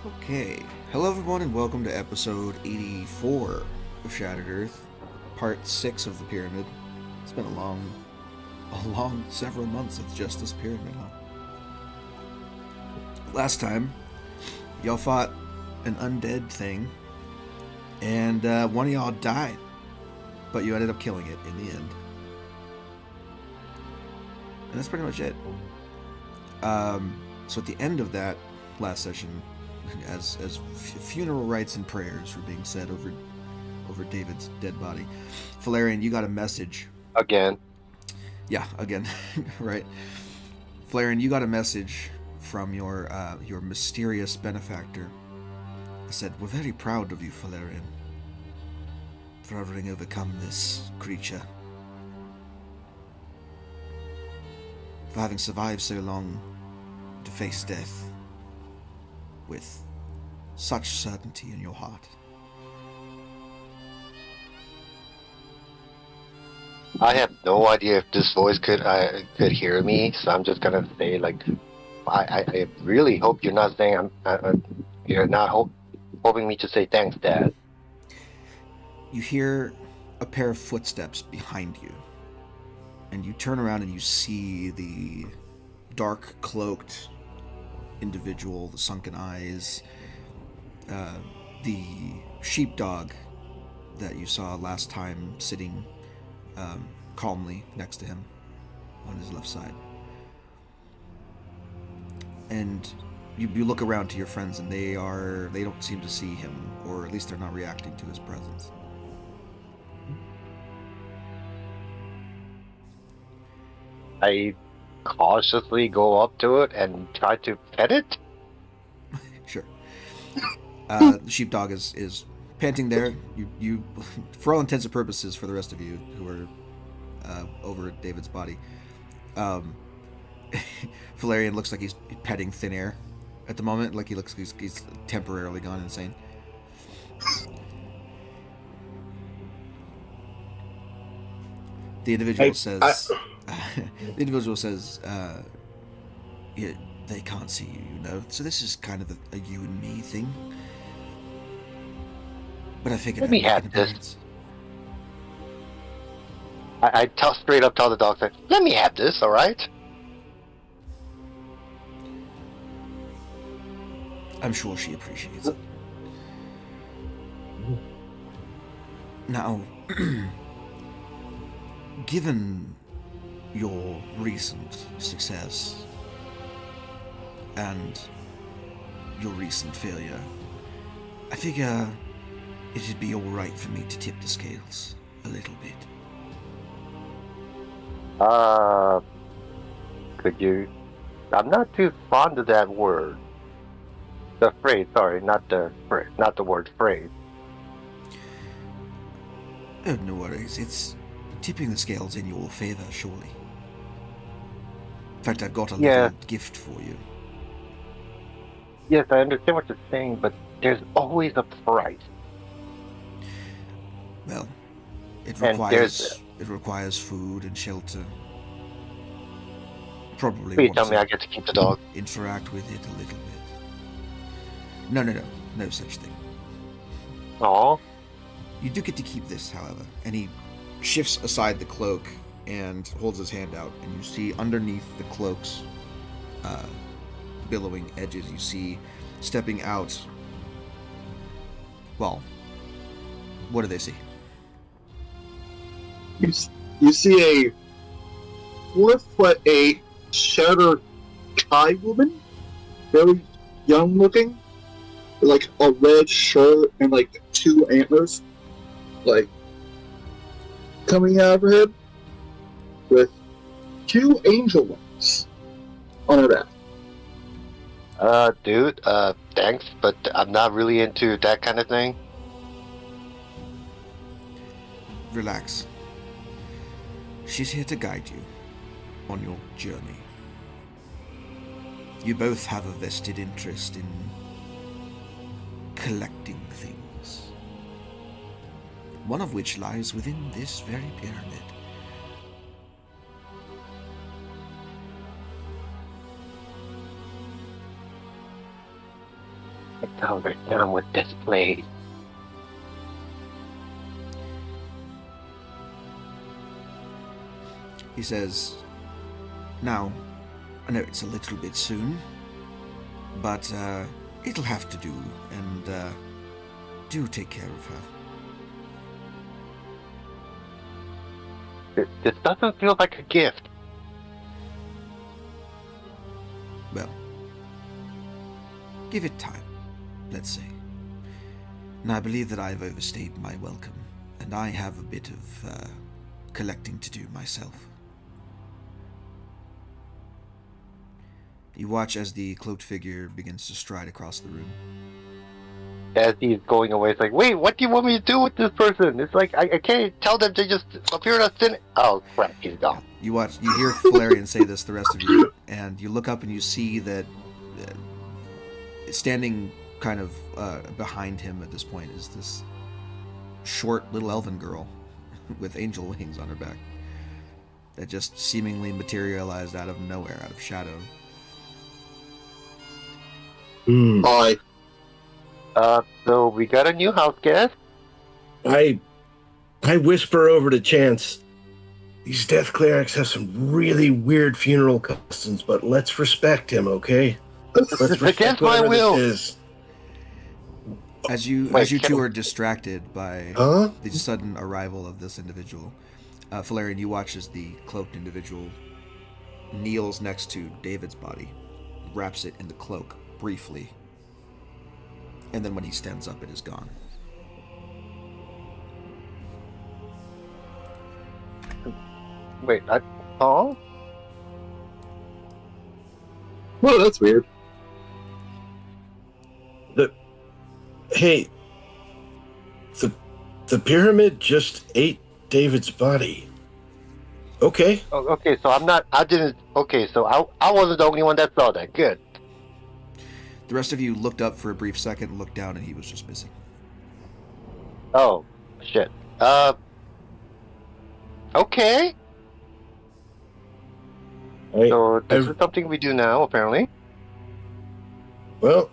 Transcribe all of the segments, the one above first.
Okay, hello everyone, and welcome to episode 84 of Shattered Earth, part 6 of the pyramid. It's been a long several months of just this pyramid, huh? Last time, y'all fought an undead thing, and one of y'all died, but you ended up killing it in the end. And that's pretty much it. So at the end of that last session, as funeral rites and prayers were being said over David's dead body, Valerian, you got a message. Again. Yeah, again, right. Valerian, you got a message from your mysterious benefactor. It said, "We're very proud of you, Valerian, for having overcome this creature, for having survived so long to face death with such certainty in your heart." I have no idea if this voice could hear me, so I'm just gonna say I really hope you're not saying you're not hoping me to say thanks, Dad. You hear a pair of footsteps behind you, and you turn around and you see the dark cloaked individual, the sunken eyes, the sheepdog that you saw last time sitting calmly next to him on his left side. And you look around to your friends, and they don't seem to see him, or at least they're not reacting to his presence. I cautiously go up to it and try to pet it. Sure. The sheepdog is panting there. You, for all intents and purposes, for the rest of you who are over David's body, Valerian looks like he's petting thin air at the moment. Like he's temporarily gone insane. The individual says, "Yeah, they can't see you, you know. So this is kind of a you and me thing. But I figured Let me have this." I straight up tell the dog, "Let me have this, all right?" I'm sure she appreciates it. Now, given your recent success and your recent failure, I figure it'd be alright for me to tip the scales a little bit. Could you? I'm not too fond of that word. The phrase, sorry, not the word phrase. Oh, no worries. It's tipping the scales in your favor, surely. In fact, I've got a little gift for you. Yes, I understand what you're saying, but there's always a price. Well, it requires food and shelter. Probably. Please tell me I get to keep the dog. Interact with it a little bit. No such thing. Aw. You do get to keep this, however. And he shifts aside the cloak and holds his hand out, and you see underneath the cloak's billowing edges, you see stepping out. Well, what do they see? You see a 4'8" shadow Thai woman, very young looking, with like a red shirt and like 2 antlers, like coming out of her head, with 2 angel wings on her back. Dude, thanks, but I'm not really into that kind of thing. Relax. She's here to guide you on your journey. You both have a vested interest in collecting things, one of which lies within this very pyramid. Until we're done with this place. He says, now, I know it's a little bit soon, but it'll have to do, and do take care of her. This doesn't feel like a gift. Well, give it time, let's say. And I believe that I've overstayed my welcome, and I have a bit of collecting to do myself. You watch as the cloaked figure begins to stride across the room. As he's going away, it's like, wait, what do you want me to do with this person? It's like, I can't tell them to just appear in a thin... Oh, crap, he's gone. You hear Valerian say this, the rest of you, and you look up and you see that standing kind of behind him at this point is this short little elven girl with angel wings on her back that just seemingly materialized out of nowhere, out of shadow. Hi. So we got a new house guest. I whisper over to Chance. These death clerics have some really weird funeral customs, but let's respect him, okay? Let's respect Against my will. This is. As you two are distracted by the sudden arrival of this individual, Valerian, you watch as the cloaked individual kneels next to David's body, wraps it in the cloak briefly, and then when he stands up, it is gone. Wait, Well, that's weird. Hey, the pyramid just ate David's body. Okay. Oh, okay, so I wasn't the only one that saw that. Good. The rest of you looked up for a brief second, looked down, and he was just missing. Oh, shit. Okay. So this is something we do now, apparently. Well,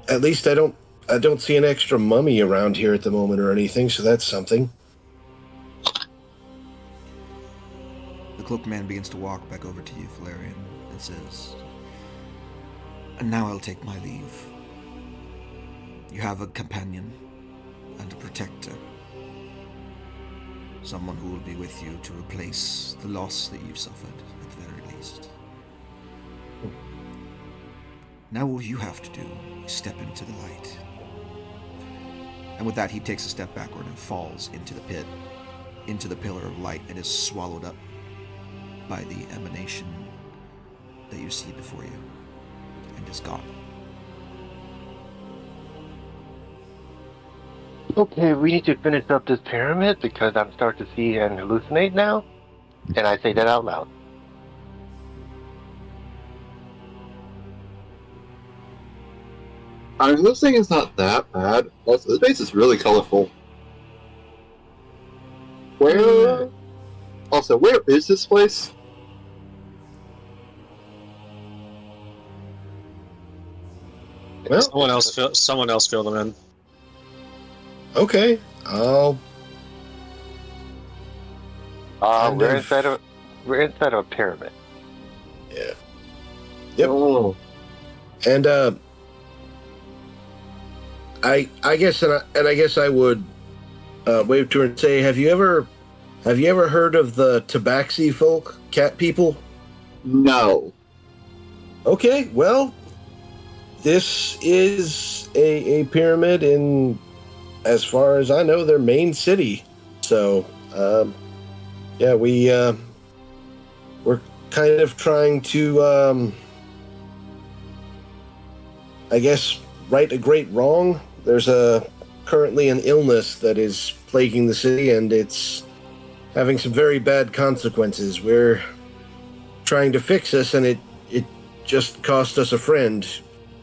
at least I don't see an extra mummy around here at the moment or anything, so that's something. The cloaked man begins to walk back over to you, Valerian, and says, "And now I'll take my leave. You have a companion and a protector. Someone who will be with you to replace the loss that you've suffered, at the very least. Now all you have to do is step into the light." And with that, he takes a step backward and falls into the pit, into the pillar of light, and is swallowed up by the emanation that you see before you, and is gone. Okay, we need to finish up this pyramid because I'm starting to see and hallucinate now. And I say that out loud. I mean, this thing is not that bad. Also, the base is really colorful. Where is this place? Well, someone else fill them in. Okay, I'll. We're inside of a pyramid. Yeah. Yep. Oh. And I guess I would wave to her and say, have you ever heard of the Tabaxi folk, cat people? No. Okay, well, this is a pyramid in, as far as I know, their main city. So, yeah, we're kind of trying to, I guess, right a great wrong. There's currently an illness that is plaguing the city, and it's having some very bad consequences. We're trying to fix this, and it just cost us a friend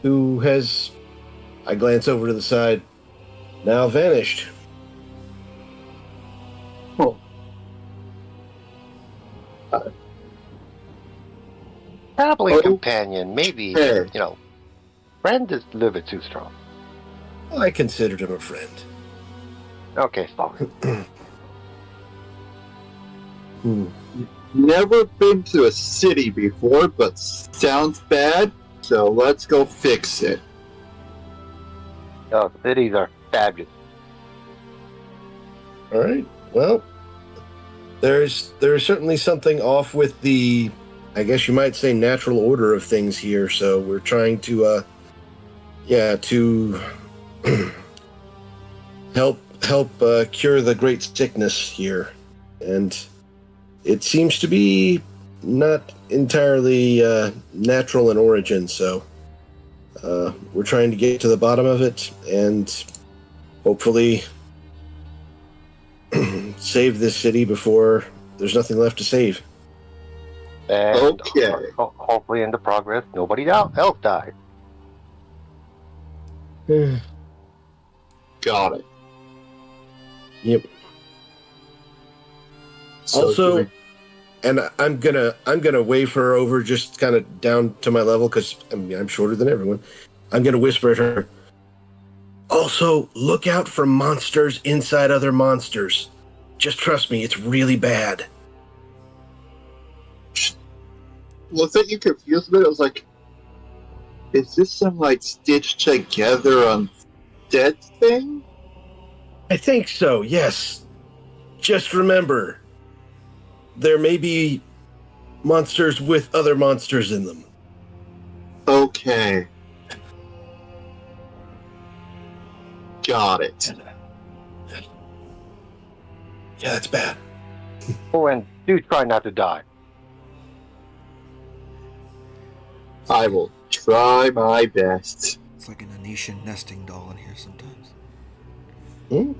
who has, I glance over to the side, now vanished. Oh. Traveling companion, maybe, Hey. Friend is a little bit too strong. I considered him a friend. Okay, stop. Never been to a city before, but sounds bad, so let's go fix it. Oh, cities are fabulous. All right. Well, there's certainly something off with the, I guess you might say, natural order of things here. So we're trying to, to help cure the great sickness here, and it seems to be not entirely natural in origin. So we're trying to get to the bottom of it and hopefully save this city before there's nothing left to save. And Okay. hopefully in the progress, nobody else dies. Got it. Yep. So Also, and I'm gonna wave her over just kind of down to my level because I'm shorter than everyone. I'm gonna whisper at her. Also, look out for monsters inside other monsters. Just trust me, it's really bad. looked at you confused a bit. I was like, is this some like stitched together undead thing? I think so, yes. Just remember, there may be monsters with other monsters in them. Okay. Got it. Yeah, that's bad. Oh, and do try not to die. I will try my best. It's like an Anisian nesting doll in here sometimes. Hmm?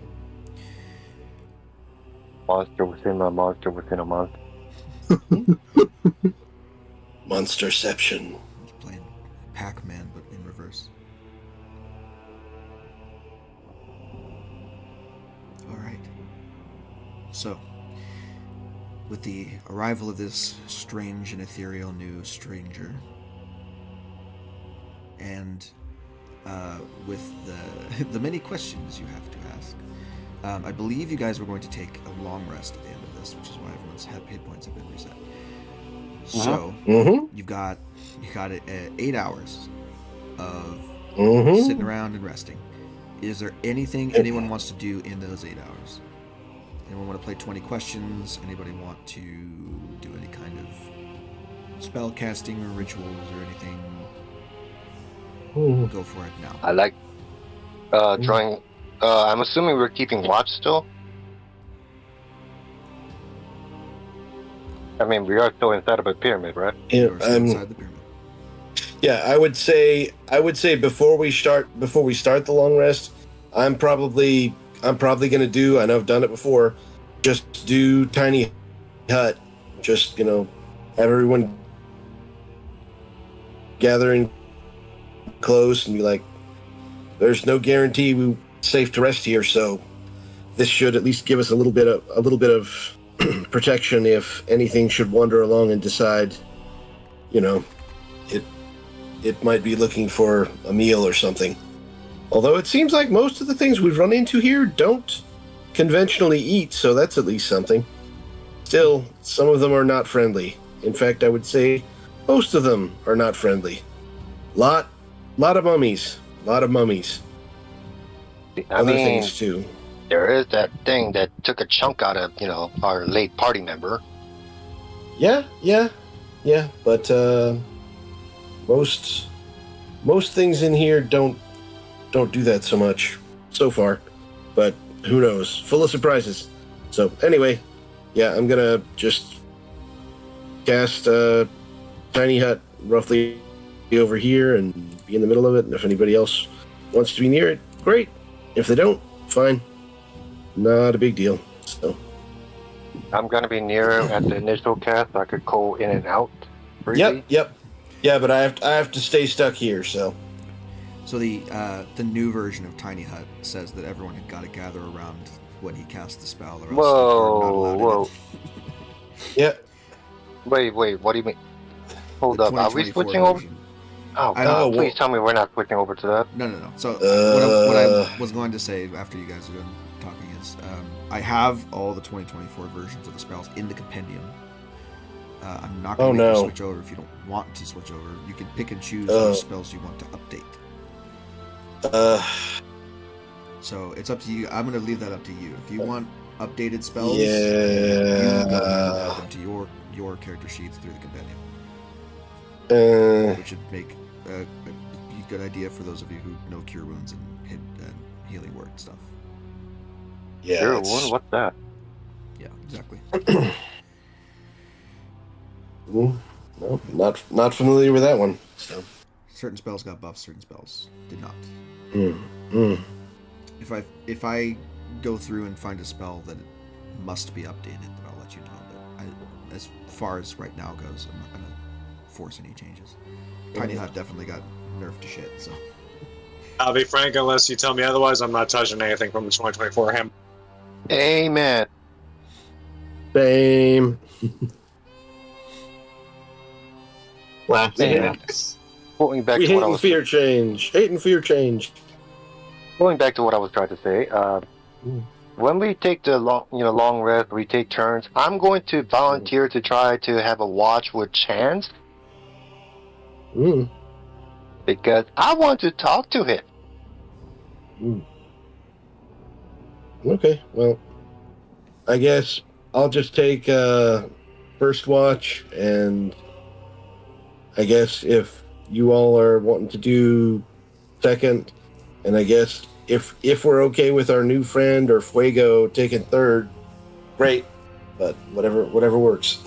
Monster within a monster within a monster. Monsterception. It's playing Pac-Man, but in reverse. Alright. So, with the arrival of this strange and ethereal new stranger, and with the many questions you have to ask, I believe you guys were going to take a long rest at the end of this, which is why everyone's hit points have been reset. So you've got 8 hours of sitting around and resting. Is there anything anyone wants to do in those 8 hours? Anyone want to play 20 questions? Anybody want to do any kind of spell casting or rituals or anything? Go for it now. I like trying. I'm assuming we're keeping watch still. I mean, we are still inside of a pyramid, right? Yeah, You're still inside the pyramid. yeah, I would say before we start the long rest, I'm probably gonna do, I know I've done it before, just do tiny hut, just have everyone gathering close and be like, there's no guarantee we're safe to rest here, so this should at least give us a little bit of protection if anything should wander along and decide, it might be looking for a meal or something. Although it seems like most of the things we've run into here don't conventionally eat, so that's at least something. Still, some of them are not friendly. In fact, I would say most of them are not friendly. Lot of mummies. I Other mean, things too. there is that thing that took a chunk out of, our late party member. Yeah, but most things in here don't do that so much so far, but who knows? Full of surprises. So anyway, yeah, I'm gonna just cast a tiny hut roughly over here and be in the middle of it, and if anybody else wants to be near it, great. If they don't, fine. Not a big deal. So I'm gonna be near him at the initial cast, so I could go in and out briefly. Yep. Yeah, but I have to stay stuck here, so. So the new version of Tiny Hut says that everyone had got to gather around when he cast the spell, or else they're not allowed Whoa. in. Yeah. Wait, what do you mean? Hold The up, are we 2024 switching over? version. Oh I- God! Oh, Please well- tell me we're not switching over to that. No. So what I was going to say after you guys are done talking is, I have all the 2024 versions of the spells in the compendium. I'm not going to make you switch over if you don't want to switch over. You can pick and choose which spells you want to update. So it's up to you. I'm going to leave that up to you. If you want updated spells, you go ahead and add them to your character sheets through the compendium. Which would make a good idea for those of you who know cure wounds and healing word stuff. Yeah. Sure, what's that? Yeah, exactly. No, not familiar with that one. So. Certain spells got buffs, certain spells did not. If I go through and find a spell that must be updated, then I'll let you know. But as far as right now goes, I'm not going to force any changes. Tiny Hut definitely got nerfed to shit, so. I'll be frank, unless you tell me otherwise, I'm not touching anything from the 2024 ham. Amen. Same. Flashbacks. Going back We to what hate I and was fear change. Hate and fear change. going back to what I was trying to say. When we take the long rest, we take turns. I'm going to volunteer to try to have a watch with Chance because I want to talk to him. Okay, well, I guess I'll just take first watch, and I guess if you all are wanting to do second, and I guess if we're okay with our new friend or Fuego taking third, great. But whatever works.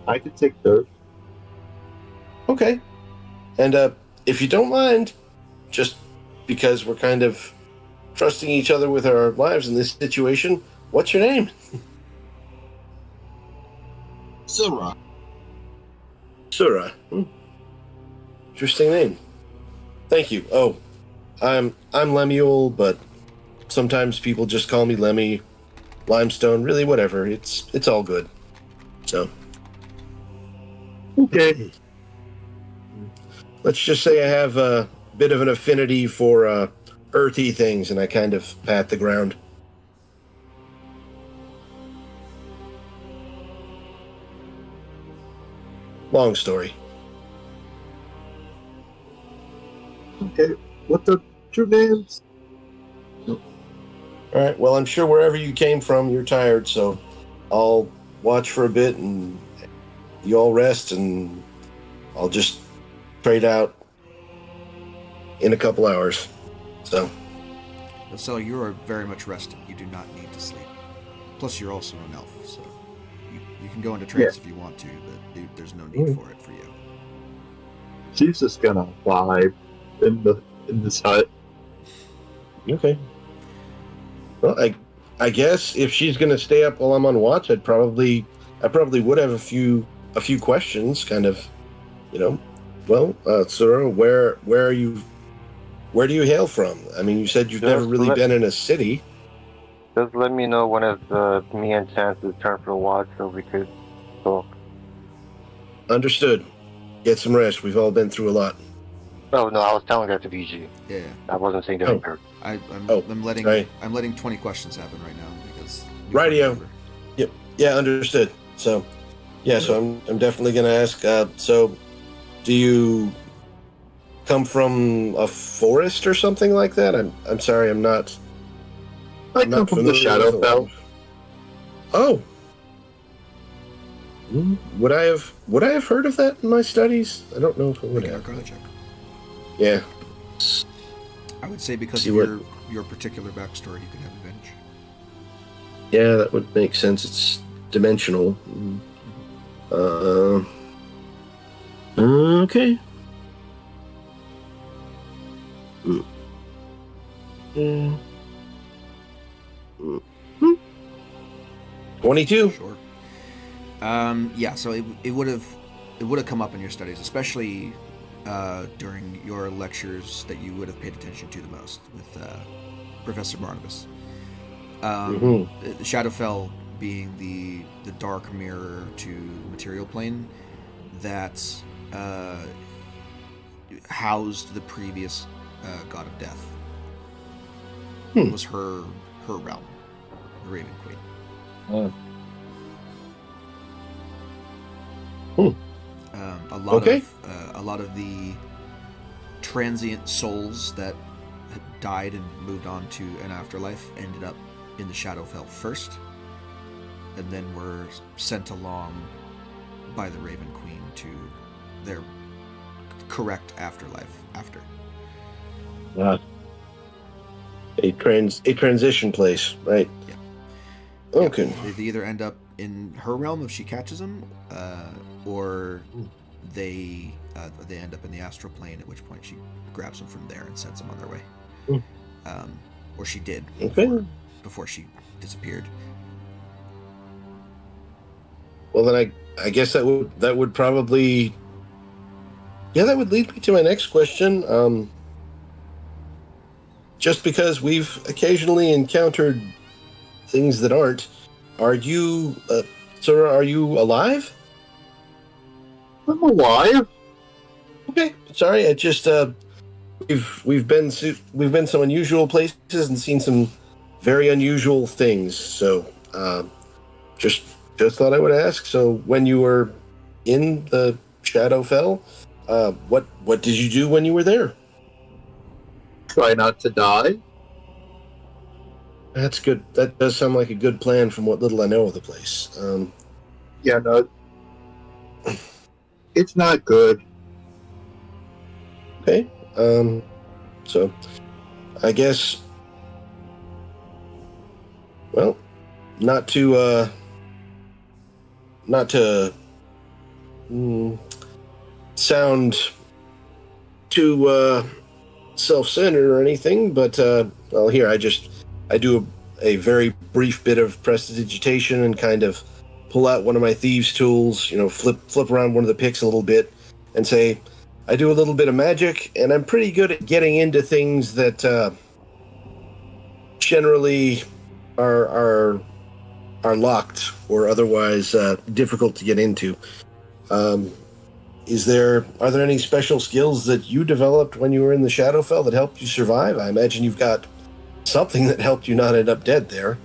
I could take third. Okay. And if you don't mind, just because we're kind of trusting each other with our lives in this situation, what's your name? Sura. Sura. Interesting name. Thank you. Oh, I'm Lemuel, but sometimes people just call me Lemmy, Limestone, really whatever. It's all good. So, Okay. let's just say I have a bit of an affinity for earthy things, and I kind of pat the ground. Long story. Okay. What the true names? All right. Well, I'm sure wherever you came from, you're tired, so I'll watch for a bit, and you all rest, and I'll just trade out in a couple hours. So you are very much rested. You do not need to sleep. Plus, you're also an elf, so you can go into trance if you want to, but there's no need for it for you. She's just gonna vibe in this hut. Okay. Well, I guess if she's gonna stay up while I'm on watch, I probably would have a few questions, kind of, Well, Sura, where are you? Where do you hail from? I mean, you said you've never really been in a city. Just let me know when it's me and Chance's turn for a watch so we could talk. Understood. Get some rest. We've all been through a lot. Oh no, I was telling that to VG. Yeah. I wasn't saying that in person. I'm letting 20 questions happen right now because. Rightio. Yep. Yeah, understood. So, so I'm definitely gonna ask. So, do you come from a forest or something like that? I'm sorry, I'm not. I come from the Shadowfell. Oh. Would I have heard of that in my studies? I don't know if I would have. Check. Yeah. I would say because of your particular backstory, you can have advantage. Yeah, that would make sense. It's dimensional. Okay. 22. Sure. Yeah. So it would have come up in your studies, especially during your lectures that you would have paid attention to the most with Professor Barnabas. The Shadowfell being the dark mirror to the material plane that housed the previous god of death. It was her realm, the Raven Queen. A lot of the transient souls that had died and moved on to an afterlife ended up in the Shadowfell first, and then were sent along by the Raven Queen to their correct afterlife after. A transition place, right? Yeah. Okay. Yeah, they either end up in her realm if she catches them, or they end up in the astral plane, at which point she grabs them from there and sends them on their way. Or she did before she disappeared. Well, then I guess that would probably, that would lead me to my next question. Just because we've occasionally encountered things that aren't, are you, sir, are you alive? I'm alive. Okay, sorry. I just we've been some unusual places and seen some very unusual things. So just thought I would ask. So when you were in the Shadowfell, what did you do when you were there? Try not to die. That's good. That does sound like a good plan from what little I know of the place. Yeah, no, it's not good. Okay. So I guess, well, not to sound too self-centered or anything, but well, here I do a very brief bit of prestidigitation and kind of pull out one of my thieves' tools, flip around one of the picks a little bit, and say, I do a little bit of magic, and I'm pretty good at getting into things that generally are locked or otherwise difficult to get into. Are there any special skills that you developed when you were in the Shadowfell that helped you survive? I imagine you've got something that helped you not end up dead there.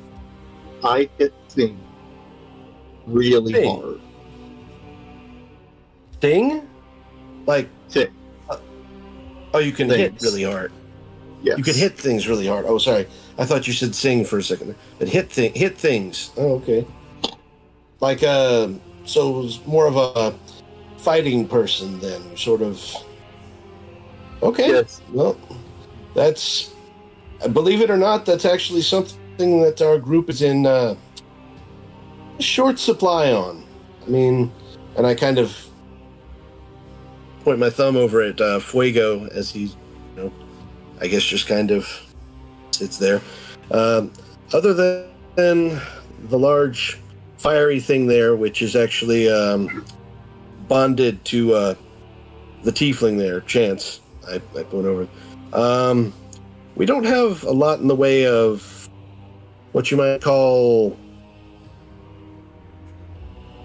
I hit things really hard. Sting? Like, Sting. Oh, you can hit really hard. Yes. You can hit things really hard. Oh, sorry. I thought you said sing for a second. But hit things. Oh, okay. Like, so it was more of a fighting person then, sort of. Okay. Yes. Well, that's, believe it or not, that's actually something that our group is in short supply on. I mean, and I kind of point my thumb over at Fuego as he, I guess just kind of sits there. Other than the large fiery thing there, which is actually bonded to the tiefling there, Chance, I point over. We don't have a lot in the way of what you might call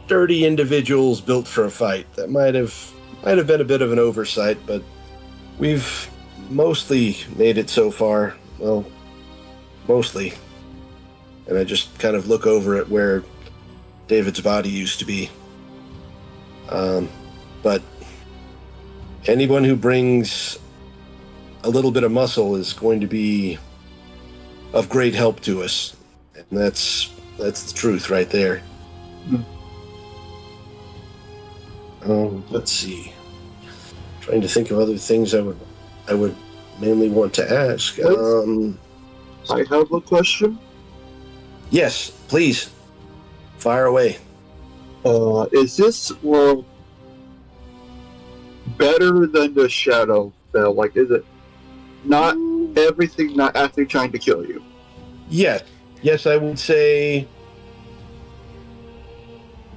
sturdy individuals built for a fight. That might have been a bit of an oversight, but we've mostly made it so far. Well, mostly. And I just kind of look over at where David's body used to be. But anyone who brings a little bit of muscle is going to be of great help to us. And that's the truth right there. Let's see. Trying to think of other things I would mainly want to ask. I have a question. Yes, please. Fire away. Is this world better than the Shadowfell? Like, is it not everything not actually trying to kill you? Yeah. Yes, I would say,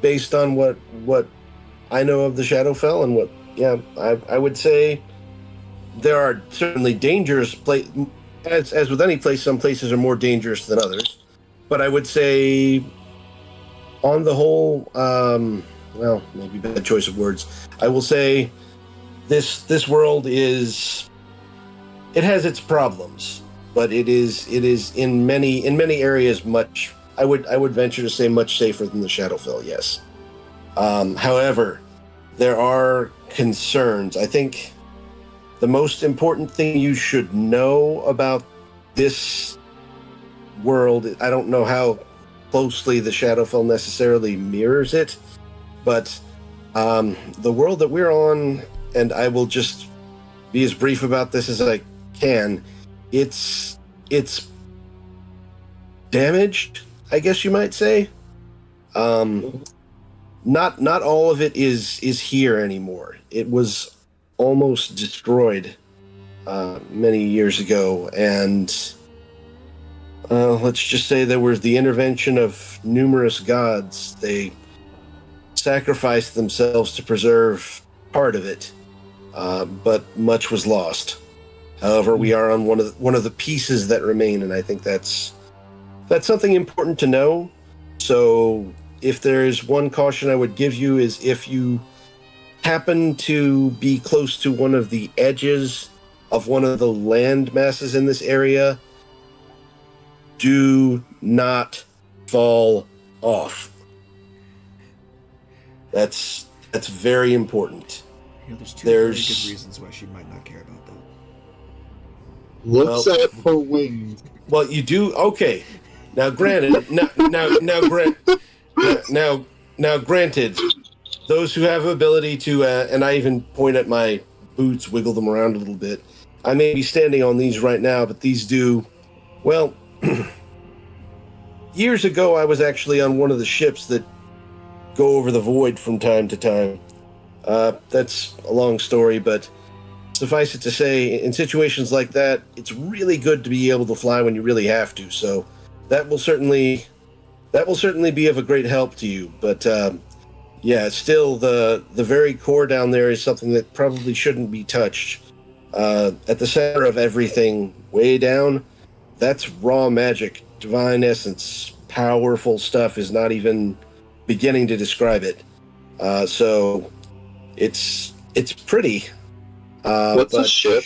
based on what I know of the Shadowfell and I would say there are certainly dangerous places. As with any place, some places are more dangerous than others. But I would say, on the whole, well, maybe bad choice of words. I will say this world is, it has its problems, but it is in many areas much, I would venture to say, much safer than the Shadowfell. Yes. However, there are concerns. I think the most important thing you should know about this world, I don't know how closely the Shadowfell necessarily mirrors it, but the world that we're on, and I will just be as brief about this as I can, it's damaged, I guess you might say. Not all of it is here anymore. It was almost destroyed many years ago, and let's just say there was the intervention of numerous gods. They sacrificed themselves to preserve part of it, but much was lost. However, we are on one of the pieces that remain, and I think that's something important to know. So if there's one caution I would give you, is if you happen to be close to one of the edges of one of the land masses in this area, do not fall off. That's very important. You know, there's two very good reasons why she might not care about that. Looks at her wings. Well, you do. Okay. Now, granted, now, granted, those who have ability to, and I even point at my boots, wiggle them around a little bit. I may be standing on these right now, but these do. Well, years ago, I was actually on one of the ships that go over the void from time to time. That's a long story, but suffice it to say, in situations like that, it's really good to be able to fly when you really have to. So that will certainly be of a great help to you. But yeah, still the very core down there is something that probably shouldn't be touched. At the center of everything, way down, that's raw magic, divine essence, powerful stuff. Is not even beginning to describe it. So it's pretty. What's a ship?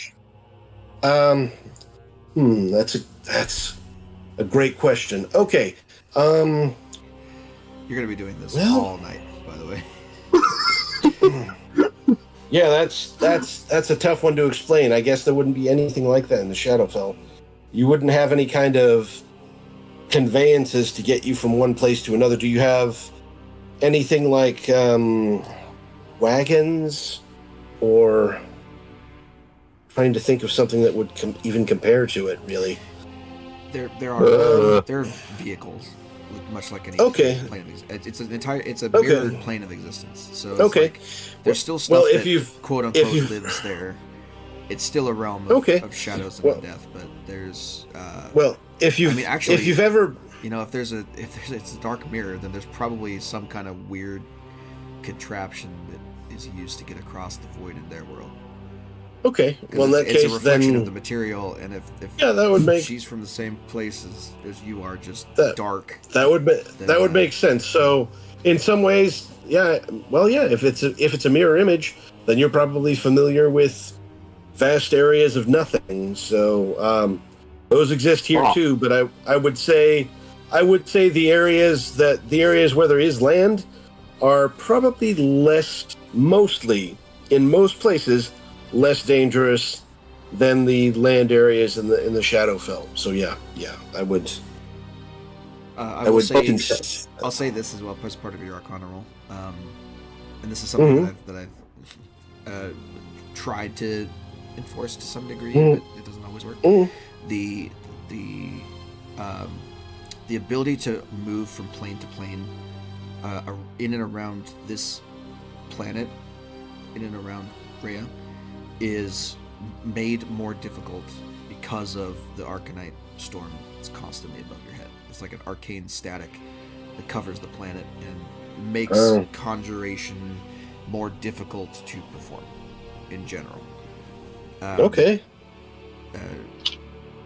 That's a great question. Okay. You're gonna be doing this all night, by the way. Yeah, that's a tough one to explain. I guess there wouldn't be anything like that in the Shadowfell. You wouldn't have any kind of conveyances to get you from one place to another. Do you have anything like wagons, or trying to think of something that would even compare to it? Really, there are vehicles, much like any okay plane of existence. It's a mirrored plane of existence. So it's okay, like, there's still stuff if that quote unquote lives there. It's still a realm of shadows and death, but there's if you've ever, you know, if it's a dark mirror, then there's probably some kind of weird contraption that is used to get across the void in their world. Okay, well in that case, it's a reflection then of the material, and if that would make, she's from the same place as you are, just dark. That would make sense. So in some ways, if it's a mirror image, then you're probably familiar with vast areas of nothing. So those exist here too. But I would say the areas where there is land are probably mostly in most places less dangerous than the land areas in the Shadowfell. So yeah, I would. I'll say this as well as part of your Arcana roll, and this is something that I've tried to enforce to some degree, but it doesn't always work. The ability to move from plane to plane in and around this planet, in and around Rhea, is made more difficult because of the Arcanite storm that's constantly above your head. It's like an arcane static that covers the planet and makes conjuration more difficult to perform in general.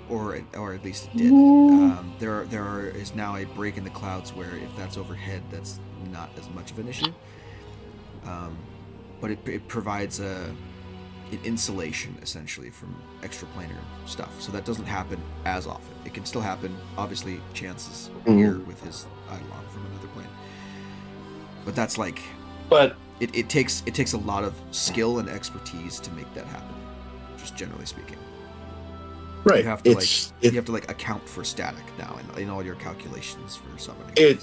Or at least it did. There is now a break in the clouds where if that's overhead, that's not as much of an issue. but it provides an insulation essentially from extraplanar stuff, so that doesn't happen as often. It can still happen, obviously. Chances here with his Eidolon from another plane, but that's like, But it takes a lot of skill and expertise to make that happen, just generally speaking. right, You have to you have to account for static now in all your calculations for summoning.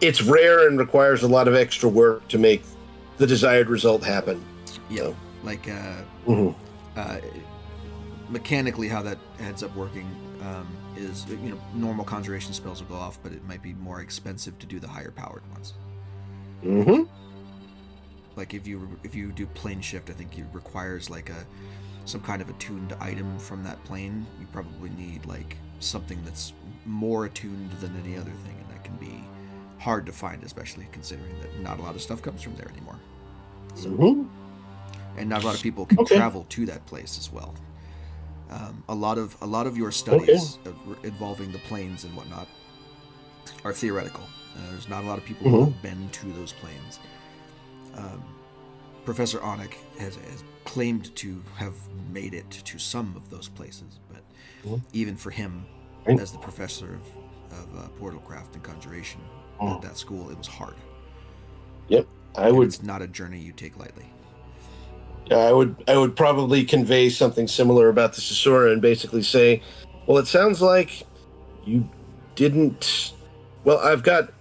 It's rare and requires a lot of extra work to make the desired result happen. Yeah, So. Mechanically, how that ends up working is, normal conjuration spells will go off, but it might be more expensive to do the higher powered ones. Mm-hmm. Like if you do plane shift, I think it requires some kind of attuned item from that plane. You probably need something that's more attuned than any other thing, and that can be hard to find, especially considering that not a lot of stuff comes from there anymore. So, and not a lot of people can travel to that place as well. A lot of your studies involving the planes and whatnot are theoretical. There's not a lot of people who have been to those planes. Professor Onik has claimed to have made it to some of those places, but even for him, as the professor of portalcraft and conjuration at that school, it was hard. Yep, It's not a journey you take lightly. I would probably convey something similar about the Sasura and basically say, well, it sounds like you didn't. Well, I've got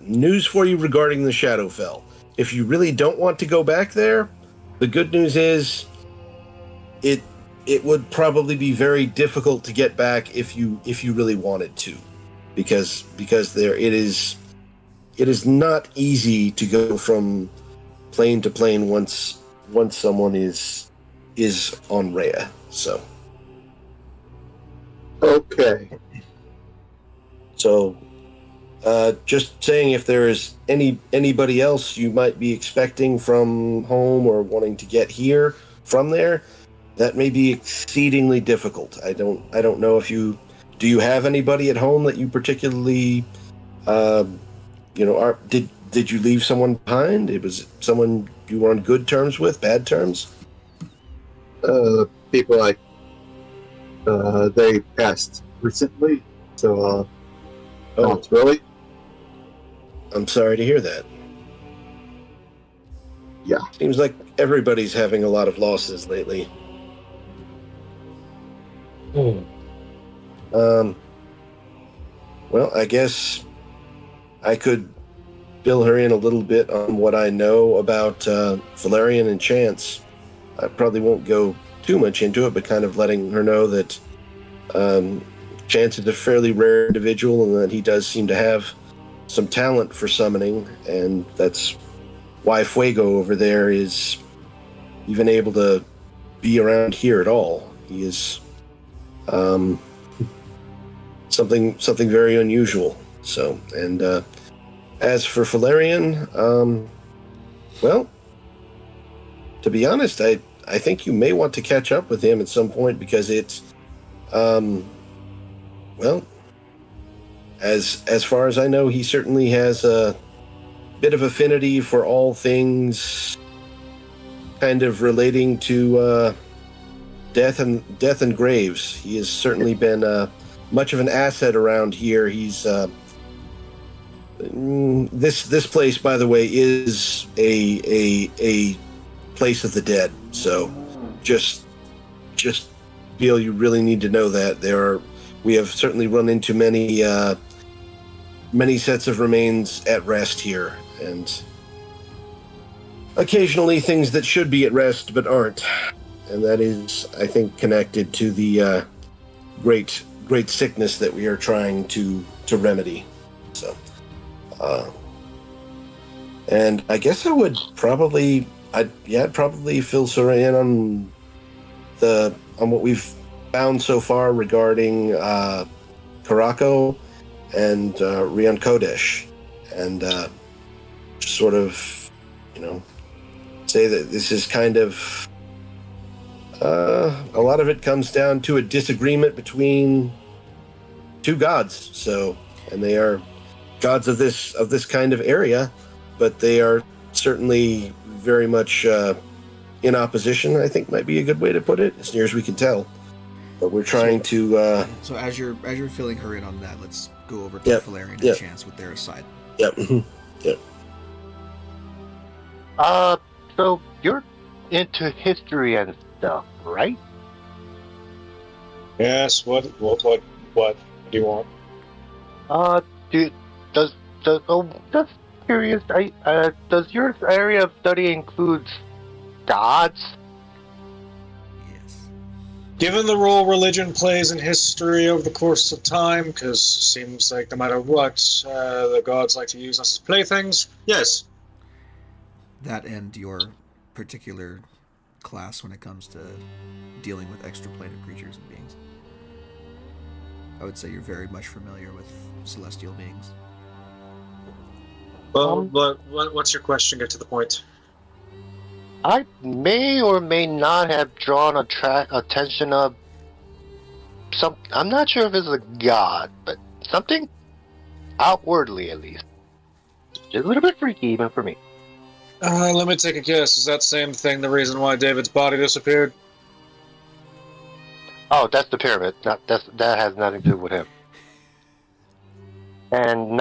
news for you regarding the Shadowfell. If you really don't want to go back there, the good news is it would probably be very difficult to get back if you really wanted to, because there it is not easy to go from plane to plane once someone is on Rhea. So Okay. So, just saying, if there is anybody else you might be expecting from home or wanting to get here from there, that may be exceedingly difficult. I don't know if do you have anybody at home that you particularly, did you leave someone behind? It was someone you were on good terms with, bad terms? People they passed recently, so not really. I'm sorry to hear that. Yeah. Seems like everybody's having a lot of losses lately. Well, I guess I could fill her in a little bit on what I know about Valerian and Chance. I probably won't go too much into it, but kind of letting her know that Chance is a fairly rare individual and that he does seem to have some talent for summoning, and that's why Fuego over there is even able to be around here at all. He is something very unusual. So, and as for Valerian, well, to be honest, I think you may want to catch up with him at some point, because it's, well, as far as I know, he certainly has a bit of affinity for all things kind of relating to death and graves. He has certainly been much of an asset around here. He's this place, by the way, is a place of the dead. So just feel you really need to know that we have certainly run into many sets of remains at rest here, and occasionally things that should be at rest but aren't, and that is, I think, connected to the great sickness that we are trying to remedy. So, and I guess I would probably, I'd fill Sura in on what we've found so far regarding Qaraako and Rian Kodesh, and just sort of, say that this is kind of a lot of it comes down to a disagreement between two gods. So, and they are gods of this kind of area, but they are certainly very much in opposition, I think might be a good way to put it, as near as we can tell. But we're trying to... So as you're filling her in on that, let's go over to Valerian and Chance with their side. Yep. Yep. So you're into history and stuff, right? Yes. What do you want? Just curious. Does your area of study include gods? Yes. Given the role religion plays in history over the course of time, because seems like no matter what, the gods like to use us as playthings. Yes. That and your particular class when it comes to dealing with extraplanar creatures and beings. I would say you're very much familiar with celestial beings. Well, what's your question? Get to the point. I may or may not have drawn attention of some. I'm not sure if it's a god, but something outwardly, at least, just a little bit freaky, even for me. Let me take a guess. Is that same thing the reason why David's body disappeared? Oh, that's the pyramid. That has nothing to do with him. And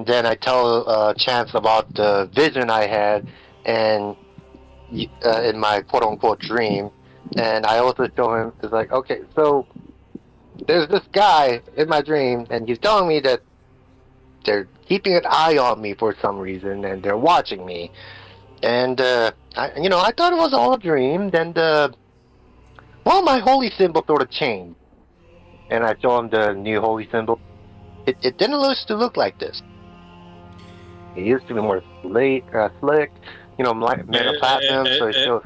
then I tell Chance about the vision I had, and in my quote-unquote dream, and I also show him, it's like, okay, so there's this guy in my dream, and he's telling me that they're keeping an eye on me for some reason, and they're watching me. And, I thought it was all a dream. Then my holy symbol sort of changed. And I show him the new holy symbol. It didn't used to look like this. It used to be more slick, made of platinum, so it's still...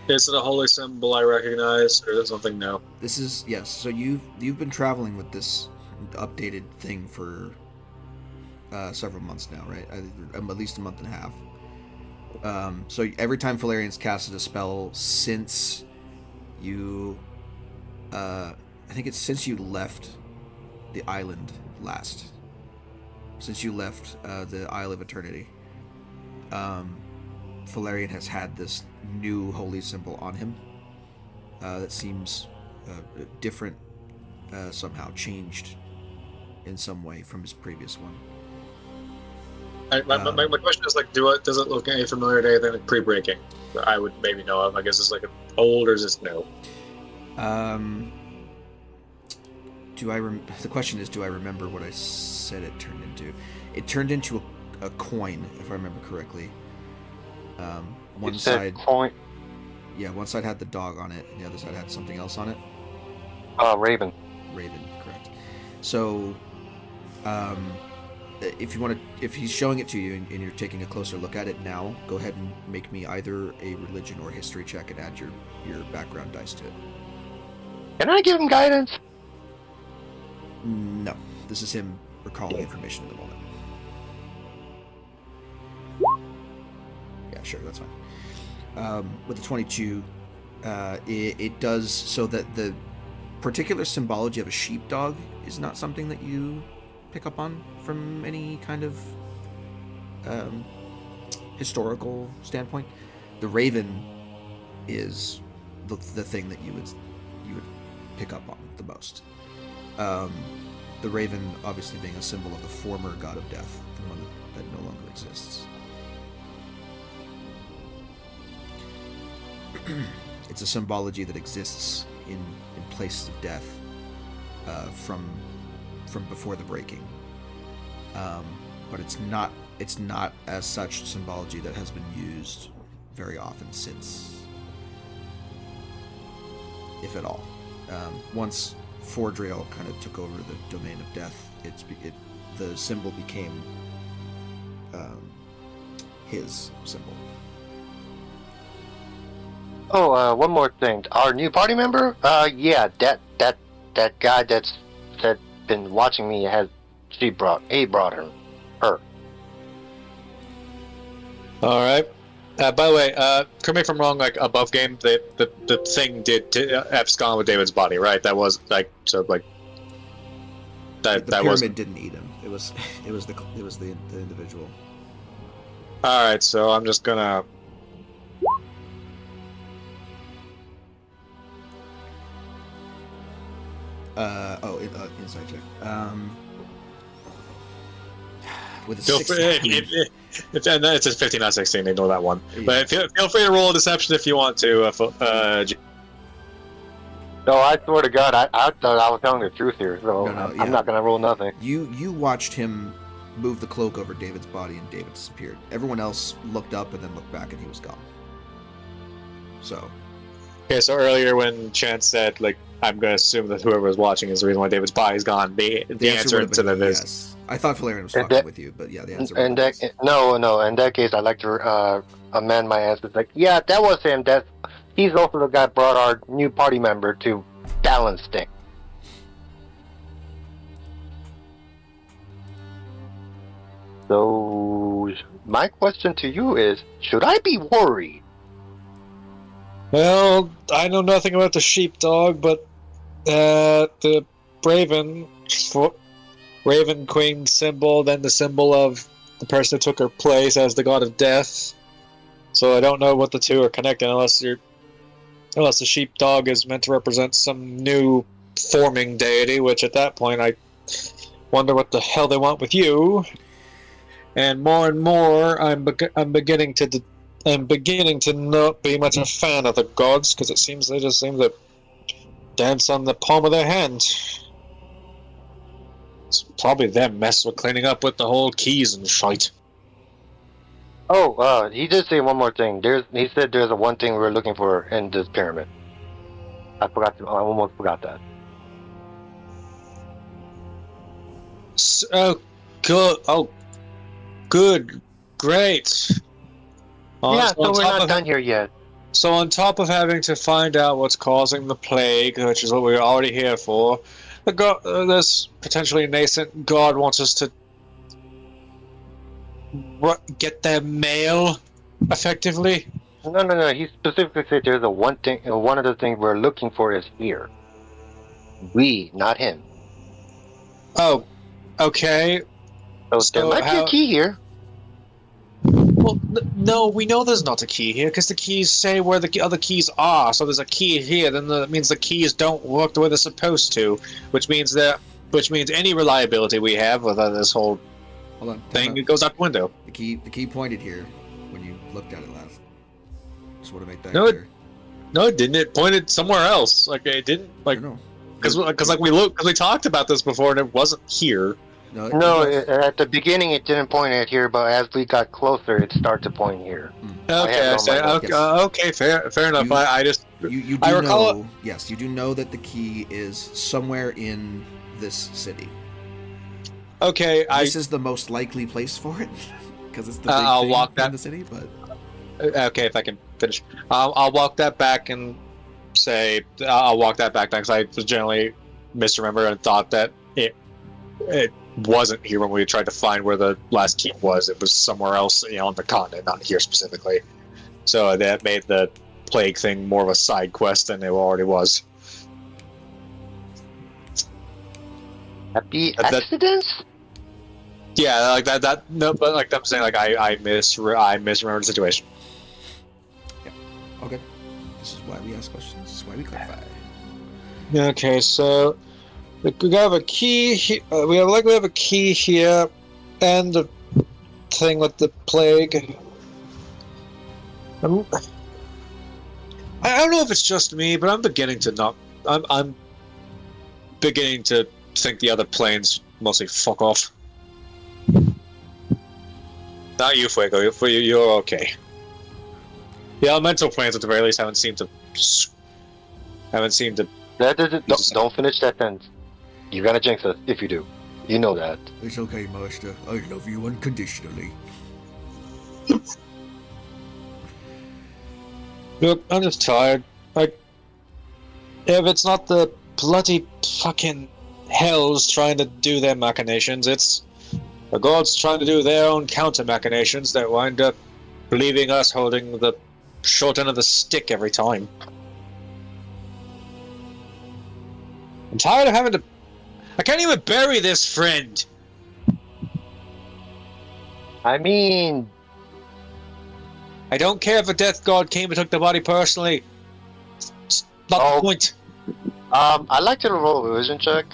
Is it a holy symbol I recognize, or is it something new? This is, yes, so you've been traveling with this updated thing for several months now, right? At least a month and a half. So every time Valerian's casted a spell since you, I think it's since you left the island last. Since you left the Isle of Eternity, Valerian has had this new holy symbol on him that seems different, somehow changed in some way from his previous one. My question is, like, does it look any familiar to anything like pre-breaking that I would maybe know of? I guess it's like an old, or is this new? The question is, do I remember what I said it turned into? It turned into a coin, if I remember correctly. One side coin. Yeah, one side had the dog on it, and the other side had something else on it. Raven. Raven, correct. So, if he's showing it to you and you're taking a closer look at it now, go ahead and make me either a religion or history check and add your background dice to it. Can I give him guidance? No, this is him recalling information in the moment. Yeah, sure, that's fine. With the 22, it does so that the particular symbology of a sheepdog is not something that you pick up on from any kind of historical standpoint. The raven is the thing that you would pick up on the most. The raven obviously being a symbol of the former god of death, the one that no longer exists. It's a symbology that exists in places of death from before the breaking, but it's not as such symbology that has been used very often since, if at all. Once Fordriel kind of took over the domain of death, the symbol became his symbol. Oh, one more thing. Our new party member? Yeah, that guy that's been watching me he brought her. All right. By the way, correct me if I'm wrong. Like above game, the thing did abscond with David's body, right? That was like so like that. The that pyramid was didn't eat him. It was the individual. Alright, so I'm just gonna... Inside check. With a Feel 16. free, it's a 15, not 16, ignore that one. Yeah. But feel free to roll a deception if you want to. No, I swear to God, I thought I was telling the truth here, so No, I'm not gonna roll nothing. You watched him move the cloak over David's body, and David disappeared. Everyone else looked up and then looked back, and he was gone. So. Okay, so earlier when Chance said, like, I'm going to assume that whoever was watching is the reason why David's body's gone, the answer would have to been them is... yes. I thought Valerian was And talking that- with you, but yeah, the answer And was that, no, in that case, I'd like to amend my answer. It's like, yeah, that was him. He's also the guy that brought our new party member to balance things. So, my question to you is, should I be worried? Well, I know nothing about the sheepdog, but the Raven Queen symbol, then the symbol of the person who took her place as the god of death. So I don't know what the two are connected unless the sheepdog is meant to represent some new forming deity, which at that point I wonder what the hell they want with you. And more, I'm beginning to not be much a fan of the gods, because it seems they just seem to dance on the palm of their hand. It's probably them mess with cleaning up with the whole keys and shite. Oh, he did say one more thing. He said there's a one thing we're looking for in this pyramid. I almost forgot that. So good. Oh, good. Great. Yeah, So so on we're top not of- done here yet. So on top of having to find out what's causing the plague, which is what we were already here for, this potentially nascent god wants us to get their mail, effectively. No. He specifically said there's one of the things we're looking for is here. We, not him. Oh, okay. So, So there might be a key here. Well, no, we know there's not a key here, because the keys say where the other keys are, so there's a key here, then that means the keys don't work the way they're supposed to, which means any reliability we have with this whole Hold on. thing, it goes out the window. The key pointed here when you looked at it last. Just want to make that No, clear. No, it didn't. It pointed somewhere else. Like, it didn't, like, No. because we talked about this before, and it wasn't here. No, No, was. at the beginning it didn't point at here, but as we got closer, it started to point here. Okay, I it say, on my okay, notes. fair enough. You- I just... You do I recall know. Yes, you do know that the key is somewhere in this city. Okay, This is the most likely place for it because it's the big I'll thing walk in that- the city. But Okay, if I can finish. I'll walk that back and say... I'll walk that back because I was generally misremembered and thought that it wasn't here when we tried to find where the last key was. It was somewhere else, on the continent, not here specifically. So that made the plague thing more of a side quest than it already was. Happy That- accidents? Yeah, like that. No, but like I'm saying, like I misremembered the situation. okay, this is why we ask questions. This is why we clarify. Okay, so we have a key. We have a key here, and the thing with the plague. I don't know if it's just me, but I'm beginning to not. I'm beginning to think the other planes mostly fuck off. Not you, Fuego. You're okay. The elemental planes, at the very least, haven't seemed to. That doesn't. Don't finish that sentence. You're gonna jinx us if you do. You know that. It's okay, Master. I love you unconditionally. Look, I'm just tired. Like, if it's not the bloody fucking hells trying to do their machinations, it's the gods trying to do their own counter machinations that wind up leaving us holding the short end of the stick every time. I'm tired of having to... I can't even bury this friend! I mean, I don't care if a death god came and took the body personally. It's not the point. I'd like to roll a religion check.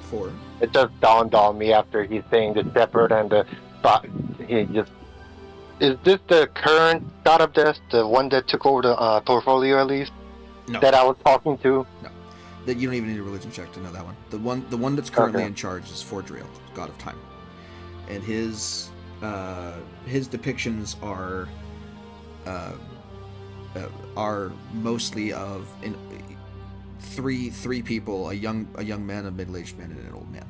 4. It just dawned on me after he's saying the shepherd and the thought. He just is this the current god of death, the one that took over the portfolio at least? No. That I was talking to. No, that you don't even need a religion check to know that one. The one that's currently in charge is Fordriel, god of time, and his depictions are mostly of three people: a young man, a middle-aged man, and an old man.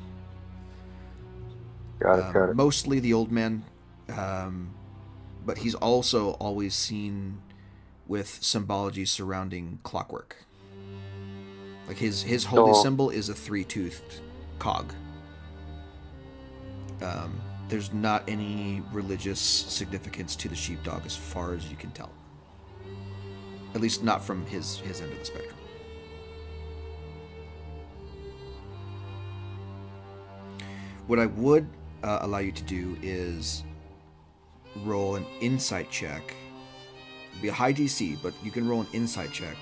Got it. Mostly the old man, but he's also always seen with symbology surrounding clockwork. Like his holy symbol is a 3-toothed cog. There's not any religious significance to the sheepdog as far as you can tell. At least not from his end of the spectrum. What I would allow you to do is roll an insight check. It'd be a high DC, but you can roll an insight check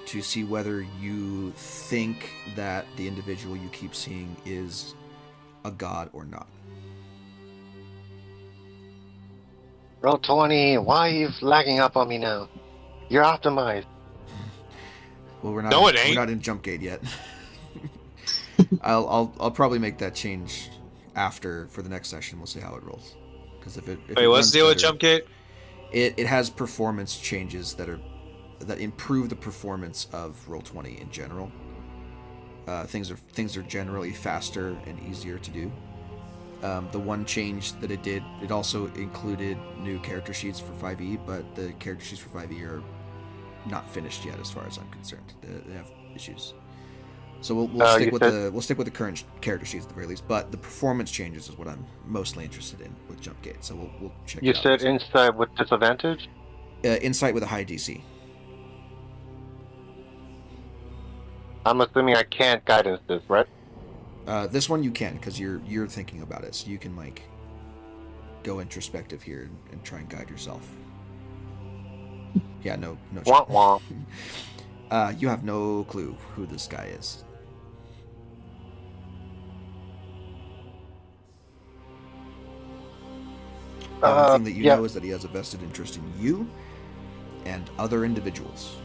to see whether you think that the individual you keep seeing is a god or not. Roll 20. Why are you lagging up on me now? You're optimized. Well, we're not. No, it ain't. We're not in jump gate yet. I'll probably make that change after for the next session. We'll see how it rolls. Because if Wait, what's the deal with jump gate? It has performance changes that improve the performance of Roll20 in general. Things are generally faster and easier to do. The one change that it did, it also included new character sheets for 5e, but the character sheets for 5e are not finished yet, as far as I'm concerned. They have issues. So we'll stick with the current character sheets at the very least. But the performance changes is what I'm mostly interested in with Jump Gate. So we'll check. You it out. said insight with disadvantage. Insight with a high DC. I'm assuming I can't guidance this, right? This one you can, because you're thinking about it, so you can like go introspective here and try and guide yourself. Yeah, no. Wah, wah. You have no clue who this guy is. The only thing that you know is that he has a vested interest in you and other individuals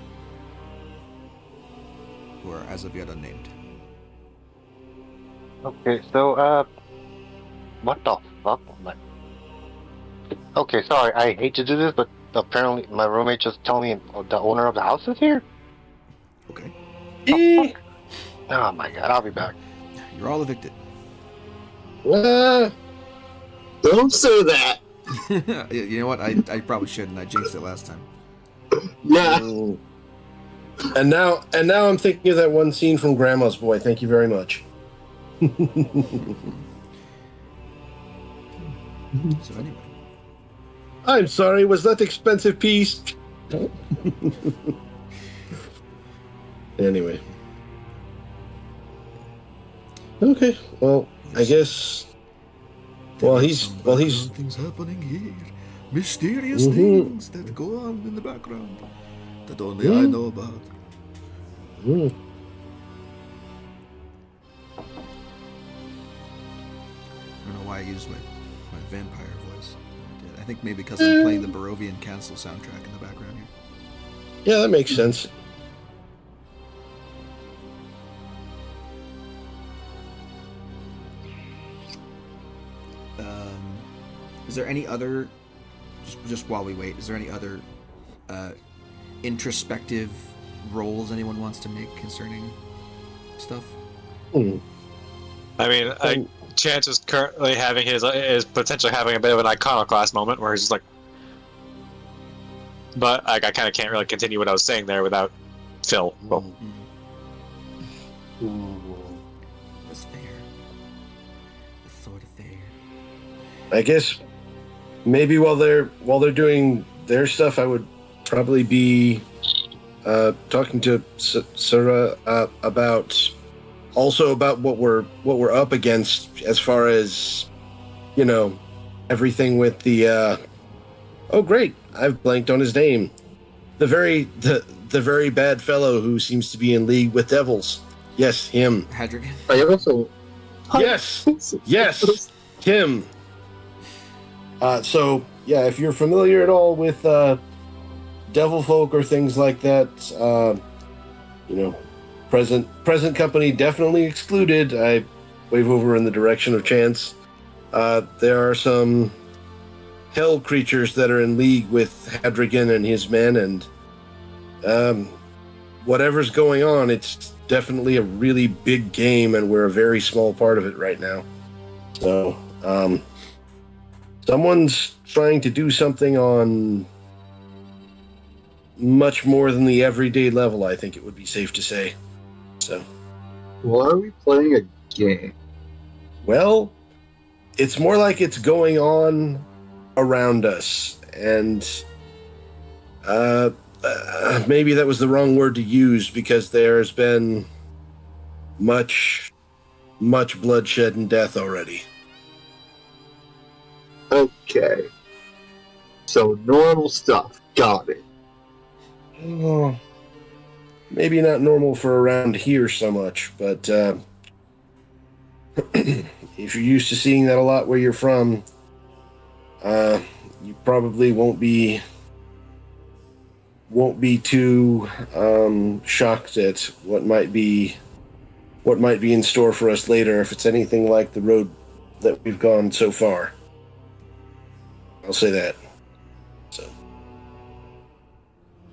who are as of yet unnamed. Okay, so, what the fuck? Okay, sorry, I hate to do this, but apparently my roommate just told me the owner of the house is here? Okay. Oh my god, I'll be back. You're all evicted. Don't say that. You know what? I probably shouldn't. I jinxed it last time. Yeah. And now I'm thinking of that one scene from Grandma's Boy. Thank you very much. So anyway. I'm sorry, was that expensive piece? Anyway. Okay, well, I guess... While he's things happening here. Mysterious things that go on in the background that only I know about. I don't know why I used my vampire voice. I think maybe because I'm playing the Barovian Castle soundtrack in the background here. Yeah, that makes sense. Is there any other, just while we wait, is there any other introspective roles anyone wants to make concerning stuff? I mean, Chance is currently having is potentially having a bit of an iconoclast moment where he's just like, but I kind of can't really continue what I was saying there without Phil. Well, That's fair. That's sort of fair. I guess maybe while they're doing their stuff, I would probably be talking to Sarah about what we're up against as far as, you know, everything with the Oh, great! I've blanked on his name. The very bad fellow who seems to be in league with devils. Yes, him. Hadrigan. I have also. Yes, yes, him. So yeah, if you're familiar at all with devil folk or things like that, present company definitely excluded. I wave over in the direction of Chance. There are some hell creatures that are in league with Hadrigan and his men, and whatever's going on, it's definitely a really big game, and we're a very small part of it right now. So, someone's trying to do something on much more than the everyday level, I think it would be safe to say. So, Why are we playing a game? well, it's more like it's going on around us, and maybe that was the wrong word to use, because there's been much bloodshed and death already. Okay. So normal stuff. Got it. Oh, maybe not normal for around here so much, but if you're used to seeing that a lot where you're from, you probably won't be too shocked at what might be in store for us later if it's anything like the road that we've gone so far. I'll say that. So,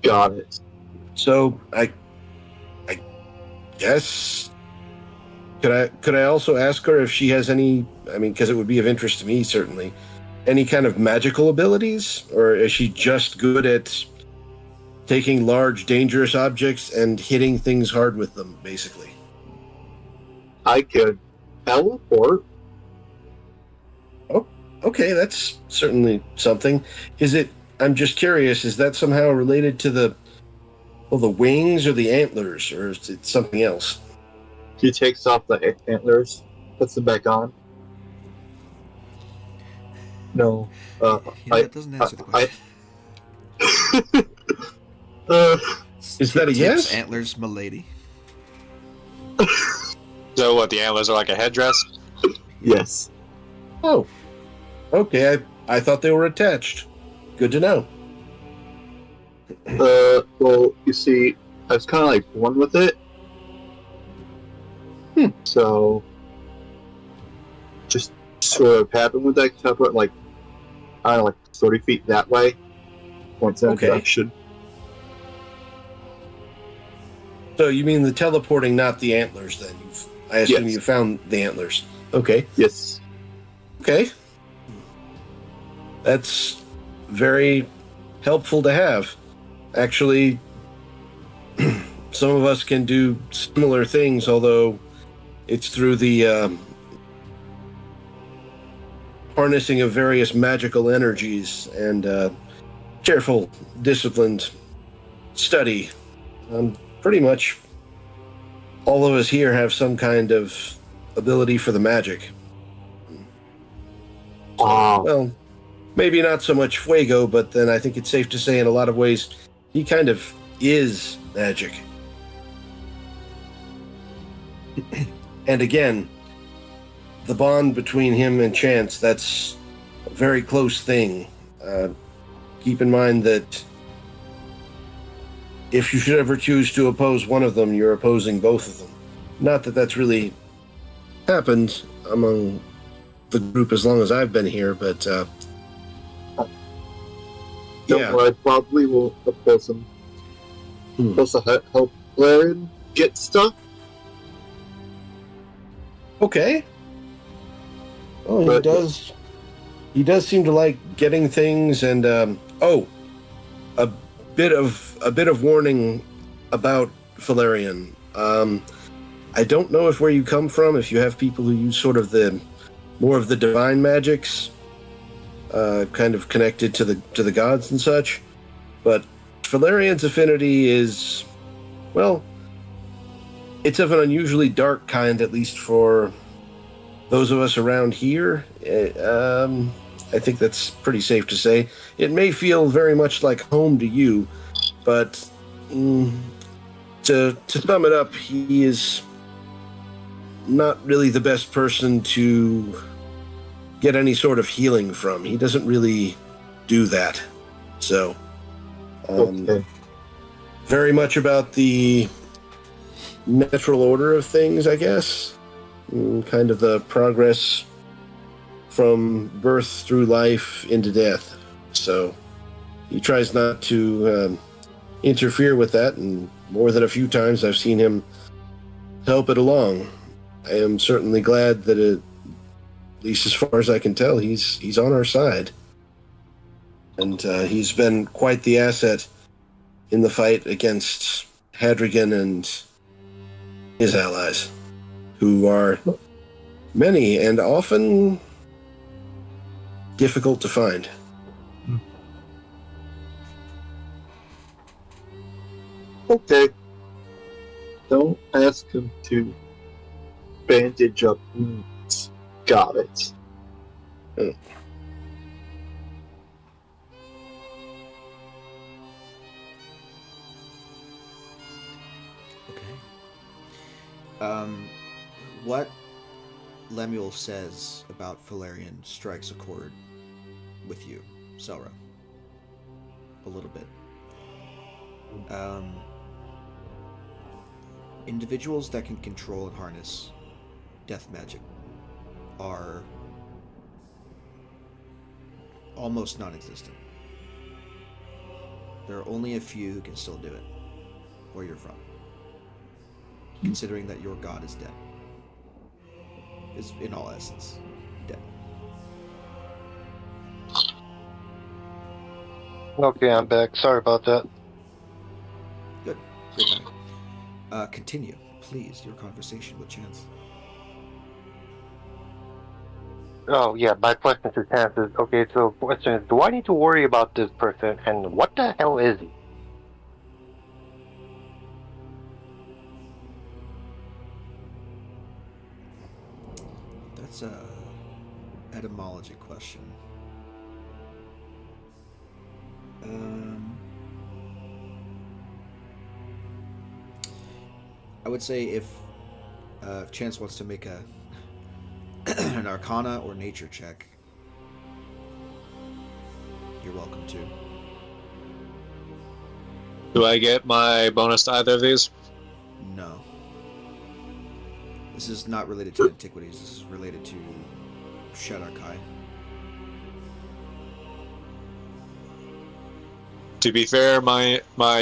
Got it. so I guess could I also ask her if she has any? I mean, because it would be of interest to me certainly. Any kind of magical abilities, or is she just good at taking large, dangerous objects and hitting things hard with them, basically? I could teleport. Okay, that's certainly something. Is it? I'm just curious. Is that somehow related to the wings or the antlers, or is it something else? He takes off the antlers, puts them back on. No. That doesn't answer the question. Is that a Tips, yes? Antlers, milady. So what, the antlers are like a headdress? Yes. Oh, okay. I thought they were attached. Good to know. Well, you see, I was kind of like born with it. So, just sort of happened with that teleport, like, I don't know, like 30 feet that way. Points in a Okay. direction. So you mean the teleporting, not the antlers? Then I assume Yes. you found the antlers. Okay. Yes. Okay. That's very helpful to have. Actually, some of us can do similar things, although it's through the harnessing of various magical energies and careful, disciplined study. Pretty much all of us here have some kind of ability for the magic. Well, maybe not so much Fuego, but then I think it's safe to say in a lot of ways he kind of is magic. And again, the bond between him and Chance, that's a very close thing. Keep in mind that if you should ever choose to oppose one of them, you're opposing both of them. Not that that's really happened among the group as long as I've been here, but Don't worry, I probably will oppose him. Supposed to help Laren get stuff. Okay. Oh, But- he does seem to like getting things, and a bit of warning about Valerian. I don't know where you come from, if you have people who use sort of more of the divine magics, kind of connected to the gods and such, but Valerian's affinity is, well, it's of an unusually dark kind, at least for those of us around here. I think that's pretty safe to say. It may feel very much like home to you, but to sum it up, he is not really the best person to get any sort of healing from. He doesn't really do that. So, Okay. very much about the natural order of things, I guess. Kind of the progress from birth through life into death. So he tries not to interfere with that, and more than a few times I've seen him help it along. I am certainly glad that, at least as far as I can tell, he's on our side. And he's been quite the asset in the fight against Hadrigan and his allies, who are many and often difficult to find. Okay. Don't ask him to bandage up wounds. Got it. What Lemuel says about Valerian strikes a chord with you, Selra. A little bit. Individuals that can control and harness death magic are almost non-existent. There are only a few who can still do it, where you're from. Considering that your god is dead. Is, in all essence, dead. Okay, I'm back. Sorry about that. Good. Great time. Continue, please, your conversation with Chance. Oh, yeah, my question to Chance is, okay, so question is, do I need to worry about this person, and what the hell is he? That's a etymology question. I would say if Chance wants to make a an Arcana or Nature check, you're welcome to. Do I get my bonus to either of these? No. This is not related to antiquities. This is related to Shadar-kai. To be fair, my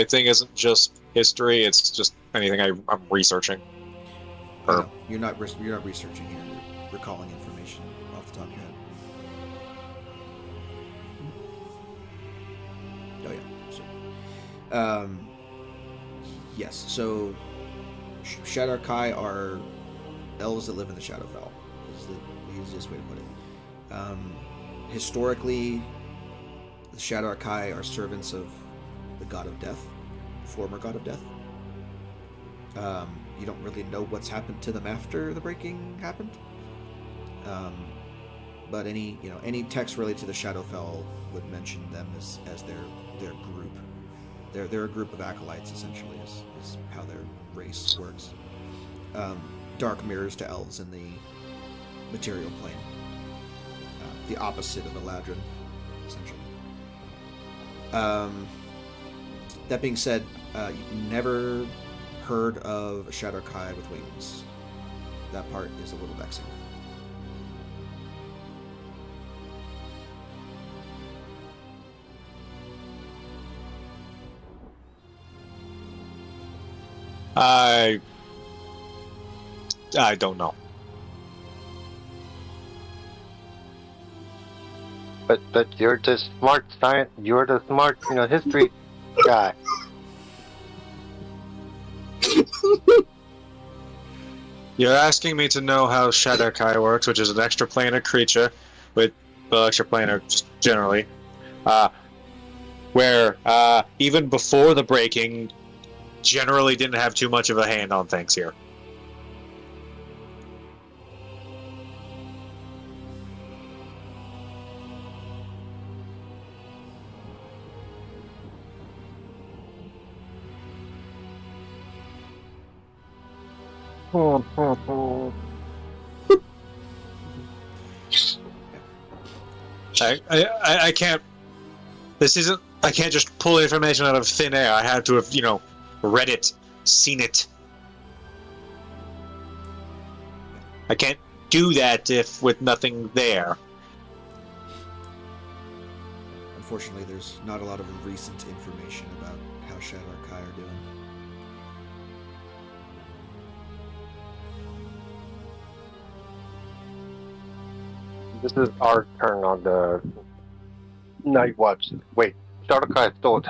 thing isn't just history; it's just anything I'm researching. No, you're not researching here. You're recalling information off the top of your head. Oh yeah. So, yes. So Shadar-kai are elves that live in the Shadowfell. Is the easiest way to put it. Historically, the Shadar-kai are servants of the god of death, former god of death. You don't really know what's happened to them after the breaking happened. But any text related to the Shadowfell would mention them as their group. They're a group of acolytes, essentially, is how their race works. Dark mirrors to elves in the material plane. The opposite of Eladrin, essentially. That being said, you've never heard of a Shadar-kai with wings. That part is a little vexing. I don't know. But you're the smart science. You're the smart, history guy. You're asking me to know how Shadar-kai works, which is an extraplanar creature, with extraplanar just generally, where even before the breaking, generally didn't have too much of a hand on things here. I can't. This isn't. I can't just pull information out of thin air. I had to have, read it, seen it. I can't do that if with nothing there. Unfortunately, there's not a lot of recent information about how Shadow Kai are doing. This is our turn on the night watch. Wait, Shadokai is still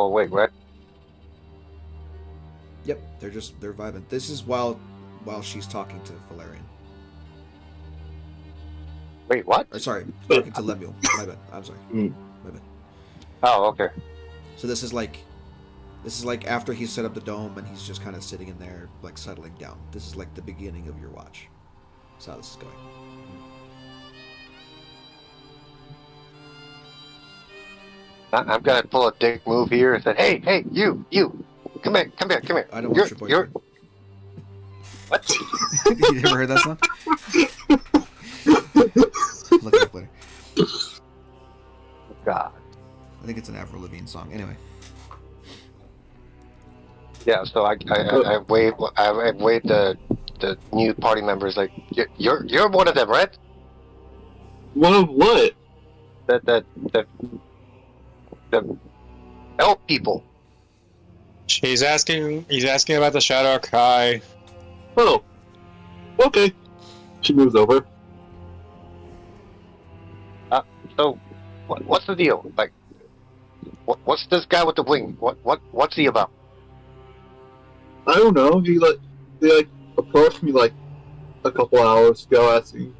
awake, right? Yep, they're vibing. This is while she's talking to Valerian. Wait, what? Or, sorry, talking to Lemuel. My bad. I'm sorry. My bad. Oh, okay. So this is like after he set up the dome and he's just kind of sitting in there, like settling down. This is like the beginning of your watch. That's how this is going. I'm gonna pull a dick move here and say, hey, you, come here. I don't want your boyfriend. What? You never heard that song? Look it up later. God. I think it's an Avril Lavigne song. Anyway. Yeah, so I wave the new party members like you're one of them, right? One of what? The elf people. He's asking about the Shadow Kai. Oh. Okay. She moves over. So what's the deal? Like what's this guy with the wing? What's he about? I don't know. He approached me like a couple hours ago asking.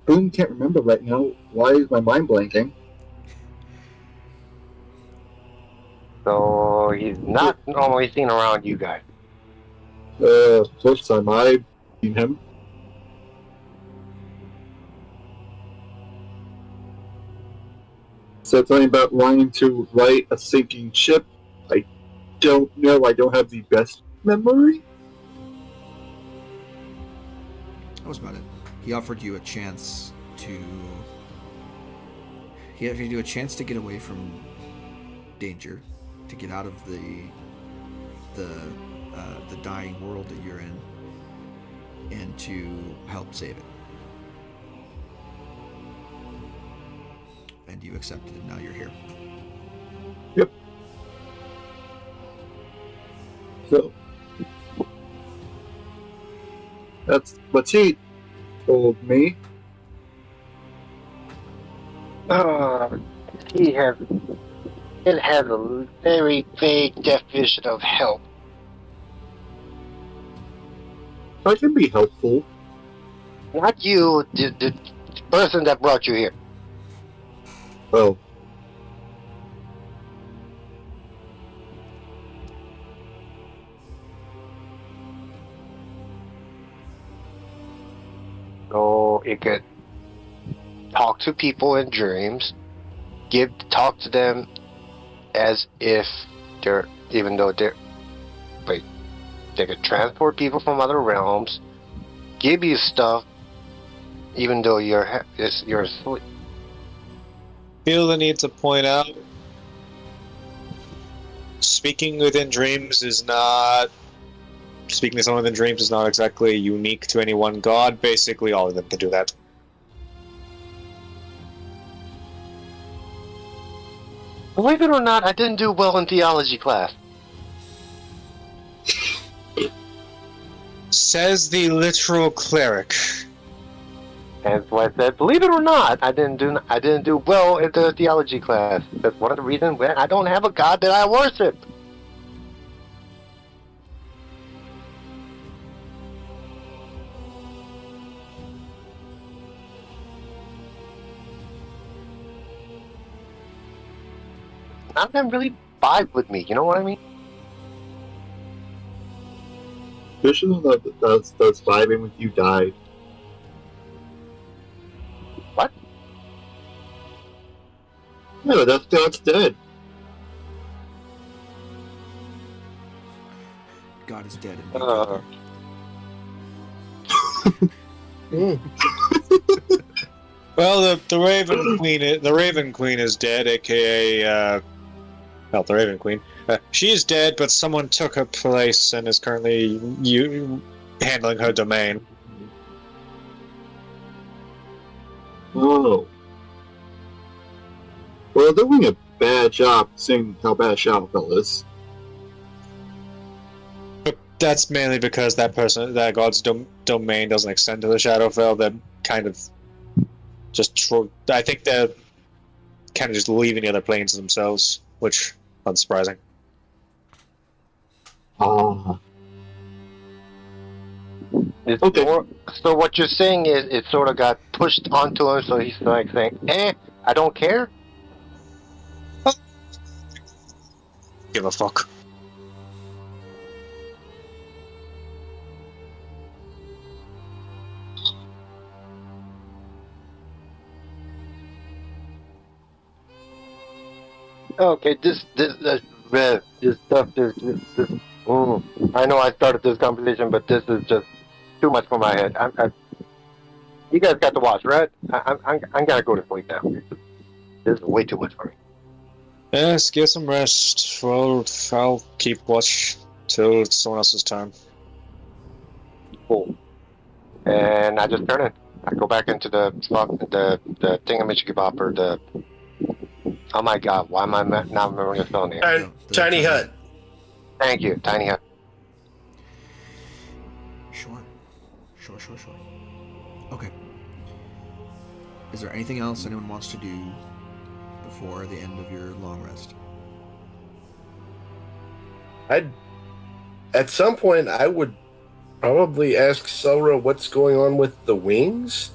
Boom, can't remember right now. Why is my mind blanking? So he's not normally seen around you guys. First time I've seen him. Said something about wanting to right a sinking ship. I don't know. I don't have the best memory. That was about it. He offered you a chance to. He offered you a chance to get away from danger, to get out of the dying world that you're in, and to help save it. And you accepted it. Now you're here. Yep. So that's what he told me. It has a very vague definition of help. I can be helpful. Not you, the person that brought you here. Oh. So it could talk to people in dreams, talk to them as if they're, even though they're, wait, they could transport people from other realms, give you stuff, even though you're asleep. Feel the need to point out, speaking to someone within dreams is not exactly unique to any one god. Basically, all of them can do that. Believe it or not, I didn't do well in theology class. Says the literal cleric. And so I said, believe it or not, I didn't do well in the theology class. That's one of the reasons why I don't have a god that I worship. None of them really vibe with me, you know what I mean? Officially, that's vibing with you died. What? No, that's dead. God is dead and you killed her. Well, the Raven Queen is dead, aka well, the Raven Queen. She is dead, but someone took her place and is currently handling her domain. Oh. Well, they're doing a bad job seeing how bad Shadowfell is. But that's mainly because that god's domain doesn't extend to the Shadowfell. They're kind of just, I think they're kind of just leaving the other planes to themselves, which unsurprising. Ah. It's Okay. so what you're saying is it sort of got pushed onto him, so he's like saying, I don't care? Give a fuck. Okay, this stuff, I know I started this conversation, but this is just too much for my head. You guys got to watch, right? I'm gonna go to sleep now. This is way too much for me. Yes, get some rest. Well, I'll keep watch till it's someone else's time. Cool. And I just turn it. I go back into the thingamajigabopper, the... Oh my god, why am I not remembering the spell name? Tiny hut. Thank you, Tiny Hut. Sure. Okay. Is there anything else anyone wants to do before the end of your long rest? At some point, I would probably ask Selra what's going on with the wings.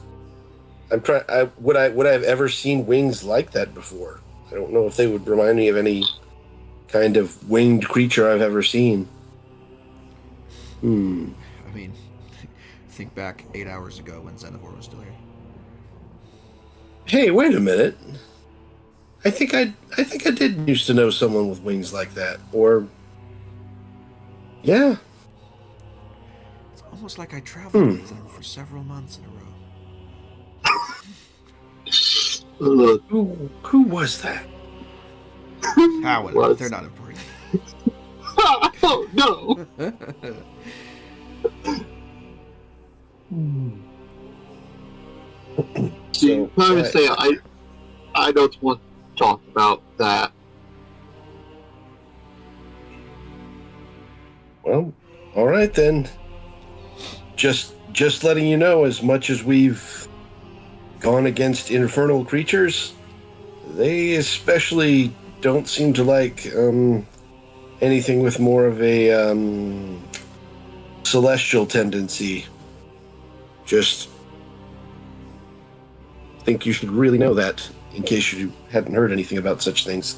Would I have ever seen wings like that before? I don't know if they would remind me of any kind of winged creature I've ever seen. I mean, think back 8 hours ago when Xenivore was still here. Hey, wait a minute. I think I did used to know someone with wings like that. Or yeah. It's almost like I traveled with them for several months in a row. Who was that? However, they're not important. Oh no! See, I would say I don't want to talk about that. Well, all right then. Just letting you know, as much as we've gone against infernal creatures, they especially don't seem to like anything with more of a celestial tendency. Just think you should really know that, in case you hadn't heard anything about such things.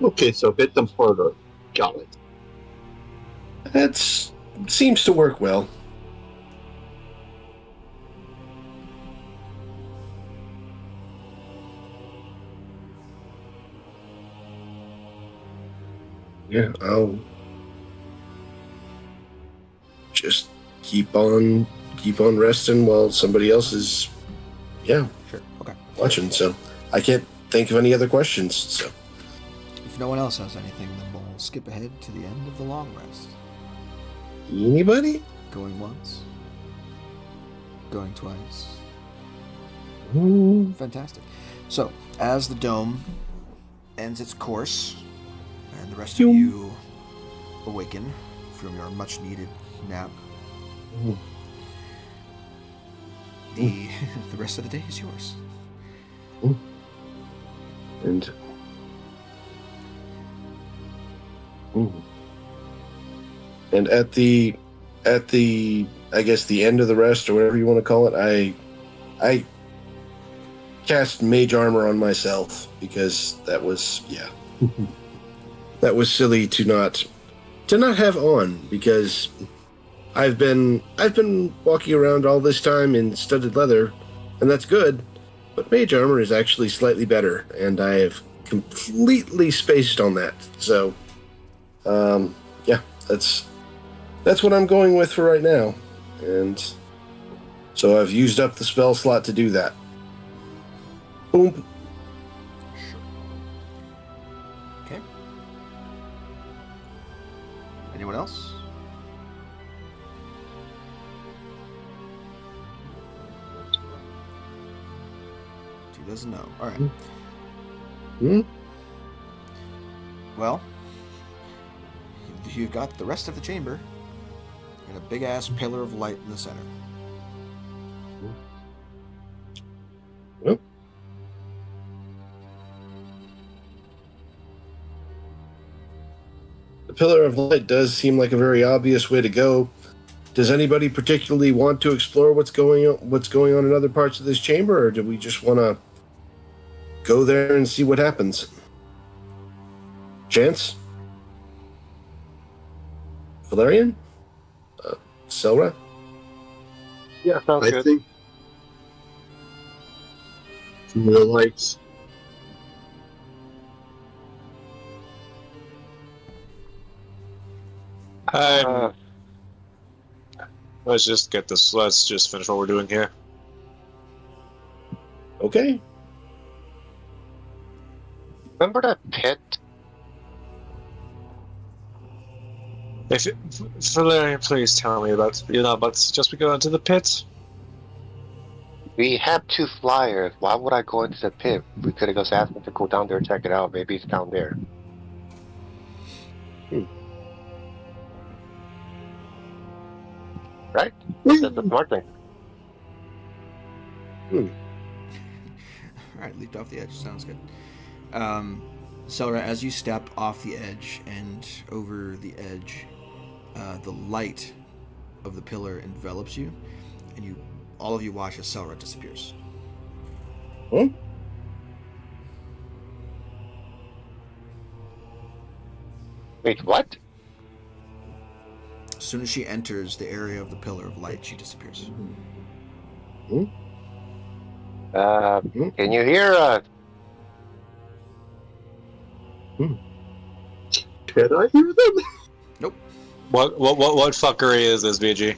Okay, so hit them harder. Got it. That seems to work well. Yeah, I'll just keep on resting while somebody else is, Sure. Okay. watching. So I can't think of any other questions. So If no one else has anything, then we'll skip ahead to the end of the long rest. anybody? Going once. Going twice. Fantastic. So, as the dome ends its course, and the rest of you awaken from your much-needed nap, the rest of the day is yours. And and at the I guess the end of the rest, or whatever you want to call it, I cast mage armor on myself, because that was that was silly to not have on, because I've been walking around all this time in studded leather, and that's good, but mage armor is actually slightly better, and I have completely spaced on that. So Yeah, that's what I'm going with for right now. And so I've used up the spell slot to do that. Boom. Sure. Okay. Anyone else? Two doesn't know. All right. Hmm? Well, you've got the rest of the chamber and a big-ass pillar of light in the center. Well, the pillar of light does seem like a very obvious way to go. Does anybody particularly want to explore what's going on in other parts of this chamber, or do we just want to go there and see what happens? Chance? Valerian? Selra? Yeah, sounds I good. think from the lights. Let's just get this. Let's just finish what we're doing here. Okay. Remember that pit? If Valerian, please tell me about but just we go into the pit. We have 2 flyers. Why would I go into the pit? We could have just asked them to go down there and check it out. Maybe it's down there. Right? That's the smart thing. All right, leaped off the edge. Sounds good. Selra, as you step off the edge and over the edge, the light of the pillar envelops you, and all of you watch as Selra disappears. Huh? Wait, what? As soon as she enters the area of the pillar of light, she disappears. Can you hear, Can I hear them? Nope. What fuckery is this, VG?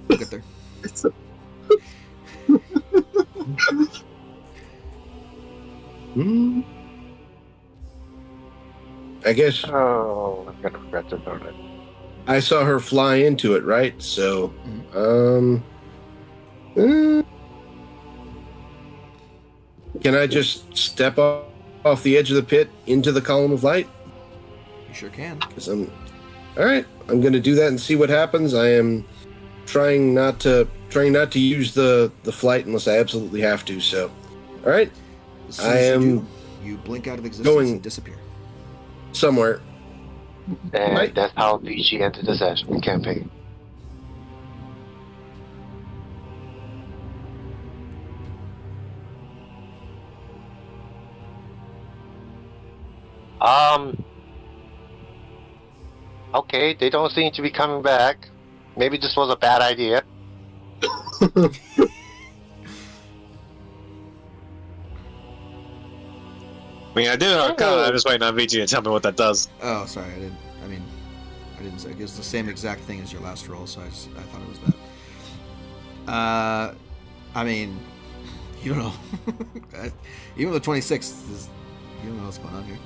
We'll get there. It's a... I guess Oh, I'm gonna regret this, aren't I? I saw her fly into it, right? So, can I just step off the edge of the pit into the column of light? You sure can. Because all right. I'm going to do that and see what happens. I am trying not to use the flight unless I absolutely have to. So, all right. As soon as you blink out of existence and disappear. Somewhere. And Right. that's how VG entered the session campaign. Okay, they don't seem to be coming back. Maybe this was a bad idea. I mean, I did it on Arcana. I'm just waiting on VG to tell me what that does. Oh, sorry. I didn't say. It was the same exact thing as your last roll, so I thought it was that. I mean, you don't know. Even the 26th is. You don't know what's going on here.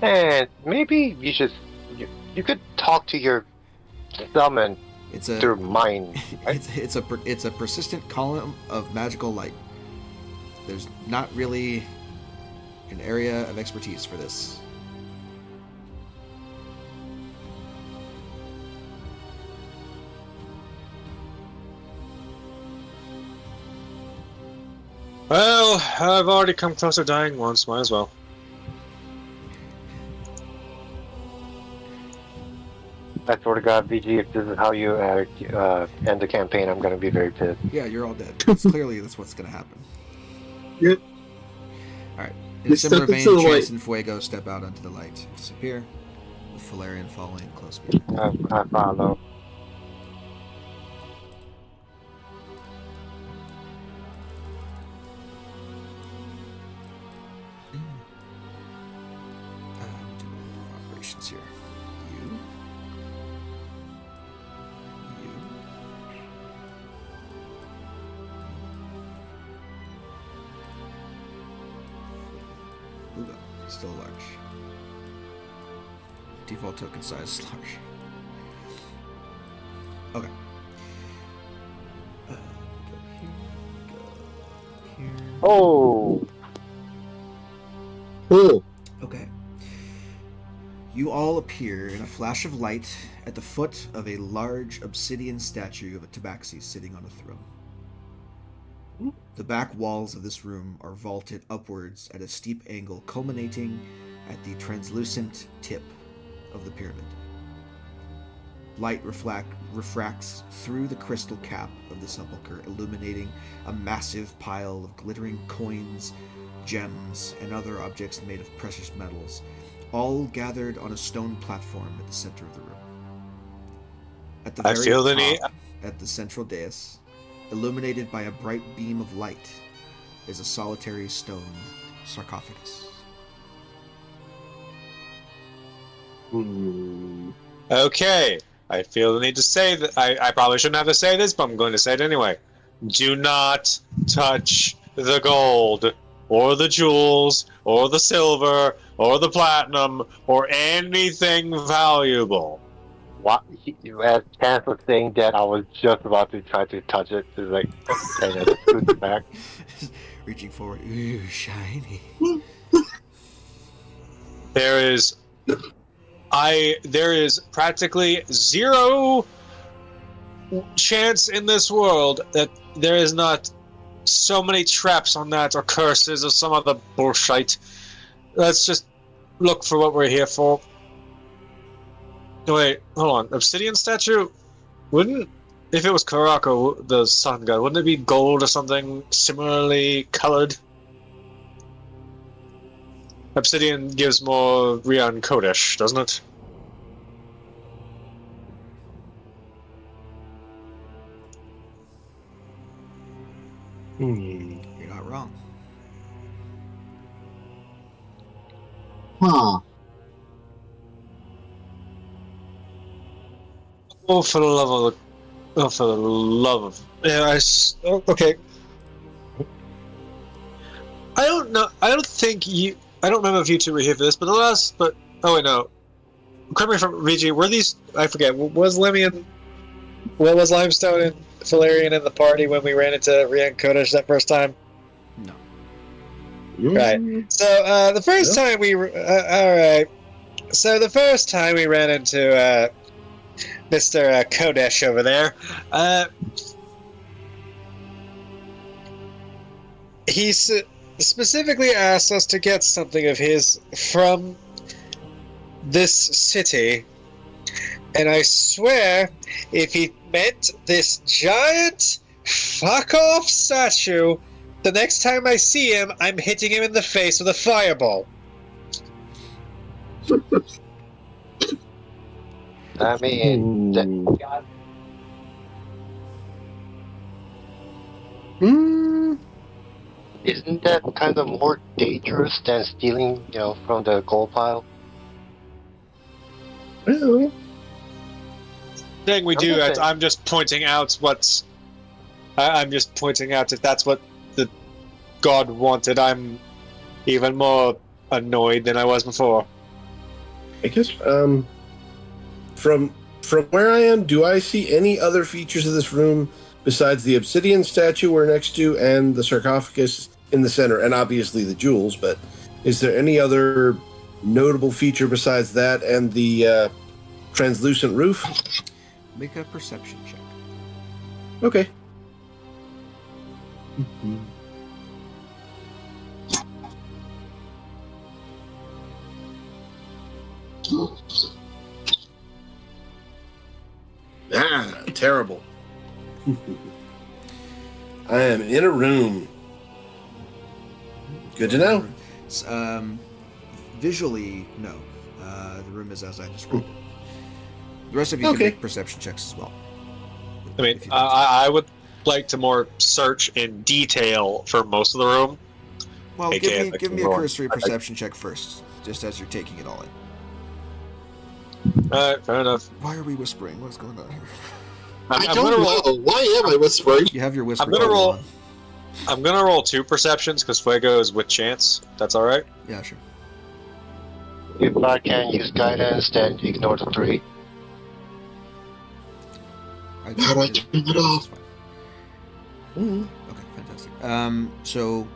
And maybe you could talk to your summon through mind. Right? It's a persistent column of magical light. There's not really an area of expertise for this. Well, I've already come close to dying once. Might as well. I swear to God, VG, if this is how you end the campaign, I'm going to be very pissed. Yeah, you're all dead. Clearly, that's what's going to happen. Yep. All right. In a similar vein, Chance and Fuego step out onto the light, disappear, with Valerian following close behind. I follow. cards here. You. Ooh, still large. Default token size is large. Okay. Go here. Oh! Cool. Okay. You all appear in a flash of light at the foot of a large obsidian statue of a tabaxi sitting on a throne. The back walls of this room are vaulted upwards at a steep angle, culminating at the translucent tip of the pyramid. Light refracts through the crystal cap of the sepulcher, illuminating a massive pile of glittering coins, gems, and other objects made of precious metals, all gathered on a stone platform at the center of the room. At the very top, at the central dais, illuminated by a bright beam of light, is a solitary stone sarcophagus. Okay, I feel the need to say that. I probably shouldn't have to say this, but I'm going to say it anyway. Do not touch the gold, or the jewels, or the silver, or the platinum, or anything valuable. What? As Chance was saying that, I was just about to try to touch it, to like, kind of scoot back. Reaching forward, ooh, shiny. There is practically zero chance in this world that there is not so many traps on that, or curses, or some other bullshit. Let's just look for what we're here for. Wait, hold on. Obsidian statue? Wouldn't, if it was Qaraako, the sun god, wouldn't it be gold or something similarly colored? Obsidian gives more Rian Kodesh, doesn't it? You're not wrong. Huh. Oh, for the love of the... Oh, for the love of... Yeah, okay. I don't know. I don't think you... I don't remember if you two were here for this, but oh, wait, no. Correct me from VG, were these... I forget. Was Lemmian... What was Limestone and Valerian in the party when we ran into Rian Kodesh that first time? No. Right. So, the first time we... Alright. So, the first time we ran into, Mr. Kodesh over there, he specifically asked us to get something of his from this city, and I swear, if he meant this giant fuck-off statue, the next time I see him, I'm hitting him in the face with a fireball. I mean, isn't that kind of more dangerous than stealing, from the gold pile? Well, Thing we do, I'm just pointing out what's... I'm just pointing out if that's what the god wanted. I'm even more annoyed than I was before. I guess, from where I am, do I see any other features of this room besides the obsidian statue we're next to and the sarcophagus in the center, and obviously the jewels, but is there any other notable feature besides that and the translucent roof? Make a perception check. Okay. Terrible. I am in a room. Good to know. Visually, no. The room is as I described it. The rest of you can make perception checks as well. I mean, I would like to more search in detail for most of the room. Well, give me a cursory perception check first, just as you're taking it all in. Alright, fair enough. Why are we whispering? What's going on here? I don't know. Why am I whispering? You have your whisper. I'm gonna button roll- on. I'm gonna roll 2 perceptions because Fuego is with chance. That's alright? Yeah, sure. If I can use guidance, then ignore the 3. How do I turn it off? Okay, fantastic. So,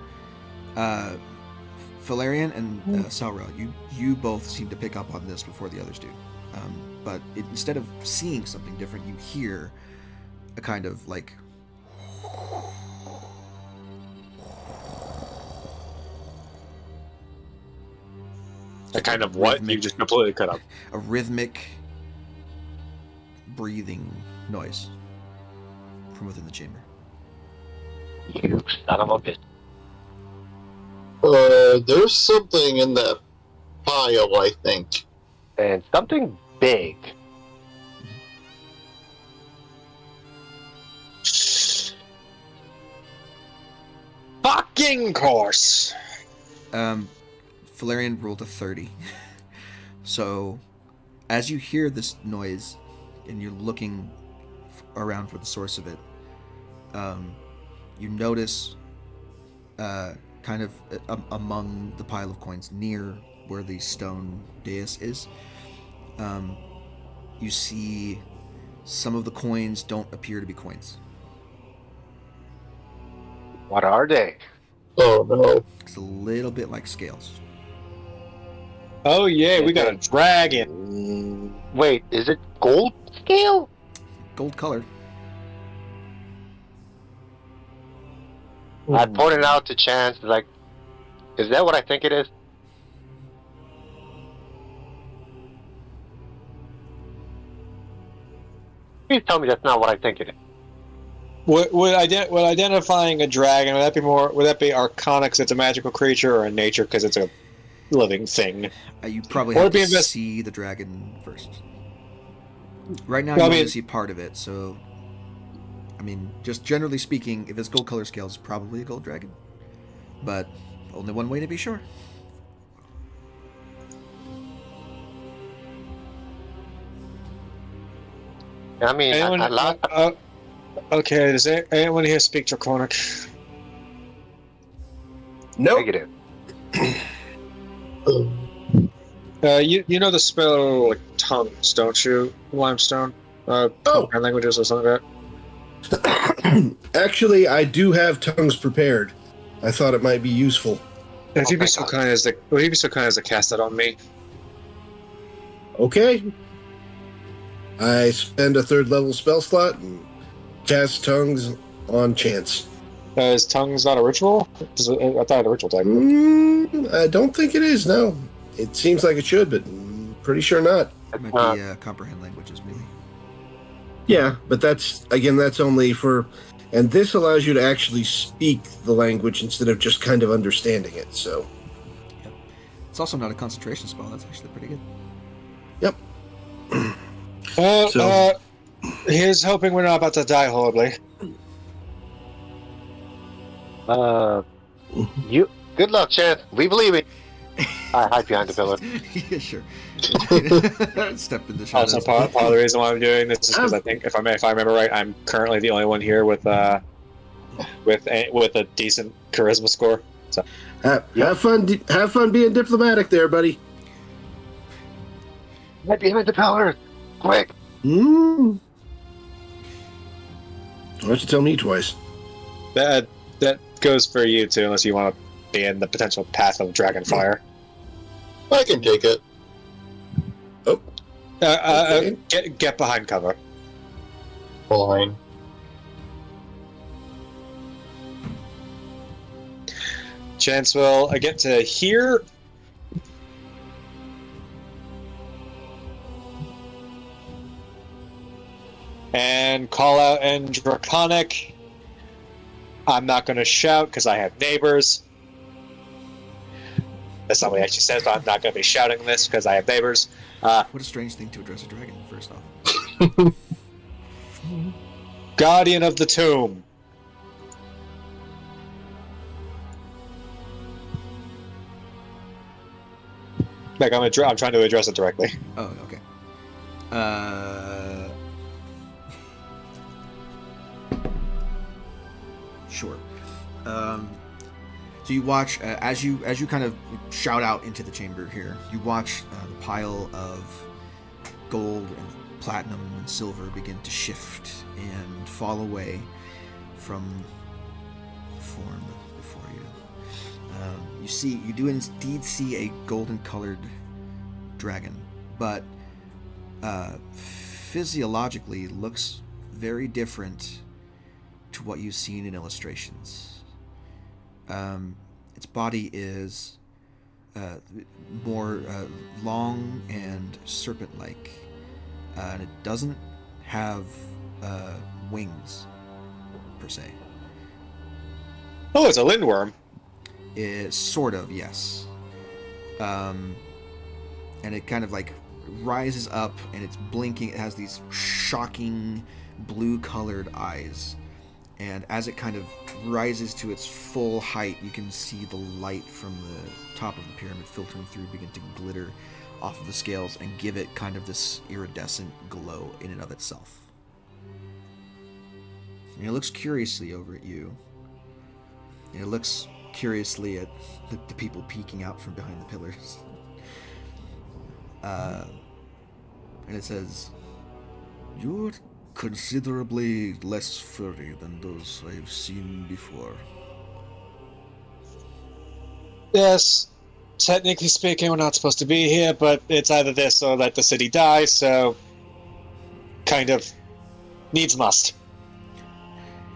Valerian and Saura, you both seem to pick up on this before the others do. But instead of seeing something different, you hear a kind of like A kind of what? Rhythmic. You just completely cut up. a rhythmic breathing noise from within the chamber. You son of a bitch. There's something in that pile, I think. And something big. Fucking course! Valerian rolled a 30. So, as you hear this noise, and you're looking around for the source of it, you notice, kind of among the pile of coins near where the stone dais is, you see some of the coins don't appear to be coins. What are they? Oh no. It's a little bit like scales. Oh yeah, we got a dragon! Wait, is it gold scale? Gold colored. I pointed out to Chance, like, is that what I think it is? Please tell me that's not what I think it is. Would identifying a dragon, would that be arcana because it's a magical creature, or in nature because it's a living thing? You probably Or have be to see the dragon first. Right now, Well, you I mean- only see part of it, so... I mean, just generally speaking, if it's gold color scales, it's probably a gold dragon. But only one way to be sure. I mean, Anyone, okay, does anyone here speak Draconic? Nope. negative. You know the spell like tongues, don't you? Limestone? And languages or something like that? Actually, I do have tongues prepared. I thought it might be useful. If you'd be thank so God. kind as to, would you be so kind as to cast that on me? Okay. I spend a 3rd level spell slot and cast tongues on chance. Is tongues not a ritual? I thought it had a ritual tag. I don't think it is, no. It seems like it should, but pretty sure not. It might be comprehend languages, maybe. Yeah, but that's only for... And this allows you to actually speak the language instead of just kind of understanding it, so... It's also not a concentration spell. That's actually pretty good. Yep. Here's hoping we're not about to die horribly. You. Good luck, Chance. We believe it. I hide behind the pillar. Yeah, sure. Step in the shadows. Also, part of the reason why I'm doing this is because I think, if I remember right, I'm currently the only one here with a decent charisma score. So Have fun being diplomatic there, buddy. Hide behind the pillar. Quick. Why don't you tell me twice? that goes for you too, unless you want to be in the potential path of dragon fire. I can take it. Okay. Get behind cover. Fine. Chance will get to here. And call out in Draconic. I'm not going to shout because I have neighbors. That's not what he actually says, but I'm not going to be shouting this because I have neighbors. What a strange thing to address a dragon, first off. Guardian of the Tomb. Like, I'm trying to address it directly. Oh, okay. Sure. So you watch as you kind of shout out into the chamber here. You watch the pile of gold and platinum and silver begin to shift and fall away from the form before you. You do indeed see a golden-colored dragon, but physiologically looks very different to what you've seen in illustrations. Its body is more long and serpent-like, and it doesn't have wings per se. Oh, it's a lindworm. Sort of, yes. And it kind of like rises up, and it's blinking. It has these shocking blue-colored eyes. And as it kind of rises to its full height, you can see the light from the top of the pyramid filtering through begin to glitter off of the scales and give it kind of this iridescent glow in and of itself. And it looks curiously over at you. And it looks curiously at the people peeking out from behind the pillars. And it says, "You're considerably less furry than those I've seen before." Yes, technically speaking, we're not supposed to be here, but it's either this or let the city die, so kind of needs must.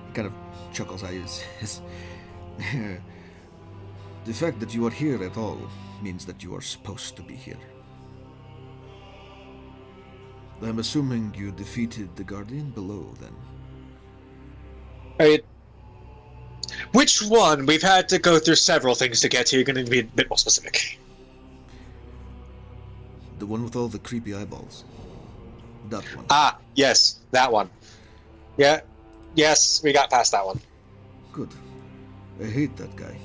He kind of chuckles at his The fact that you are here at all means that you are supposed to be here. I'm assuming you defeated the Guardian below, then. Which one? We've had to go through several things to get here. You're going to be a bit more specific. The one with all the creepy eyeballs. That one. Ah, yes, that one. Yeah, yes, we got past that one. Good. I hate that guy.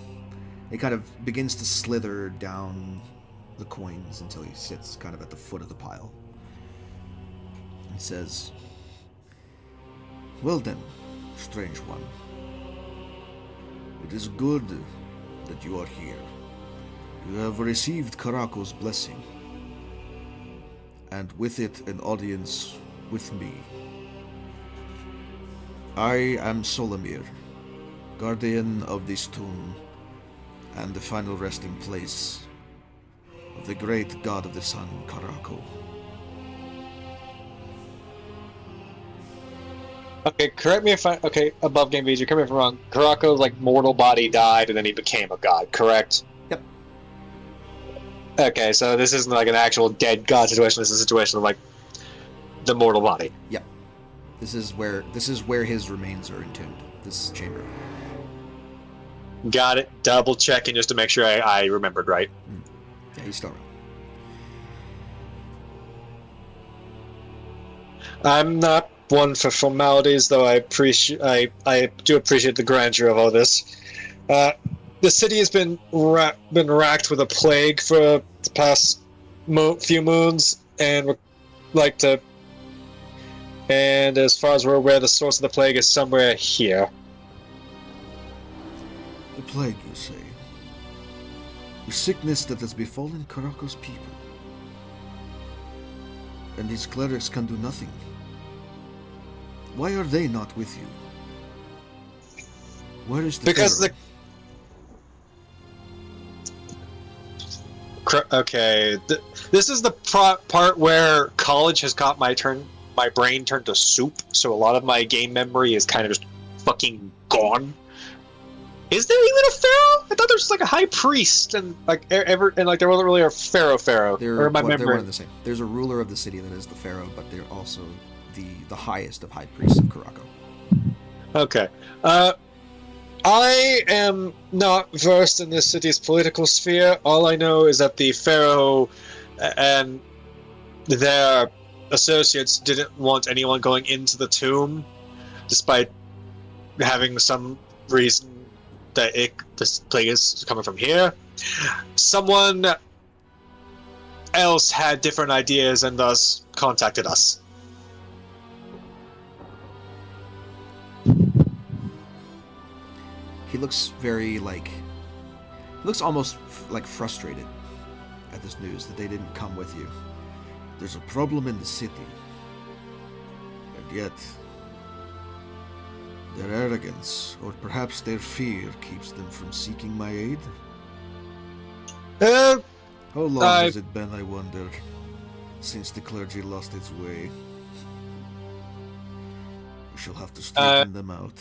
He kind of begins to slither down the coins until he sits kind of at the foot of the pile. And says, "Well then, strange one. It is good that you are here. You have received Qaraako's blessing, and with it an audience with me. I am Solomir, guardian of this tomb, and the final resting place of the great god of the sun, Qaraako." Okay, correct me if above game VG, correct me if I'm wrong. Qaraako's like mortal body died and then he became a god, correct? Yep. Okay, so this isn't like an actual dead god situation, this is a situation of like the mortal body. Yep. This is where his remains are entombed. This chamber. Got it. Double checking just to make sure I remembered right. Yeah, he's still around. I'm not one for formalities, though I do appreciate the grandeur of all this. The city has been racked with a plague for the past few moons, and we'd like to. And as far as we're aware, the source of the plague is somewhere here. The plague, you say? The sickness that has befallen Qaraako's people. And these clerics can do nothing. Why are they not with you? Where is the Because Pharaoh? Okay, this is the part where college has got my brain turned to soup, so a lot of my game memory is kind of just fucking gone. Is there even a pharaoh? I thought there was just like a high priest and like there wasn't really a pharaoh. They're one and the same. There's a ruler of the city that is the pharaoh, but they're also the highest of high priests of Qaraako. Okay. I am not versed in this city's political sphere. All I know is that the pharaoh and their associates didn't want anyone going into the tomb, despite having some reason that this plague is coming from here. Someone else had different ideas and thus contacted us. He looks very looks almost like frustrated at this news that they didn't come with you. There's a problem in the city, and yet their arrogance, or perhaps their fear, keeps them from seeking my aid. How long has it been, I wonder, since the clergy lost its way? We shall have to straighten them out.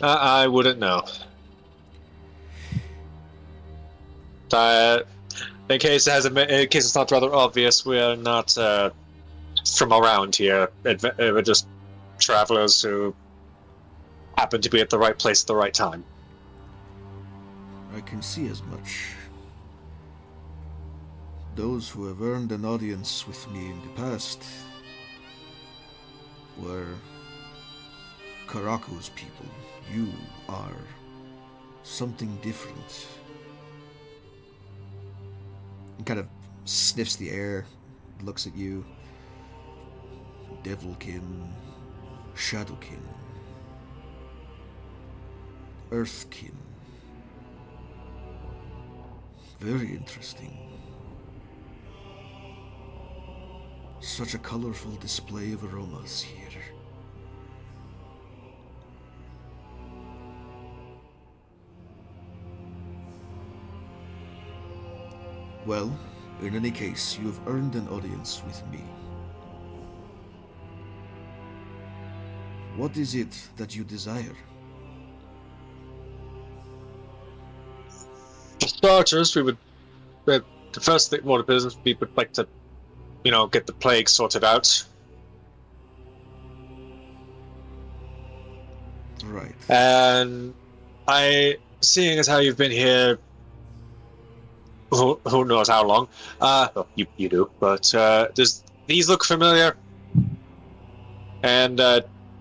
I wouldn't know. In case it's not rather obvious, we are not from around here. We're just travelers who happen to be at the right place at the right time. I can see as much. Those who have earned an audience with me in the past were Qaraako's people. You are something different. He kind of sniffs the air, looks at you. Devilkin, Shadowkin, Earthkin. Very interesting. Such a colorful display of aromas here. Well, in any case, you have earned an audience with me. What is it that you desire? For starters, the first thing, order of business, we would like to, get the plague sorted out. Right. And seeing as how you've been here, who knows how long? Well, you do, but these look familiar. And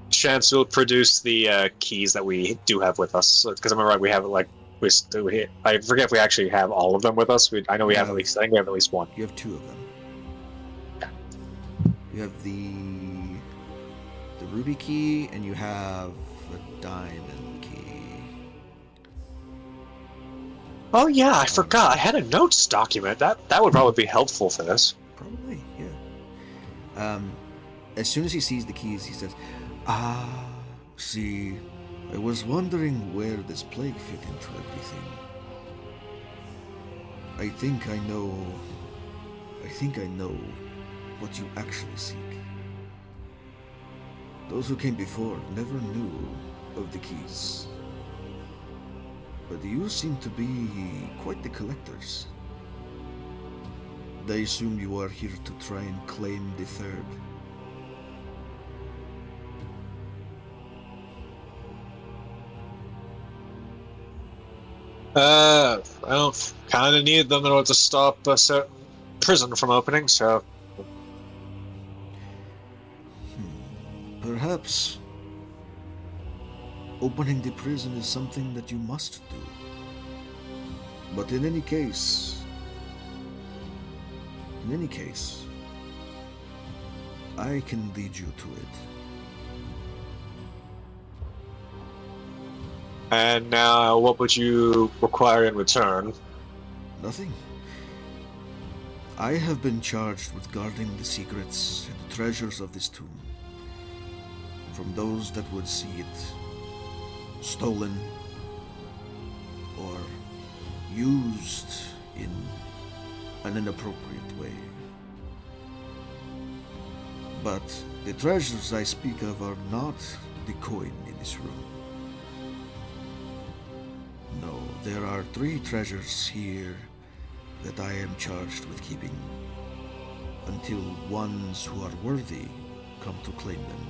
Chance will produce the keys that we do have with us. Because am I right? We have I forget if we actually have all of them with us. I know we have at least. I think we have at least one. You have two of them. You have the ruby key, and you have a diamond key. Oh yeah, I forgot. I had a notes document. That would probably be helpful for this. Probably, yeah. As soon as he sees the keys, he says, see, I was wondering where this plague fit into everything. I think I know what you actually seek. Those who came before never knew of the keys. But you seem to be quite the collectors. They assume you are here to try and claim the third. I don't kind of need them in order to stop a certain prison from opening, so... Perhaps opening the prison is something that you must do. But in any case, I can lead you to it. And now, what would you require in return? Nothing. I have been charged with guarding the secrets and the treasures of this tomb from those that would see it stolen or used in an inappropriate way. But the treasures I speak of are not the coin in this room. No, there are 3 treasures here that I am charged with keeping until ones who are worthy come to claim them.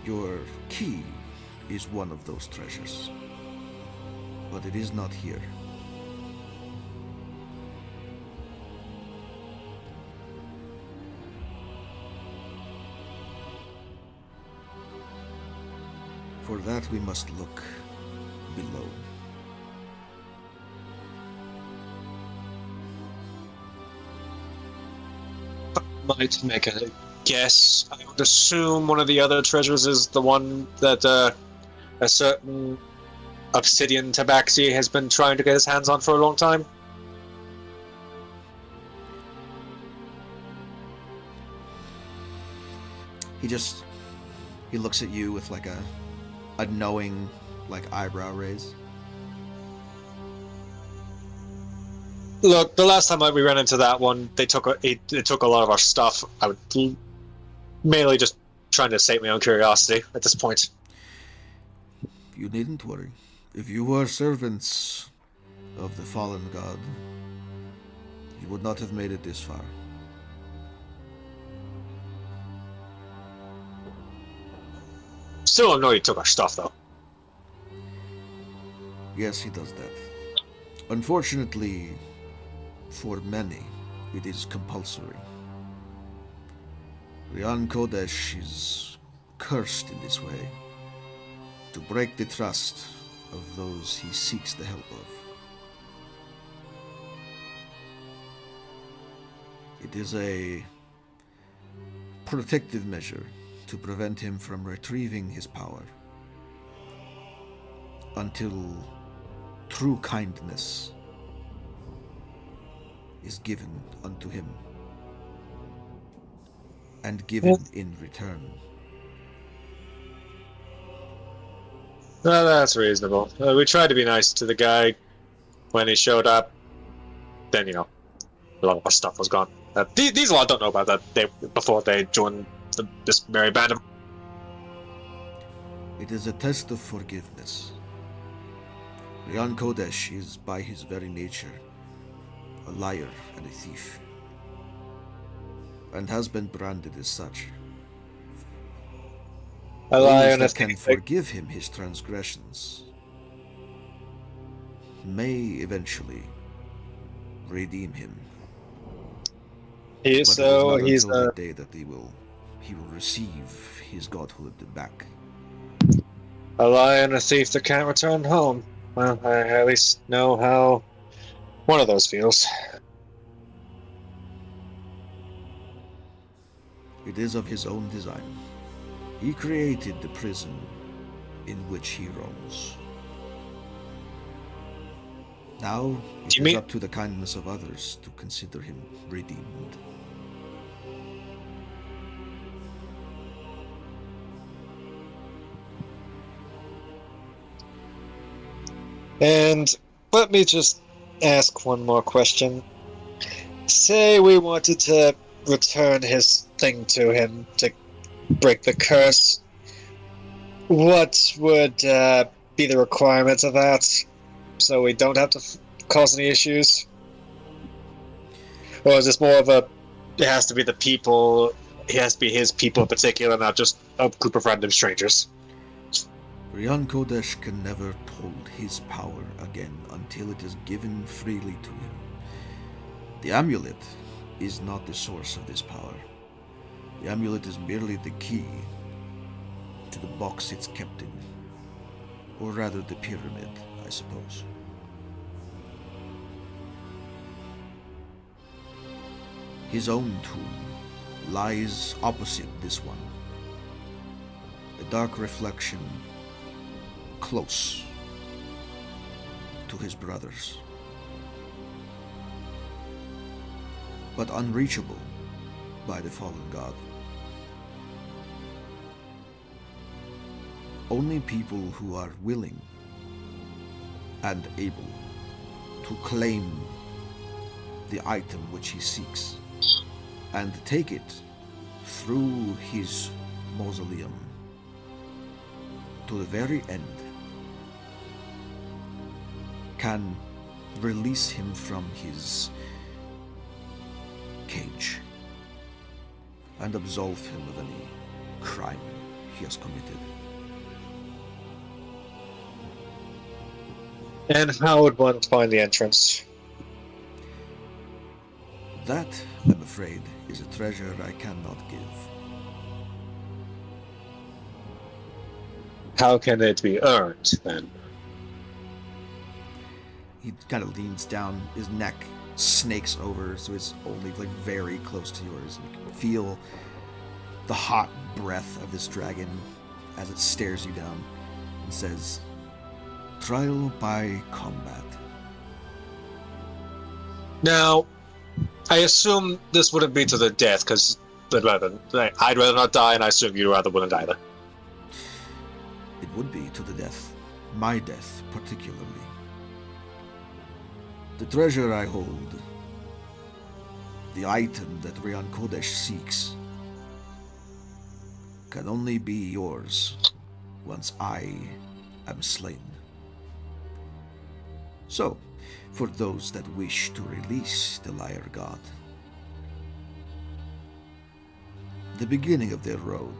Your key is one of those treasures, but it is not here. For that we must look below. might make a guess. I would assume one of the other treasures is the one that a certain obsidian tabaxi has been trying to get his hands on for a long time. He looks at you with like a knowing like eyebrow raise. Look, the last time we ran into that one, it took a lot of our stuff. I would mainly just trying to sate my own curiosity at this point. You needn't worry. If you were servants of the fallen god, you would not have made it this far. Still don't know he took our stuff, though. Yes, he does that. Unfortunately, for many, it is compulsory. Rian Kodesh is cursed in this way, to break the trust of those he seeks the help of. It is a protective measure to prevent him from retrieving his power until true kindness is given unto him and given in return. No, that's reasonable. We tried to be nice to the guy when he showed up. Then, a lot of our stuff was gone. These lot don't know about that before they joined this merry band of... It is a test of forgiveness. Rian Kodesh is, by his very nature, a liar and a thief, and has been branded as such. A liar Those and a that can thief. forgive him his transgressions may eventually redeem him. He's But it is not he's until that day that he will receive his godhood back. a liar and a thief that can't return home. Well, I at least know how one of those feels. It is of his own design. He created the prison in which he roams. Now, it is up to the kindness of others to consider him redeemed. And let me just ask one more question. Say we wanted to return his thing to him to break the curse. What would be the requirements of that, so we don't have to cause any issues? Or is this more of a, it has to be the people, it has to be his people in particular, not just a group of random strangers? Rian Kodesh can never hold his power again until it is given freely to him. The amulet is not the source of this power. The amulet is merely the key to the box it's kept in. Or rather the pyramid, I suppose. His own tomb lies opposite this one. A dark reflection close to his brothers, but unreachable by the fallen god. Only people who are willing and able to claim the item which he seeks and take it through his mausoleum to the very end can release him from his cage and absolve him of any crime he has committed. And how would one find the entrance? That, I'm afraid, is a treasure I cannot give. How can it be earned, then? he kind of leans down, his neck snakes over, so it's only like very close to yours. You can feel the hot breath of this dragon as it stares you down and says, "Trial by combat." Now, I assume this wouldn't be to the death, because I'd rather not die, and I assume you'd rather wouldn't either. It would be to the death. My death, particularly. The treasure I hold, the item that Rian Kodesh seeks, can only be yours once I am slain. So, for those that wish to release the liar god, the beginning of their road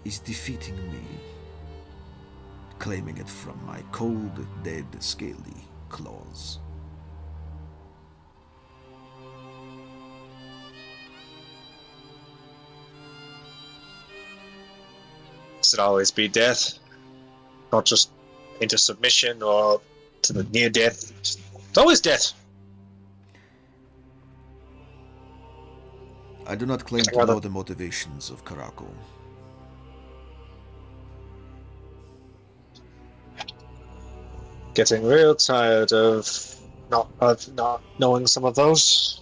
is defeating me, claiming it from my cold, dead, scaly claws. Does it always be death? Not just into submission or to the near death? It's always death. I do not claim to know the motivations of Qaraako. Getting real tired of not knowing some of those.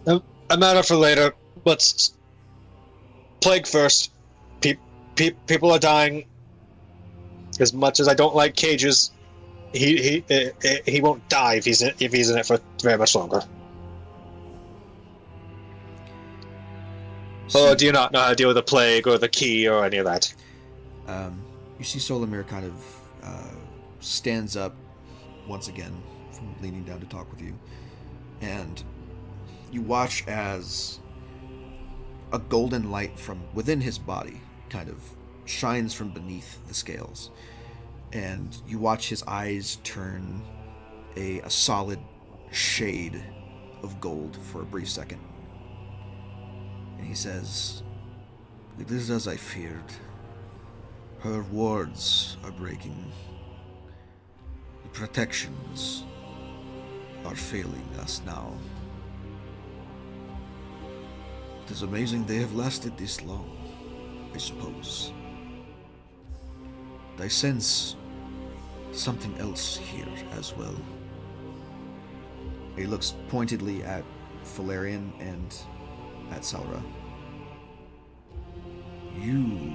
A matter for later. Let's plague first. People are dying. As much as I don't like cages, he won't die if he's in it for very much longer. Or do you not know how to deal with the plague or the key or any of that? You see Solomir kind of stands up once again from leaning down to talk with you, and you watch as a golden light from within his body kind of shines from beneath the scales, and you watch his eyes turn a solid shade of gold for a brief second. And he says, "It is as I feared. Her wards are breaking. The protections are failing us now. It is amazing they have lasted this long, I suppose. I sense something else here as well." He looks pointedly at Valerian and at Salra. "You,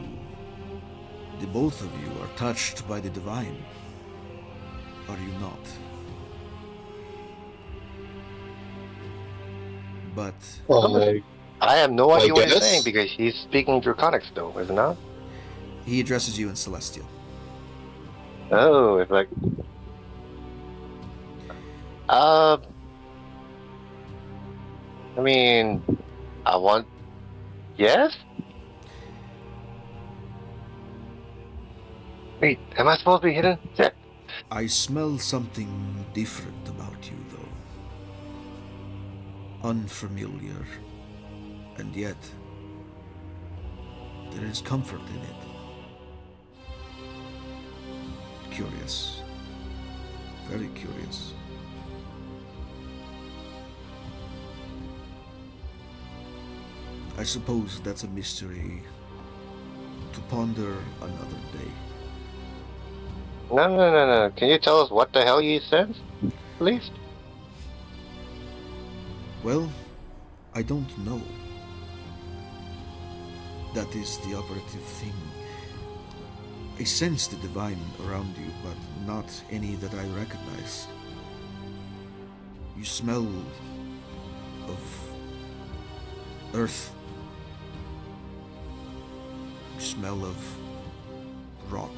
the both of you, are touched by the divine, are you not? But I have no idea what he's guess. saying because he's speaking Draconic still, is it not? he addresses you in Celestial. Oh, it's like... I mean... I want... Yes? Wait, am I supposed to be hidden? Yeah. I smell something different about you, though. Unfamiliar. And yet, there is comfort in it. Curious. Very curious. I suppose that's a mystery to ponder another day. No. Can you tell us what the hell you said, please? Well, I don't know. That is the operative thing. I sense the divine around you, but not any that I recognize. You smell of earth. You smell of rot.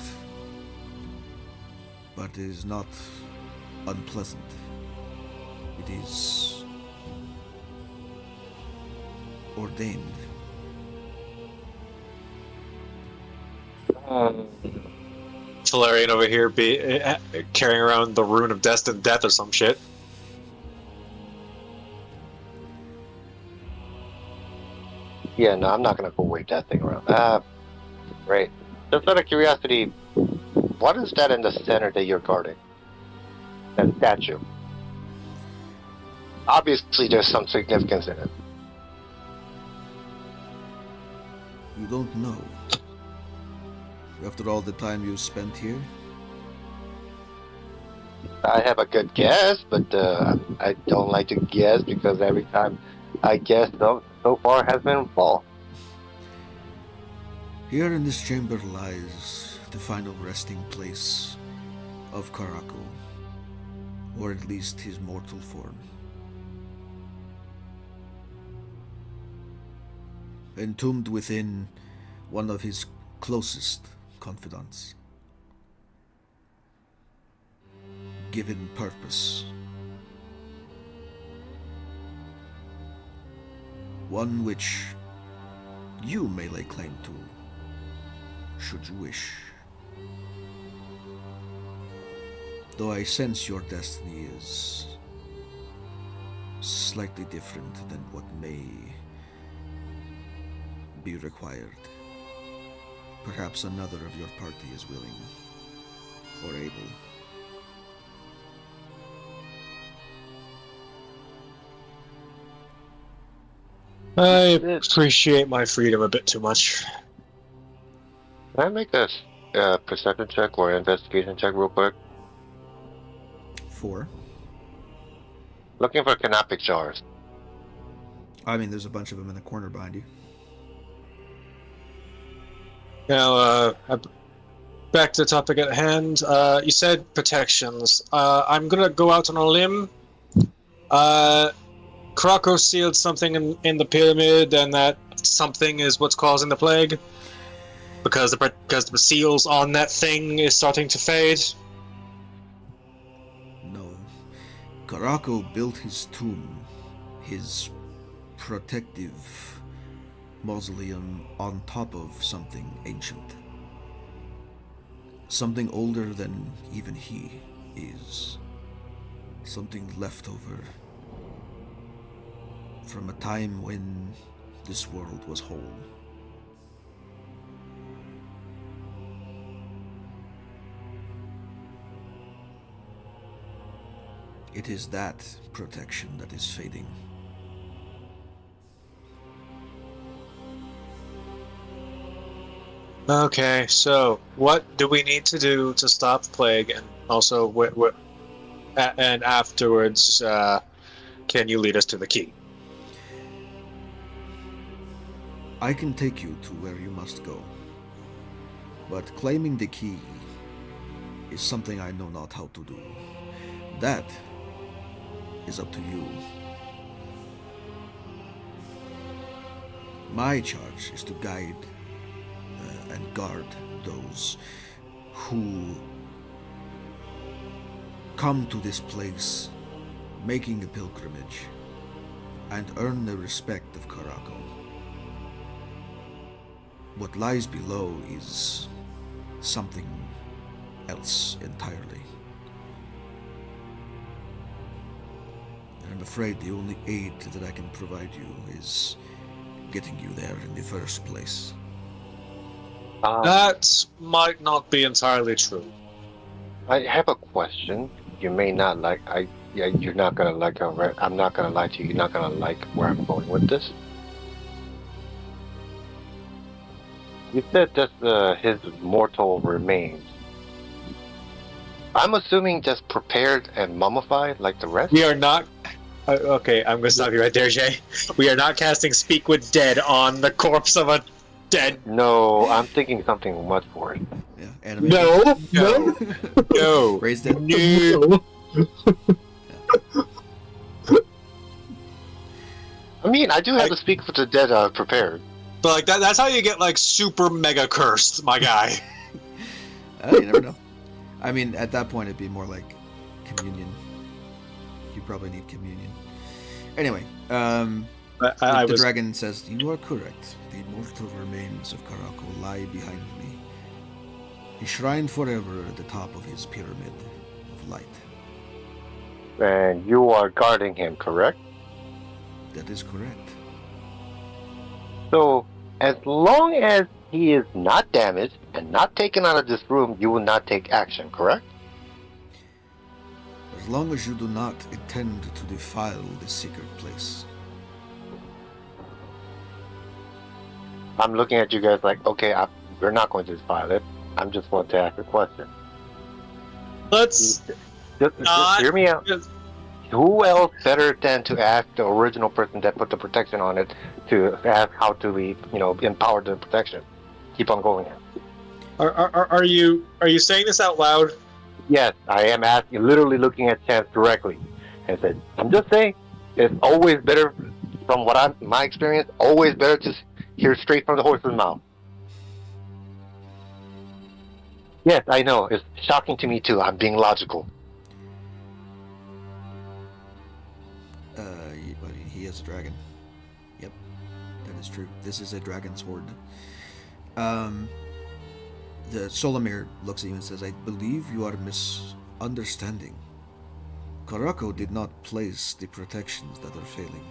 But it is not unpleasant. It is ordained. Valerian over here carrying around the rune of destined death or some shit. Yeah, no, I'm not gonna go wave that thing around. Right. Just out of curiosity, what is that in the center that you're guarding? That statue. Obviously, there's some significance in it. You don't know. After all the time you spent here? I have a good guess, but I don't like to guess because every time I guess so far has been false. Here in this chamber lies the final resting place of Qaraako, or at least his mortal form. Entombed within one of his closest confidants. Given purpose. One which you may lay claim to, should you wish. Though I sense your destiny is slightly different than what may be required. Perhaps another of your party is willing or able. I appreciate my freedom a bit too much. Can I make a perception check or investigation check real quick? 4. Looking for canopic jars. I mean, there's a bunch of them in the corner behind you. Now, back to the topic at hand. You said protections. I'm gonna go out on a limb. Qaraako sealed something in the pyramid, and that something is what's causing the plague. Because the seals on that thing is starting to fade. No. Qaraako built his tomb, his protective mausoleum, on top of something ancient. Something older than even he is. Something left over from a time when this world was whole. It is that protection that is fading. Okay, so what do we need to do to stop the plague, and also and afterwards, can you lead us to the key? I can take you to where you must go, but claiming the key is something I know not how to do. That is up to you. My charge is to guide and guard those who come to this place making a pilgrimage and earn the respect of Qaraako. What lies below is something else entirely. And I'm afraid the only aid that I can provide you is getting you there in the first place. That might not be entirely true. I have a question. You may not like. You're not gonna like. I'm not gonna lie to you. You're not gonna like where I'm going with this. You said just his mortal remains. I'm assuming just prepared and mummified like the rest. We are not. Okay, I'm gonna stop you right there, Jay. We are not casting Speak with Dead on the corpse of a dead. No, I'm thinking something much worse. Yeah, animation. No. No. Raised it. No. I mean, I do have to speak for the dead prepared. But like that's how you get like super mega cursed, my guy. You never know. I mean, at that point, it'd be more like communion. You probably need communion. Anyway, the dragon says, "You are correct. The immortal remains of Qaraako lie behind me, enshrined forever at the top of his pyramid of light." And you are guarding him, correct? That is correct. So, as long as he is not damaged and not taken out of this room, you will not take action, correct? As long as you do not intend to defile this secret place. I'm looking at you guys like, okay, we're not going to defile it. I'm just going to ask a question. Let's Just hear me out. Who else better than to ask the original person that put the protection on it to ask how to be, empower the protection? Keep on going. Are you saying this out loud? Yes, I am asking, literally looking at Chance directly, and said, "I'm just saying, it's always better, from my experience, always better to hear straight from the horse's mouth." Yes, I know. It's shocking to me too. I'm being logical. He is a dragon. Yep, that is true. This is a dragon's horde. The Solomir looks at you and says, "I believe you are misunderstanding. Qaraako did not place the protections that are failing.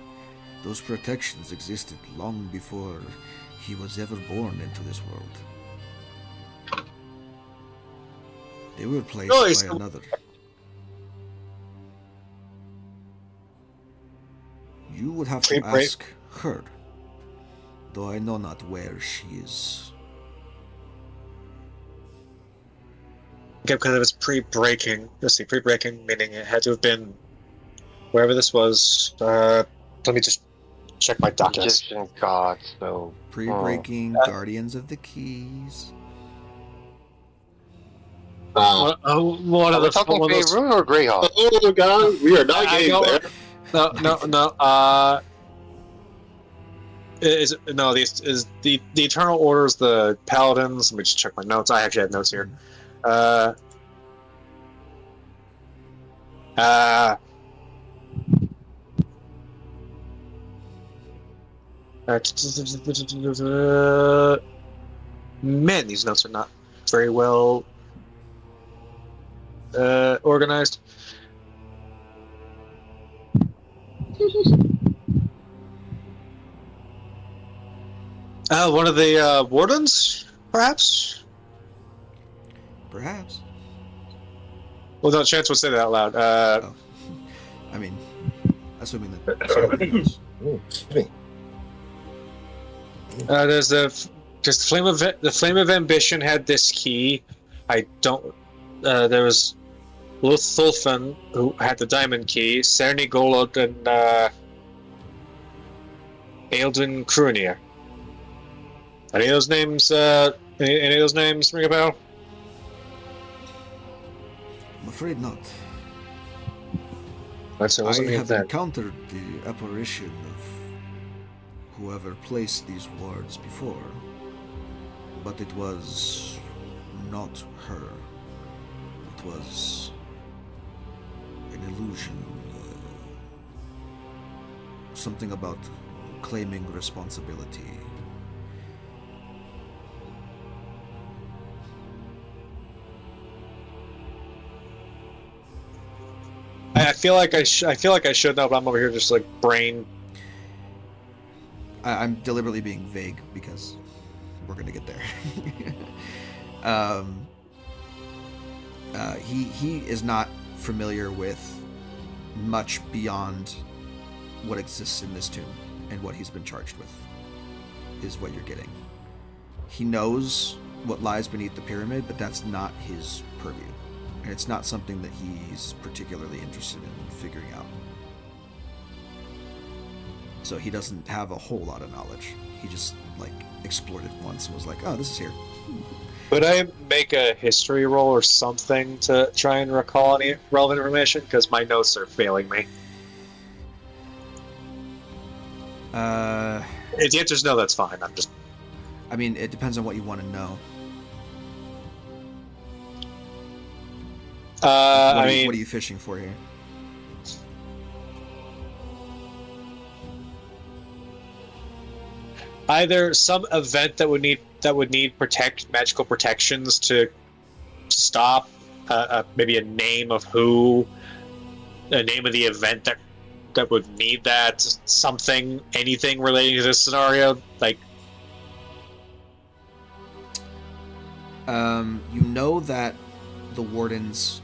Those protections existed long before he was ever born into this world. They were placed by another. You would have to ask her, though I know not where she is." Okay, because it was pre-breaking. Let's see, pre-breaking, meaning it had to have been wherever this was. Let me just check my documents. Egyptian gods, so... Pre-breaking, Guardians of the Keys. One of the talking Faerun or Greyhawk? Oh god, we are not getting there. No. The Eternal Orders, the Paladins. Let me just check my notes. I actually have notes here. Man, these notes are not very well organized. One of the wardens, perhaps? Perhaps. Well, no, Chance would say that out loud. I mean, assuming that somebody knows. There's the Flame of Ambition had this key. I don't. There was Luthulfan who had the diamond key. Cerny Golod and Aeldin Krunir. Any of those names? Any of those names ring a bell? I'm afraid not. I have encountered the apparition of whoever placed these wards before, but it was not her. It was an illusion. Something about claiming responsibility. I feel like I should know, but I'm over here just like brain. I'm deliberately being vague because we're gonna get there. He is not familiar with much beyond what exists in this tomb and what he's been charged with, is what you're getting. He knows what lies beneath the pyramid, but that's not his purview. And it's not something that he's particularly interested in figuring out. So he doesn't have a whole lot of knowledge. He just, explored it once and was like, oh, this is here. Could I make a history roll or something to try and recall any relevant information? Because my notes are failing me. If the answer's no, that's fine. I mean, it depends on what you want to know. What are you fishing for here? Either some event that would need magical protections to stop, maybe a name of who, a name of the event that would need that, something, anything relating to this scenario, You know that the wardens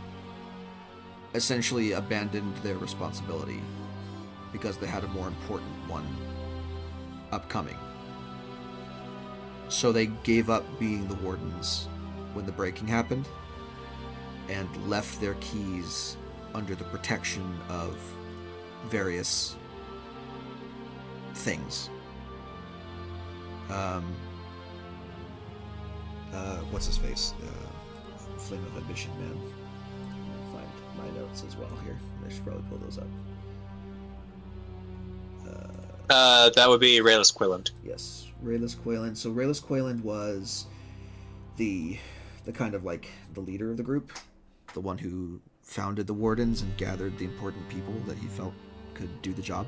essentially abandoned their responsibility because they had a more important one upcoming. So they gave up being the wardens when the breaking happened and left their keys under the protection of various things. What's his face? Flame of Ambition Man. I'll find my notes as well here. I should probably pull those up. That would be Rayless Quilland. Yes, Rayless Quilland. So Rayless Quilland was the kind of like the leader of the group, the one who founded the Wardens and gathered the important people that he felt could do the job.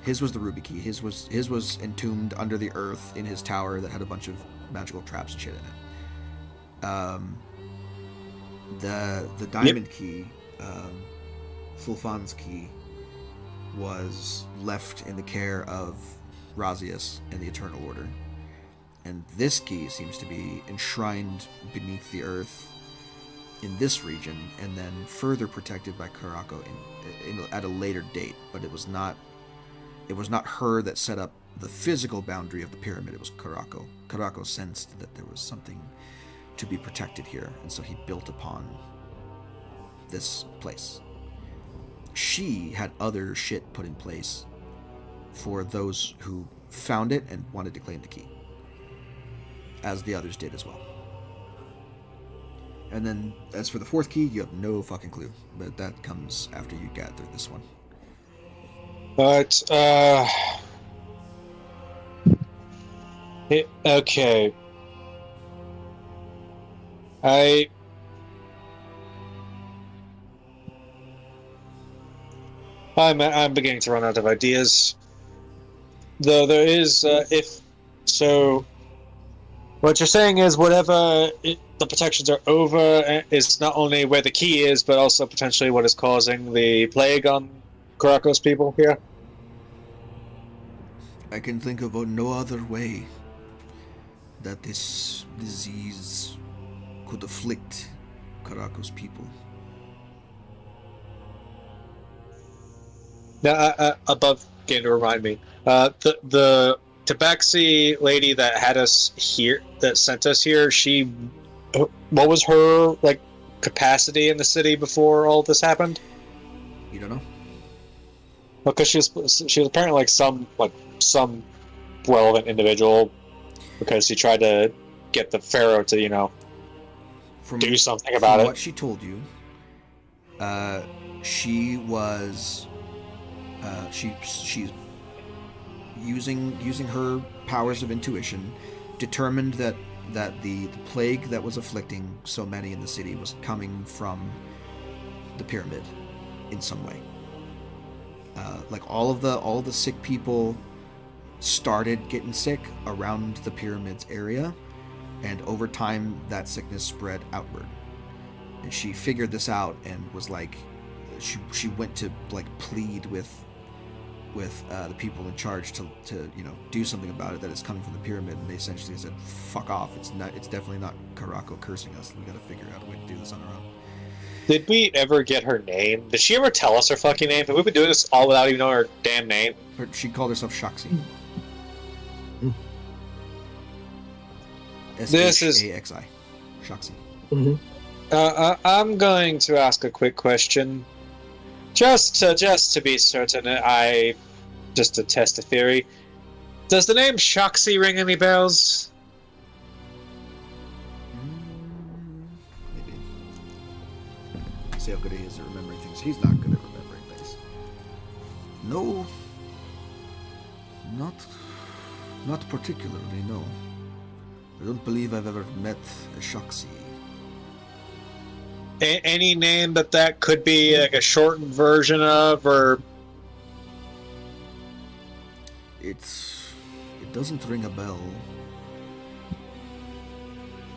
His was the Ruby Key. His was entombed under the earth in his tower that had a bunch of magical traps and shit in it. The Diamond Key, Fulfan's Key, was left in the care of Razius and the Eternal Order. And this key seems to be enshrined beneath the earth in this region, and then further protected by Qaraako at a later date. But it was not her that set up the physical boundary of the pyramid. It was Qaraako. Qaraako sensed that there was something to be protected here, and so he built upon this place. She had other shit put in place for those who found it and wanted to claim the key, as the others did as well. And then, as for the fourth key, you have no fucking clue, but that comes after you gather this one. But, okay. I'm beginning to run out of ideas. Though there is, what you're saying is whatever the protections are over is not only where the key is, but also potentially what is causing the plague on Qaraako's people here? I can think of no other way that this disease could afflict Qaraako's people. Now, above, again, to remind me, the Tabaxi lady that had us here, that sent us here, what was her, like, capacity in the city before all this happened? You don't know? Because she was apparently like some relevant individual, because she tried to get the pharaoh to do something about it. What she told you, she was she's using her powers of intuition, determined that the plague that was afflicting so many in the city was coming from the pyramid in some way. Like all of the sick people started getting sick around the pyramid's area, and over time that sickness spread outward. And she figured this out and was like, she went to like plead with the people in charge to do something about it, that it's coming from the pyramid, and they essentially said, fuck off, it's definitely not Qaraako cursing us, we gotta figure out a way to do this on our own. Did we ever get her name? Did she ever tell us her fucking name? Have we been doing this all without even knowing her damn name? She called herself Shaxi. This is Shaxi. Shaxi. Mm-hmm. I'm going to ask a quick question, just to be certain. Just to test a theory. Does the name Shaxi ring any bells? Maybe. See how good he is at remembering things. He's not good at remembering things. No. Not particularly, no. I don't believe I've ever met a Shaxi. Any name that could be like a shortened version of, or... It doesn't ring a bell.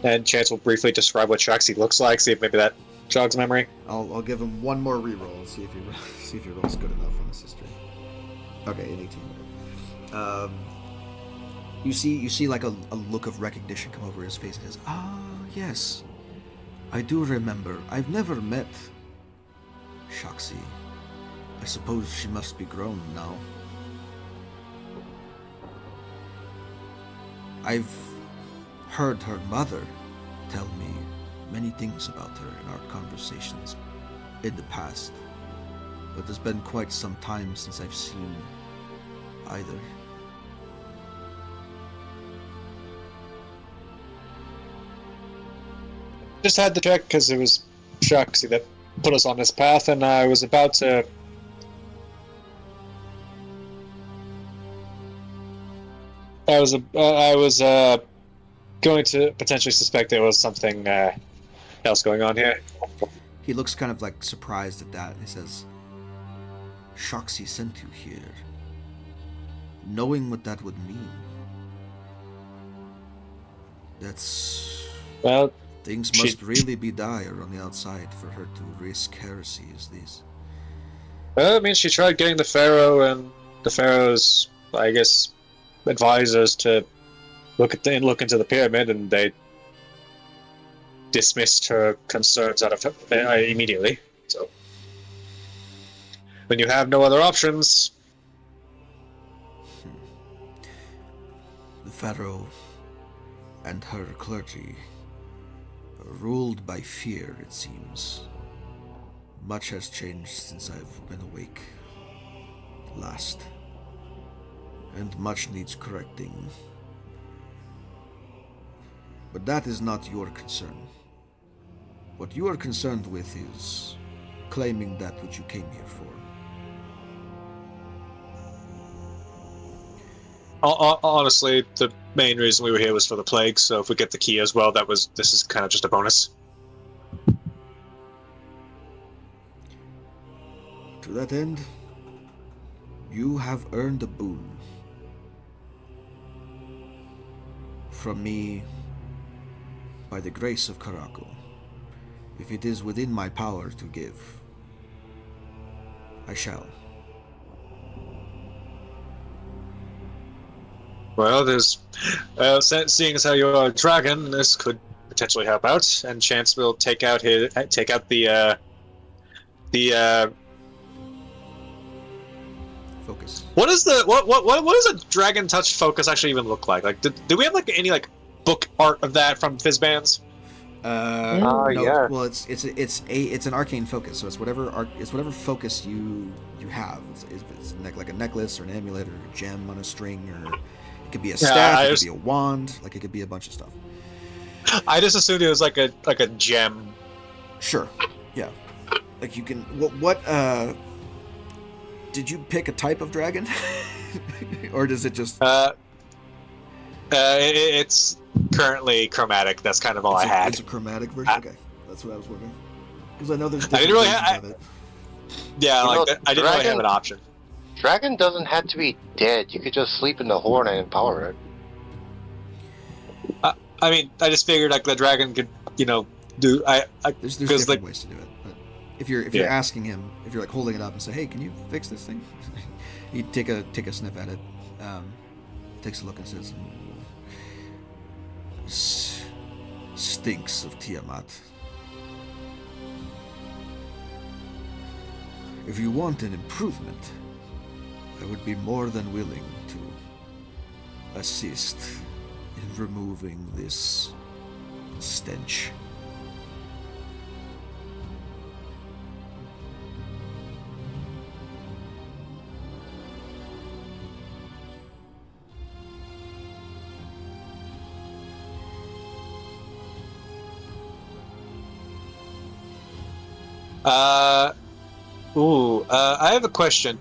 And Chance will briefly describe what Shaxi looks like, see if maybe that jogs memory. I'll give him one more reroll and see if he rolls good enough on his history. Okay, an 18. You see like a look of recognition come over his face and says, "Ah, yes. I do remember. I've never met Shaxi. I suppose she must be grown now. I've heard her mother tell me many things about her in our conversations in the past, but it's been quite some time since I've seen either." Just had to check because it was Shaxi that put us on this path, and I was about to. I was going to potentially suspect there was something else going on here. He looks kind of like surprised at that. He says, "Shaxi sent you here, knowing what that would mean. That's... Well, things must really be dire on the outside for her to risk heresy as these." Well, I mean, she tried getting the Pharaoh and the Pharaoh's, I guess, advisors to look into the pyramid, and they dismissed her concerns out of immediately. So, when you have no other options, The Pharaoh and her clergy are ruled by fear, it seems. Much has changed since I've been awake last, and much needs correcting. But that is not your concern. What you are concerned with is claiming that which you came here for. honestly, the main reason we were here was for the plague. So if we get the key as well, this is kind of just a bonus. To that end, you have earned a boon from me by the grace of Qaraako, if it is within my power to give. I shall. Well, there's seeing as how you are a dragon, this could potentially help out, and chance will take out the Focus. What is a dragon touch focus actually even look like? Like, do we have like any like book art of that from Fizzbands? No. yeah. Well, it's an arcane focus, so it's whatever focus you have. It's like a necklace or an amulet or a gem on a string, or it could be a staff, it could be a wand, like it could be a bunch of stuff. I just assumed it was like a gem. Sure. Yeah. Like you can. What did you pick a type of dragon, or does it just? It's currently chromatic. That's kind of all I had. It's a chromatic version. Okay, that's what I was wondering. Because I know there's I different didn't really versions of it. Yeah, You like know, I didn't really dragon- have an option. Dragon doesn't have to be dead. You could just sleep in the horn and empower it. I mean, I just figured like the dragon could, do. There's 'cause, different like- ways to do it. But if you're Yeah. asking him, if you're like holding it up and say, "Hey, can you fix this thing?" He'd take a sniff at it, takes a look and says, "Stinks of Tiamat. If you want an improvement, I would be more than willing to assist in removing this stench." I have a question.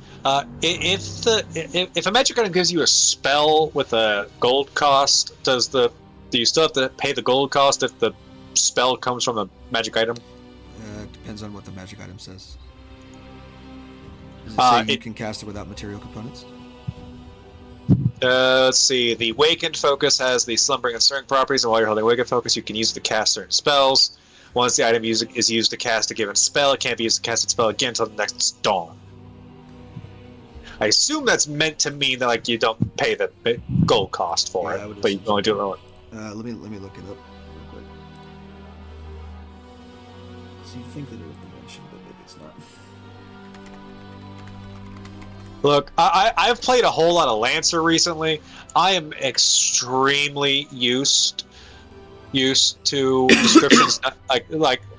If a magic item gives you a spell with a gold cost, do you still have to pay the gold cost if the spell comes from a magic item? It depends on what the magic item says. Does it say you can cast it without material components? Let's see. The Awakened Focus has the Slumbering and Stirring properties, and while you're holding Awakened Focus, you can use it to cast certain spells. Once the item is used to cast a given spell, it can't be used to cast its spell again until the next dawn. I assume that's meant to mean that like you don't pay the gold cost for Yeah, I would it, but you assume can only do it once. Let me look it up real quick. So you think that it would be mentioned, but maybe it's not. Look, I've played a whole lot of Lancer recently. I am extremely used to descriptions like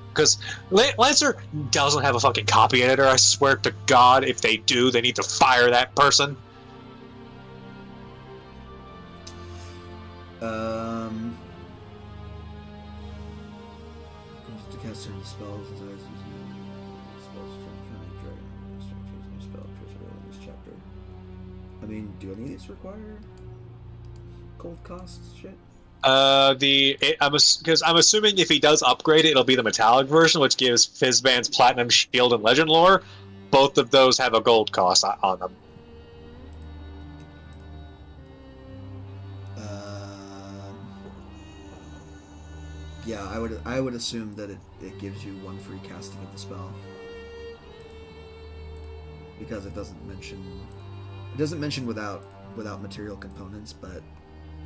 because Lancer doesn't have a fucking copy editor. I swear to God, if they do, they need to fire that person. To cast certain spells as I was using spells from Family Dragon. Choose new spell in this chapter. I mean, do any of these require gold cost shit? Because I'm assuming if he does upgrade it, it'll be the metallic version, which gives Fizzban's Platinum Shield and Legend lore. Both of those have a gold cost on them. Yeah, I would assume that it gives you one free casting of the spell, because it doesn't mention without material components, but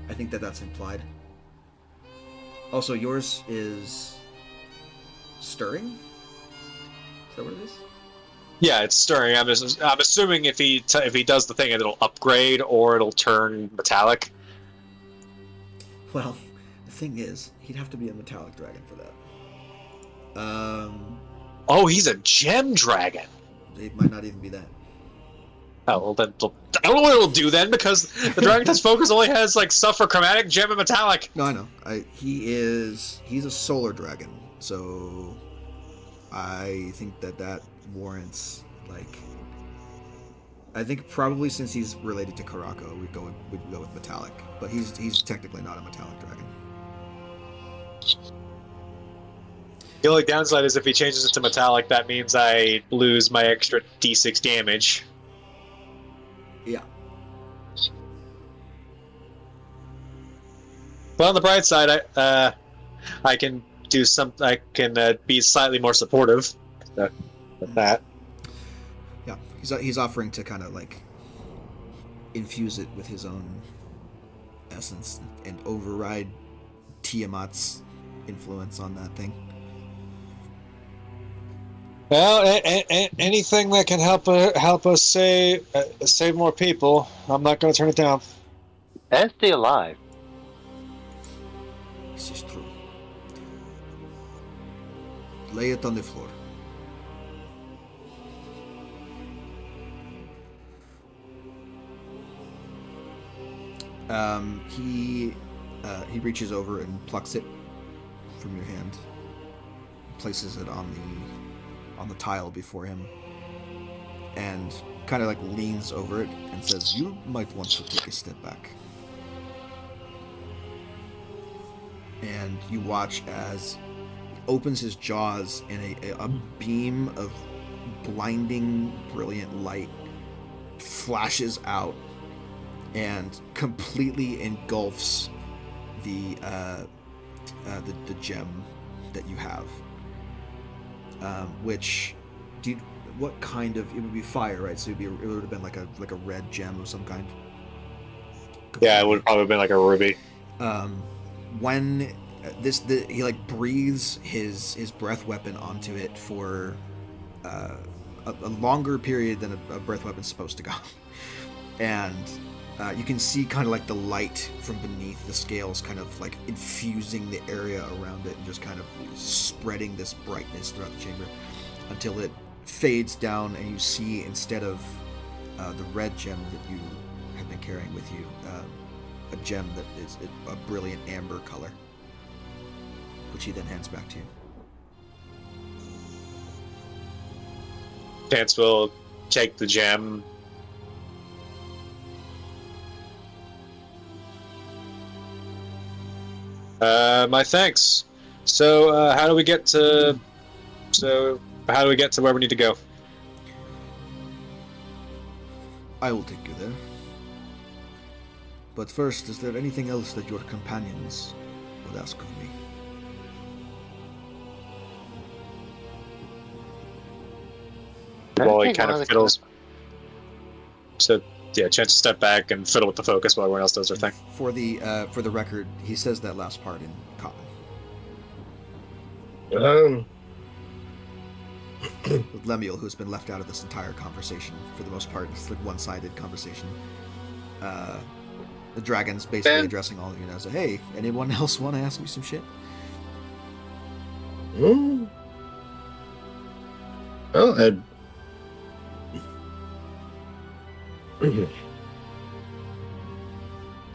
I think that's implied. Also, yours is stirring. Is that what it is? Yeah, it's stirring. I'm assuming if he does the thing, it'll upgrade or it'll turn metallic. Well, the thing is, he'd have to be a metallic dragon for that. Oh, he's a gem dragon. It might not even be that. Oh, well then, I don't know what it'll do then, because the Dragon Test Focus only has like stuff for chromatic, gem, and metallic. No, I know. He's a solar dragon, so I think that warrants, like, I think probably since he's related to Qaraako, we'd go with metallic, but he's technically not a metallic dragon. The only downside is if he changes it to metallic, that means I lose my extra D6 damage. Yeah. But on the bright side, I can do some. I can be slightly more supportive with that. Yeah, he's offering to kind of like infuse it with his own essence and override Tiamat's influence on that thing. Well, anything that can help us save more people, I'm not going to turn it down. And stay alive. This is true. Lay it on the floor. He reaches over and plucks it from your hand, places it on the tile before him, and kind of like leans over it and says, "You might want to take a step back." And you watch as he opens his jaws and a beam of blinding, brilliant light flashes out and completely engulfs the gem that you have. Which, what kind of, it would be fire, right? So it would have been like a red gem of some kind. Yeah, it would probably have been like a ruby. When he like breathes his breath weapon onto it for a longer period than a breath weapon's supposed to go, and you can see kind of like the light from beneath the scales kind of like infusing the area around it and just kind of spreading this brightness throughout the chamber until it fades down, and you see, instead of the red gem that you have been carrying with you, a gem that is a brilliant amber color, which he then hands back to you. Chance will take the gem. My thanks. So, how do we get to where we need to go? I will take you there. But first, is there anything else that your companions would ask of me? Well, he kind of fiddles. So yeah, chance to step back and fiddle with the focus while everyone else does their thing. For the record, he says that last part in common. With Lemuel, who's been left out of this entire conversation for the most part. It's like one-sided conversation. The dragon's basically addressing all of you now. So, hey, anyone else want to ask me some shit? Well,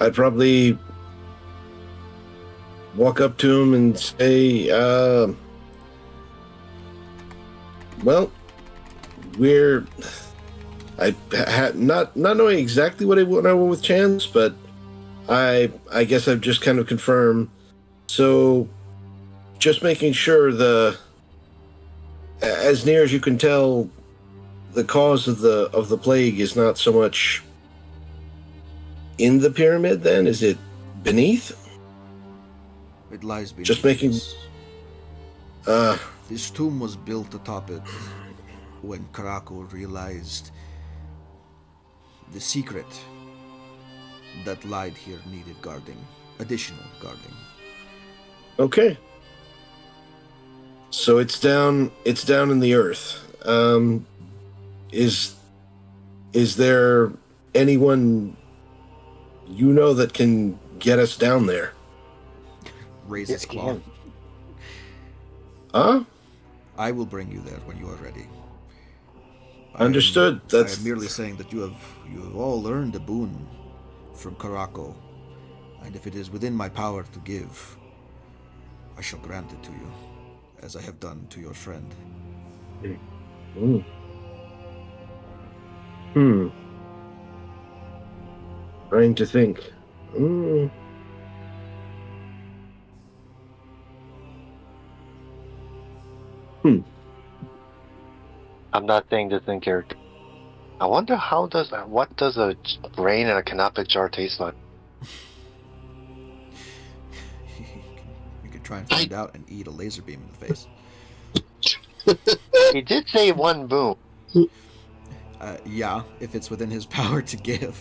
I'd probably walk up to him and say, well, not knowing exactly what I want with Chance, but I guess I've just kind of confirmed. So, just making sure as near as you can tell, the cause of the plague is not so much in the pyramid. Then is it beneath? It lies beneath. Just making. This tomb was built atop it when Qaraako realized the secret that lied here needed guarding, additional guarding. Okay. So it's down in the earth. Is there anyone you know that can get us down there? Raise his claw. Huh? I will bring you there when you are ready. Understood. I am merely saying that you have all earned a boon from Qaraako, and if it is within my power to give, I shall grant it to you, as I have done to your friend. Trying to think. I'm not saying this in character. I wonder what does a brain in a canopic jar taste like? You could try and find out and eat a laser beam in the face. He did say one boom. Yeah, if it's within his power to give.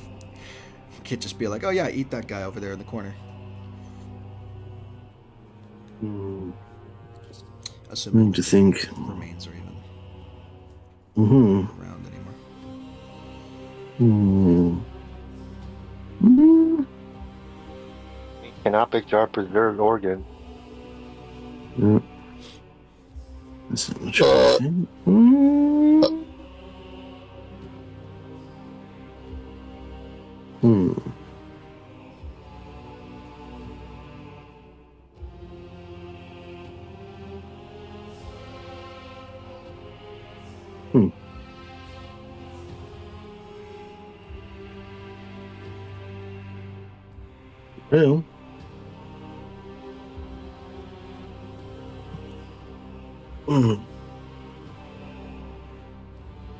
He could just be like, oh yeah, eat that guy over there in the corner. Assuming to think. Remains are even around anymore. Canopic jar preserved organ. Yeah. That's not much Well,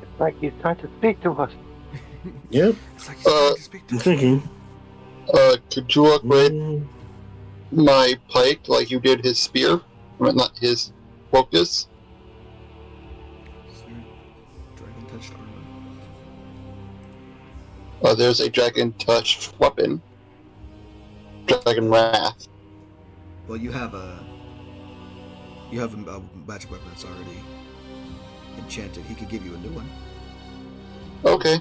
It's like he's trying to speak to us. yep. It's like he's trying to speak to I'm us. thinking. Could you upgrade my pike like you did his spear? Or not his focus? Dragon touched armor. There's a dragon touched weapon. Dragon Wrath. Well, you have a magic weapon that's already enchanted. He could give you a new one. Okay.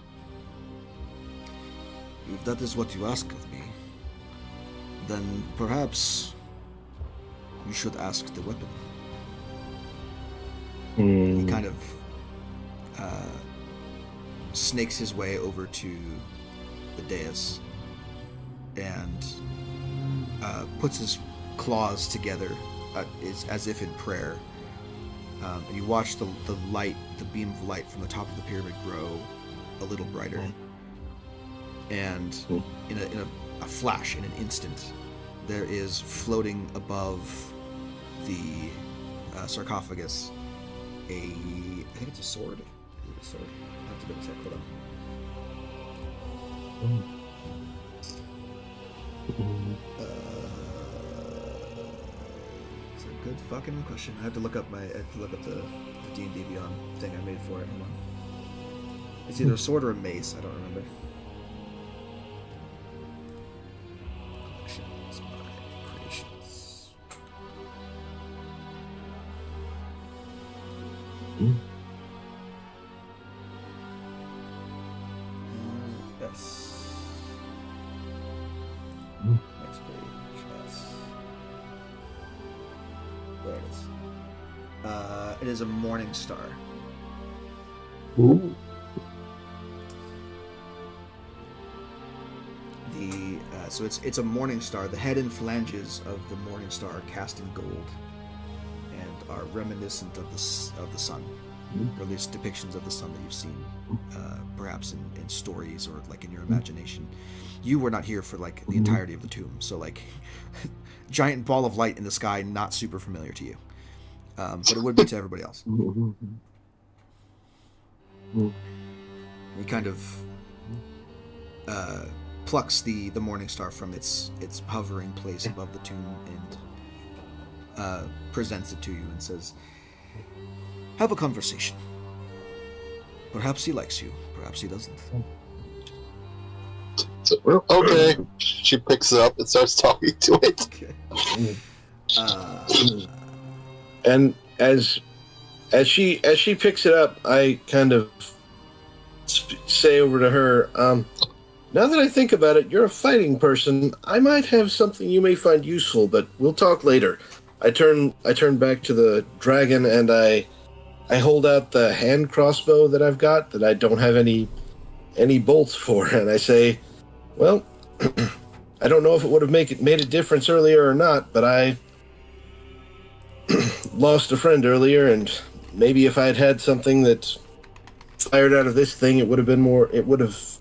If that is what you ask of me, then perhaps you should ask the weapon. He kind of snakes his way over to the dais and puts his claws together as if in prayer. And you watch the beam of light from the top of the pyramid grow a little brighter. And in a flash, in an instant, there is floating above the sarcophagus I think it's a sword. I have to double check. Hold on. It's a good fucking question. I have to look up the D&D Beyond thing I made for it. Hold on. It's either a sword or a mace. I don't remember. Collections by creations. Yes. Next page. Yes. There it is. It is a morning star. Ooh. So it's a morning star. The head and phalanges of the morning star are cast in gold and are reminiscent of the sun, or at least depictions of the sun that you've seen, perhaps in stories or like in your imagination. You were not here for like the entirety of the tomb, so like giant ball of light in the sky, not super familiar to you, but it would be to everybody else. He kind of plucks the morning star from its hovering place above the tomb and presents it to you and says, "Have a conversation. Perhaps he likes you, perhaps he doesn't." So, well, okay. She picks it up and starts talking to it. Okay. And as she picks it up, I kind of say over to her, now that I think about it, you're a fighting person. I might have something you may find useful, but we'll talk later. I turn back to the dragon and I hold out the hand crossbow that I've got that I don't have any bolts for, and I say, well, I don't know if it would have made a difference earlier or not, but I lost a friend earlier, and maybe if I'd had something that fired out of this thing, it would have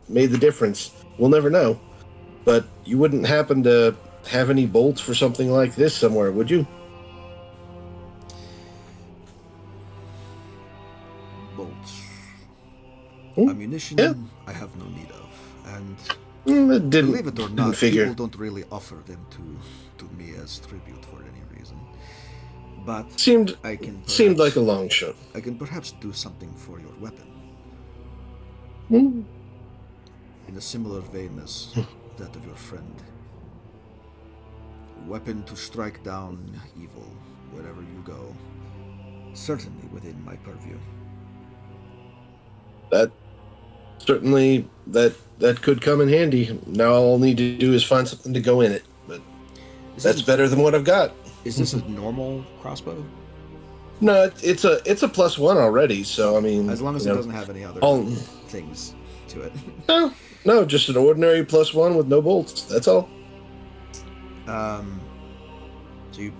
made the difference. We'll never know. But you wouldn't happen to have any bolts for something like this somewhere, would you? Bolts. Hmm? Ammunition, Yeah. I have no need of. And It didn't, believe it or didn't not, figure. people don't really offer them to me as tribute for any reason. But Seemed I like a long shot. I can perhaps do something for your weapon. Hmm. In a similar vein as that of your friend. Weapon to strike down evil wherever you go. Certainly within my purview. That certainly that could come in handy. Now all I'll need to do is find something to go in it. But that's better than what I've got. Is this a normal crossbow? No, it's a +1 already. So I mean, As long as it doesn't have any other things to it. No, just an ordinary +1 with no bolts. That's all. So you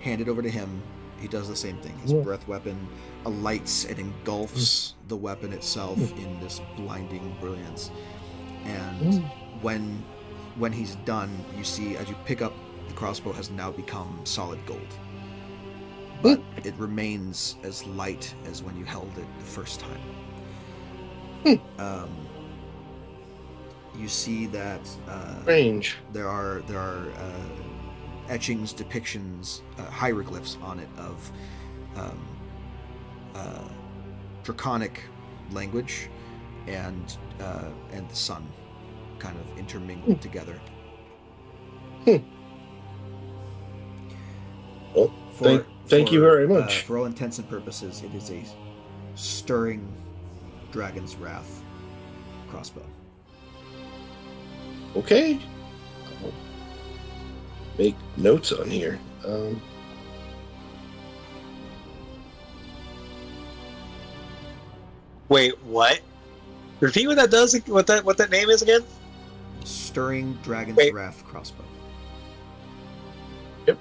hand it over to him. He does the same thing. His breath weapon alights and engulfs the weapon itself in this blinding brilliance. And when he's done, you see as you pick up, the crossbow has now become solid gold. But it remains as light as when you held it the first time. You see that Strange. there are etchings, depictions, hieroglyphs on it of draconic language and the sun kind of intermingled together. Well, thank you very much. For all intents and purposes, it is a stirring dragon's wrath crossbow. Okay. I'll make notes on here. Wait, what? Repeat what that does. What that name is again? Stirring dragon's Wait. wrath crossbow. Yep.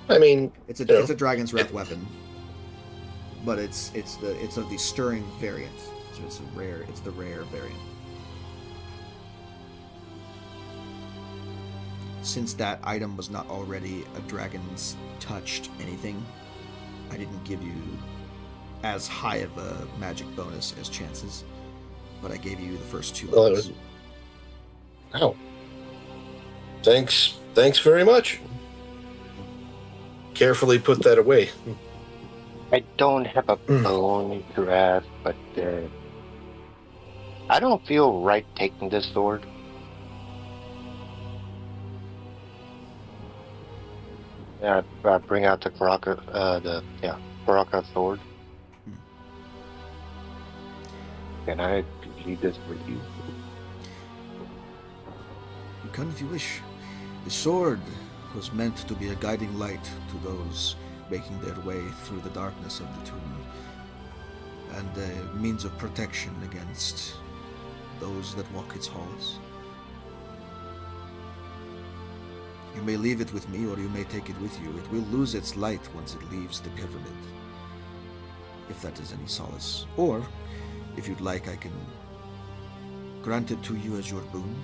I mean, It's a dragon's wrath weapon, but it's of the stirring variant. So it's the rare variant. Since that item was not already a dragon's touched anything, I didn't give you as high of a magic bonus as chances, but I gave you the first 2 well, levels. Ow. Thanks very much. Carefully put that away. I don't have a bone to ask, but I don't feel right taking this sword. Yeah, I bring out the Qaraako, Qaraako sword. Can I leave this with you? You can if you wish. The sword was meant to be a guiding light to those making their way through the darkness of the tomb, and a means of protection against those that walk its halls. You may leave it with me, or you may take it with you. It will lose its light once it leaves the pyramid, if that is any solace. Or, if you'd like, I can grant it to you as your boon.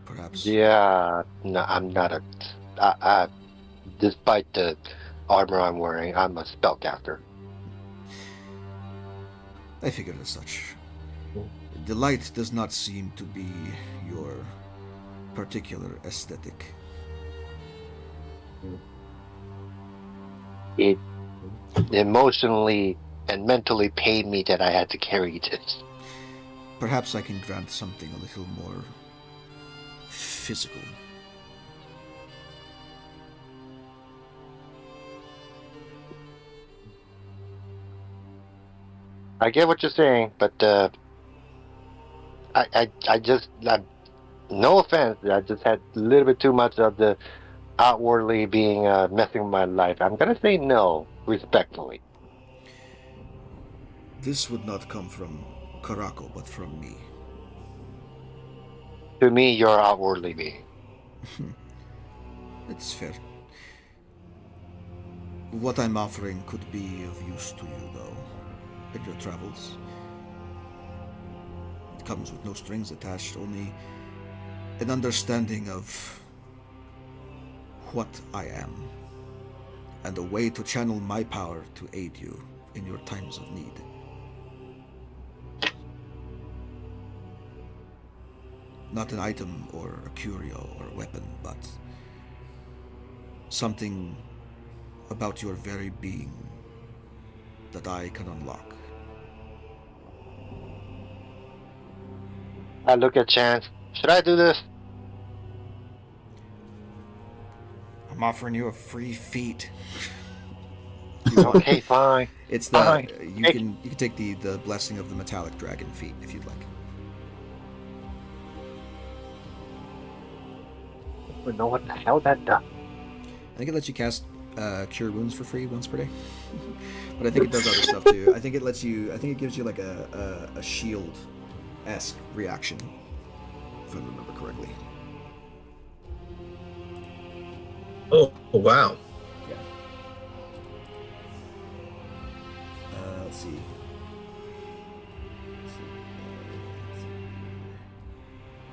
Perhaps. Yeah, no, I'm not a. Despite the armor I'm wearing, I'm a spellcaster. I figured as such. The light does not seem to be your particular aesthetic. It emotionally and mentally pained me that I had to carry this. Perhaps I can grant something a little more physical. I get what you're saying, but no offense, I just had a little bit too much of the outwardly being messing with my life. I'm gonna say no, respectfully. This would not come from Qaraako, but from me. To me, you're outwardly me. It's fair. What I'm offering could be of use to you, though, in your travels. It comes with no strings attached, only an understanding of what I am, and a way to channel my power to aid you in your times of need. Not an item or a curio or a weapon, but something about your very being that I can unlock. I look at Chance. Should I do this? I'm offering you a free feat. Okay, fine. It's the Fine. you can take the blessing of the metallic dragon feat if you'd like. I don't know what the hell that does. I think it lets you cast cure wounds for free once per day. But I think it does other stuff too. I think it gives you like a shield-esque reaction, if I remember correctly. Oh, wow. Yeah. Let's see.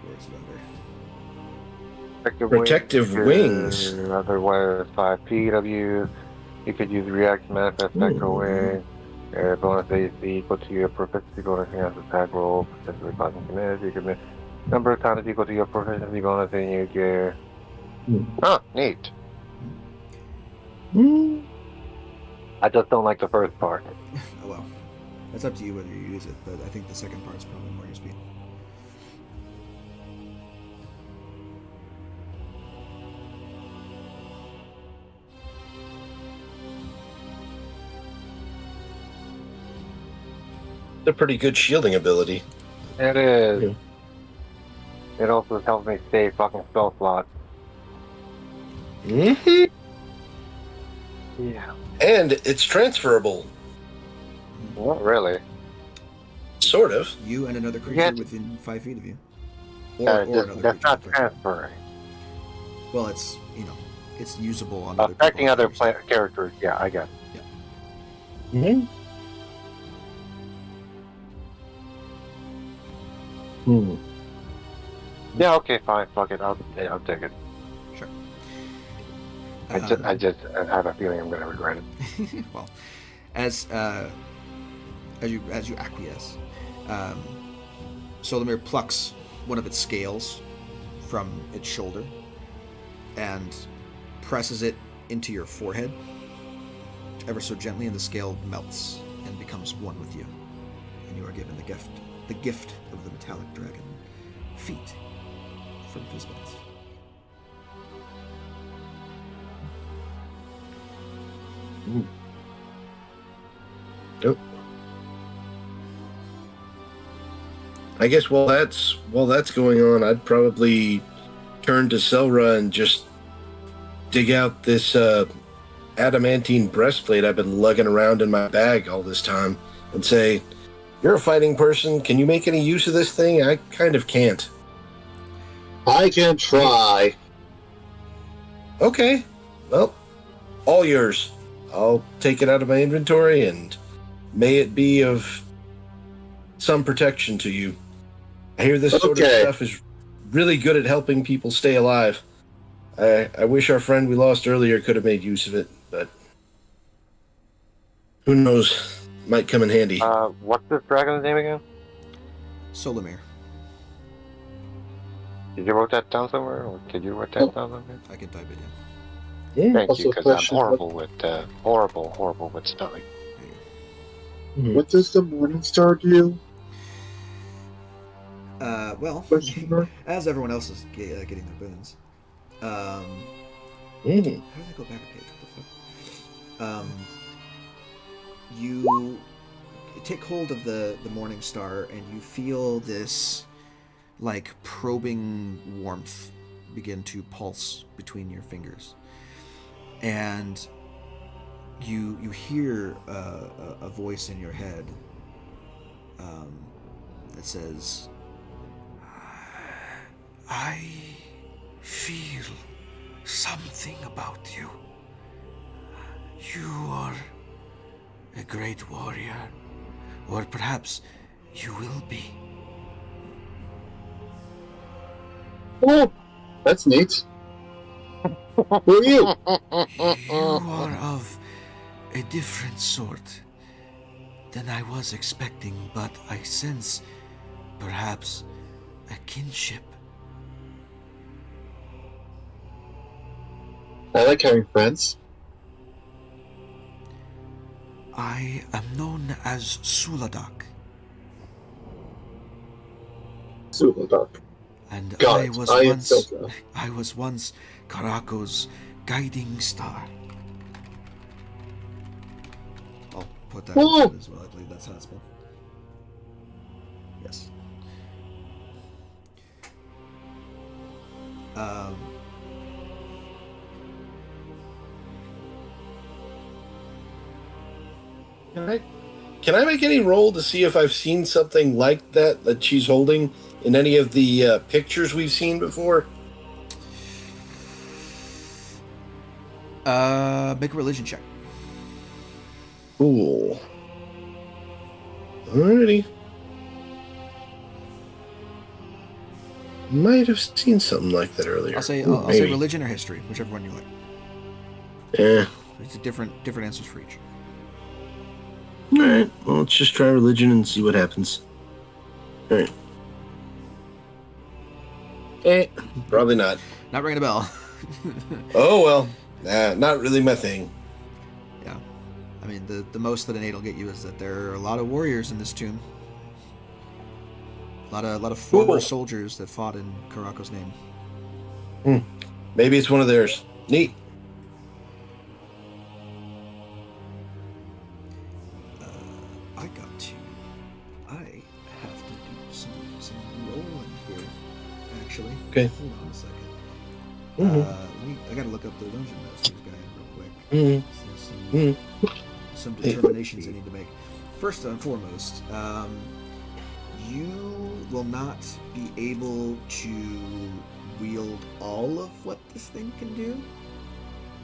Where's it under? Protective wings. Otherwise, 5 feet of you. You could use react, manifest, spectral wing. Bonus AC equal to your proficiency bonus against attack roll. Potentially causing community. You can number of times equal to your proficiency bonus in your gear. Huh, neat. I just don't like the first part. Oh well. That's up to you whether you use it, but I think the second part's probably more your speed. It's a pretty good shielding ability. It is. Yeah. It also helps me save fucking spell slots. Mm-hmm. Yeah. And it's transferable. Not really. Sort of. You and another creature Yeah. within 5 feet of you. That's not transferring. Well, it's it's usable on Affecting other characters. characters. Yeah, I guess. Mm-hmm. Yeah. Okay. Fine. Fuck it. I'll take it. Sure. I just have a feeling I'm gonna regret it. Well, as you acquiesce, Solomir plucks one of its scales from its shoulder and presses it into your forehead, ever so gently, and the scale melts and becomes one with you. And you are given the gift of the metallic dragon feet from Fizbats. Yep. I guess while that's going on, I'd probably turn to Selra and just dig out this adamantine breastplate I've been lugging around in my bag all this time and say, "You're a fighting person. Can you make any use of this thing? I kind of can't." I can try. Okay. Well, all yours. I'll take it out of my inventory, and may it be of some protection to you. I hear this sort of stuff is really good at helping people stay alive. I wish our friend we lost earlier could have made use of it, but who knows? Might come in handy. What's this dragon's name again? Solomir. Did you write that down somewhere, or did you write that down somewhere? I can type it in. Yeah. Thank you, Also because I'm question, horrible with spelling. What does the Morning Star do? Well, Question mark? as everyone else is getting their boons. How did I go back a page? What the fuck? You take hold of the Morning Star, and you feel this, like, probing warmth begin to pulse between your fingers. And you hear a voice in your head that says, "I feel something about you. You are a great warrior, or perhaps you will be." Oh, that's neat. Who are you? You are of a different sort than I was expecting, but I sense perhaps a kinship. I like having friends. I am known as Suladak, Suladak. and Got I it. was I am once Silka. I was once Qaraako's guiding star. I'll put that Oh. in chat as well. I believe that's how it's spelled. Yes. Can I make any roll to see if I've seen something like that she's holding in any of the pictures we've seen before? Make a religion check. Cool. Alrighty. Might have seen something like that earlier. I'll say Maybe. religion or history, whichever one you like. Yeah. It's different answers for each. Alright, well, let's just try religion and see what happens. Alright. Probably not. Not ringing a bell. Oh, well. Nah, not really my thing. Yeah. I mean, the most that an 8 will get you is that there are a lot of warriors in this tomb. A lot of former Cool. soldiers that fought in Qaraako's name. Maybe it's one of theirs. Neat. I have to do some rolling here, actually. Okay. Hold on a second. Mm-hmm. I gotta look up the dungeon master's guide real quick. Mm-hmm. So some determinations I need to make. First and foremost, you will not be able to wield all of what this thing can do,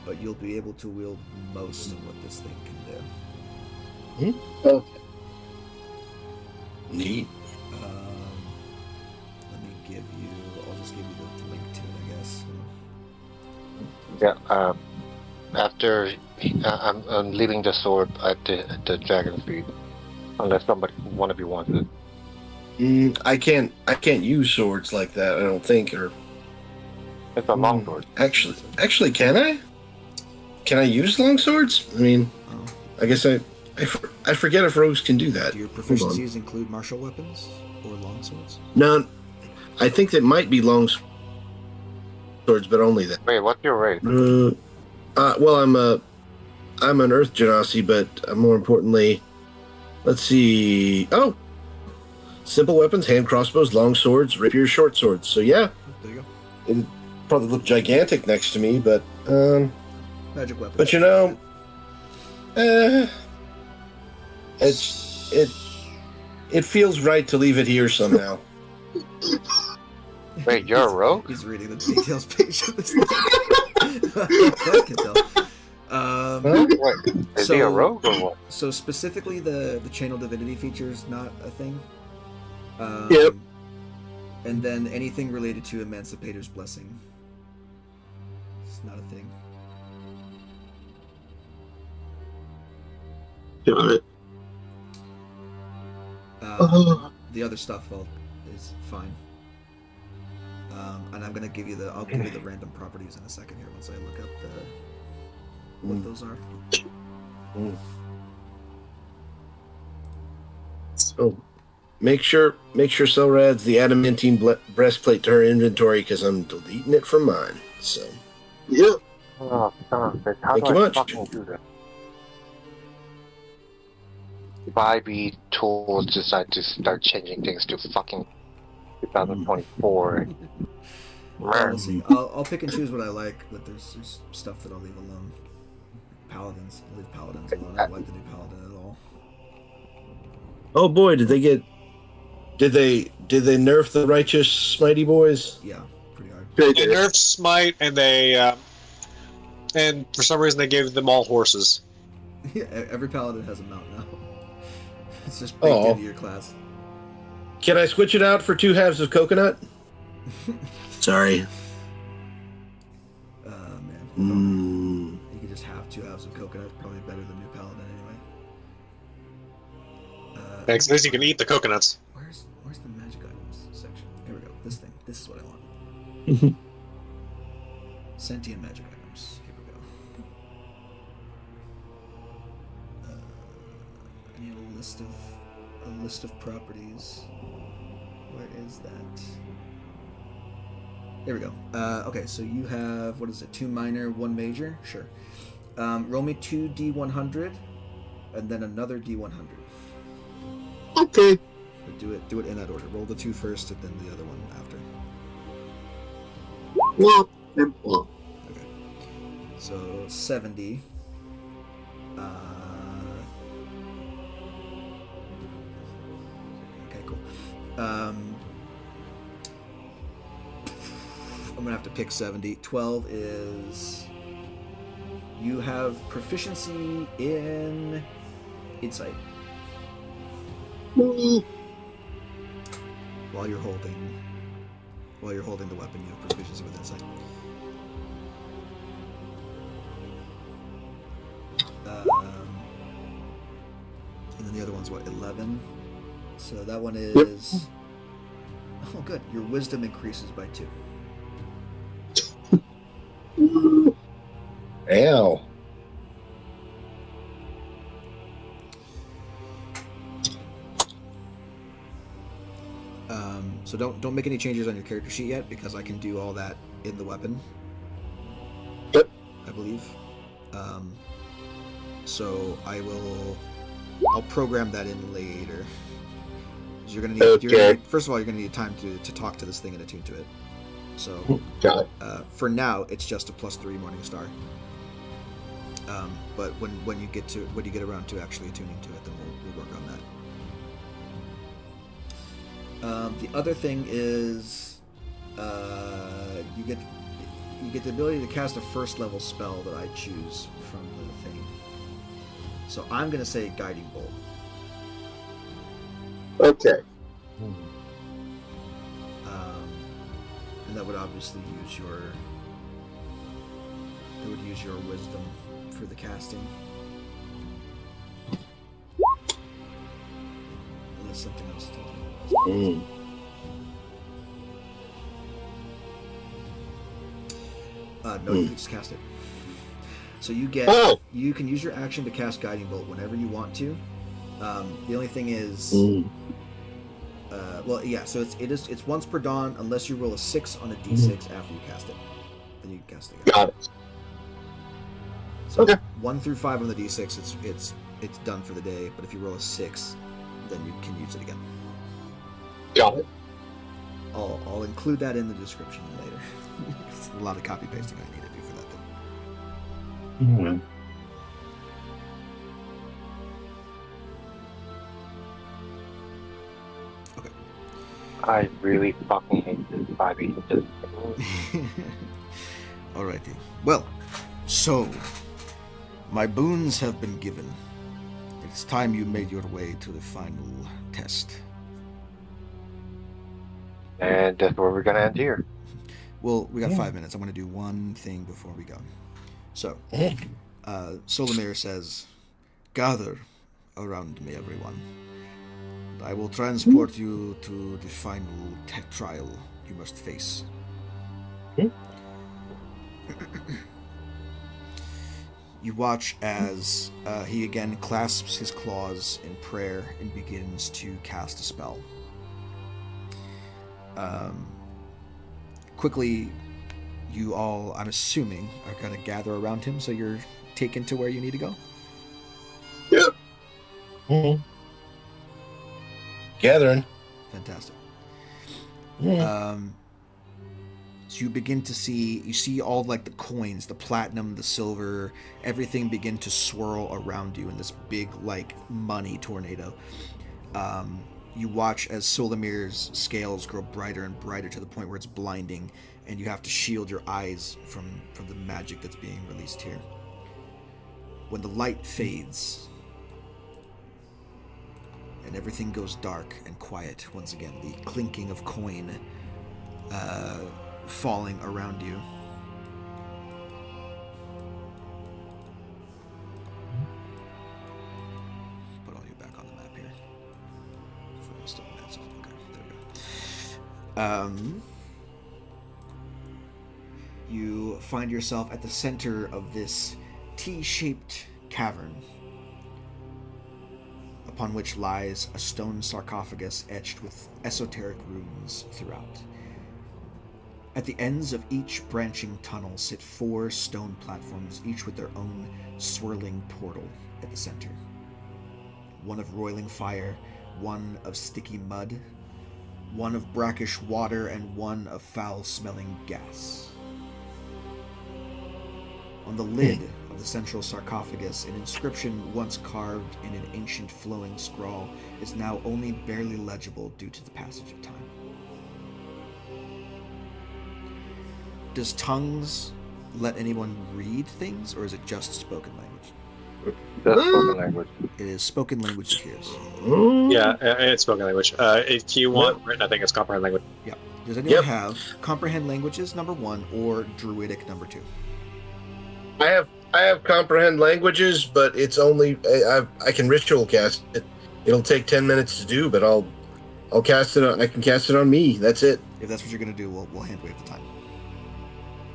but you'll be able to wield most of what this thing can do. Okay. Neat. Let me give you. I'll just give you the link to it, I guess. Yeah. After I'm leaving the sword at the dragon's feet, unless one of you wants it. I can't use swords like that, I don't think, or It's a long sword. actually can I? Can I use long swords? I mean, Oh. I guess I forget if rogues can do that. Do your Hold on. proficiencies include martial weapons or long swords? No, I think that might be long swords, but only that. Wait, what's your rate? Well, I'm an Earth Genasi, but more importantly, let's see. Oh, simple weapons: hand crossbows, long swords, rapiers, short swords. So yeah, There you go. it probably look gigantic next to me, but Magic weapons. but you know, it feels right to leave it here somehow. Wait, you're a rogue? He's reading the details page of this thing. I can tell. Wait, is he a rogue or what? So specifically, the channel divinity feature is not a thing. Yep. And then anything related to Emancipator's Blessing. It's not a thing. Got it. The other stuff is fine. And I'm gonna give you I'll give you the random properties in a second here once I look up what those are. So, make sure Sel adds the adamantine breastplate to her inventory because I'm deleting it from mine. So, Yeah. Oh, son of a bitch. How Thank do you I much. fucking do that? Buy B tools decide to start changing things to fucking 2024. We'll see. I'll pick and choose what I like, but there's stuff that I'll leave alone. Paladins. I'll leave paladins alone. I don't like the new paladin at all. oh boy, did they nerf the righteous mighty boys? Yeah, pretty hard. They They did. nerfed Smite, and and for some reason they gave them all horses. Yeah, every paladin has a mount now. It's just baked Oh. into your class. Can I switch it out for 2 halves of coconut? Sorry. Man. You could just have 2 halves of coconut. Probably better than new paladin anyway. At least you can eat the coconuts. Where's the magic items section? Here we go. This thing. This is what I want. Sentient magic items. Here we go. I need a list of properties. Where is that? There we go. Okay, so you have, what is it, 2 minor, 1 major? Sure. Roll me 2 D100, and then another D100. Okay. But do it in that order. Roll the 2 first, and then the other one after. Plop and plop. Okay. So 70. Okay, cool. I'm gonna have to pick 70. 12 is you have proficiency in insight Ooh. while you're holding the weapon. You have proficiency with insight. And then the other one's what, 11? So that one is. Oh, good. Your wisdom increases by 2. Ow. So don't make any changes on your character sheet yet, because I can do all that in the weapon. Yep. I believe. So I'll program that in later. 'Cause you're gonna need, first of all, you're gonna need time to talk to this thing and attune to it. So Got it. for now, it's just a +3 Morning Star. But when you get around to actually attuning to it, then we'll work on that. The other thing is you get the ability to cast a 1st level spell that I choose from the thing. So I'm gonna say Guiding Bolt. Okay. And that would obviously use your wisdom for the casting. Unless something else tells me. No, you can just cast it. So So you get Oh. you can use your action to cast Guiding Bolt whenever you want to. The only thing is, well, yeah. So it's once per dawn unless you roll a 6 on a d6 after you cast it. Then you can cast it again. Got it. So Okay. 1 through 5 on the d6, it's done for the day. But if you roll a 6, then you can use it again. Got it. I'll include that in the description later. It's a lot of copy pasting I need to do for that thing. Okay. I really fucking hate this 5e. Just Alrighty. Well, so my boons have been given. It's time you made your way to the final test. and that's where we're gonna end here. Well, we got 5 minutes. I'm going to do one thing before we go. So, Solomir says, "Gather around me, everyone. I will transport you to the final trial you must face." You watch as he again clasps his claws in prayer and begins to cast a spell. Quickly, you all, I'm assuming, are going to gather around him, so you're taken to where you need to go? Yeah. Gathering. Fantastic. Yeah. So you begin to see all like the coins, the platinum, the silver, everything begin to swirl around you in this big like money tornado. You watch as Solomir's scales grow brighter and brighter to the point where it's blinding, and you have to shield your eyes from the magic that's being released here. When the light fades and everything goes dark and quiet once again, the clinking of coin falling around you. Put all you back on the map here. Okay, there we go. You find yourself at the center of this T-shaped cavern, upon which lies a stone sarcophagus etched with esoteric runes throughout. At the ends of each branching tunnel sit 4 stone platforms, each with their own swirling portal at the center. One of roiling fire, one of sticky mud, one of brackish water, and one of foul-smelling gas. On the lid of the central sarcophagus, an inscription once carved in an ancient flowing scrawl is now only barely legible due to the passage of time. Does tongues let anyone read things, or is it just spoken language? That's spoken language. It is spoken language that hears. Yeah, it's spoken language. If you want written, I think it's comprehend language. Yeah. Does anyone have comprehend languages #1 or druidic #2? I have comprehend languages, but it's only I can ritual cast it. It'll take 10 minutes to do, but I'll cast it on. I can cast it on me. That's it. If that's what you're gonna do, we'll hand wave the time.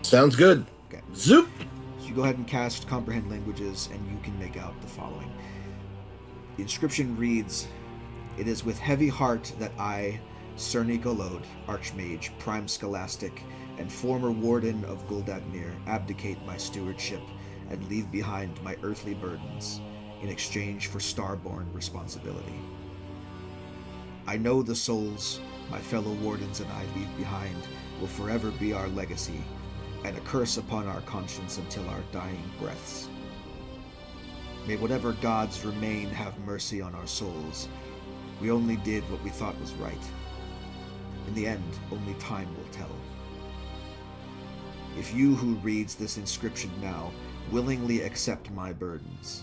Sounds good. Okay. Zoop. So you go ahead and cast comprehend languages, and you can make out the following. The inscription reads, "It is with heavy heart that I, Cerny Golod, Archmage, Prime Scholastic, and former Warden of Guldagnir, abdicate my stewardship and leave behind my earthly burdens in exchange for starborn responsibility. I know the souls my fellow Wardens and I leave behind will forever be our legacy and a curse upon our conscience until our dying breaths. May whatever gods remain have mercy on our souls. We only did what we thought was right. In the end, only time will tell. If you who reads this inscription now willingly accept my burdens,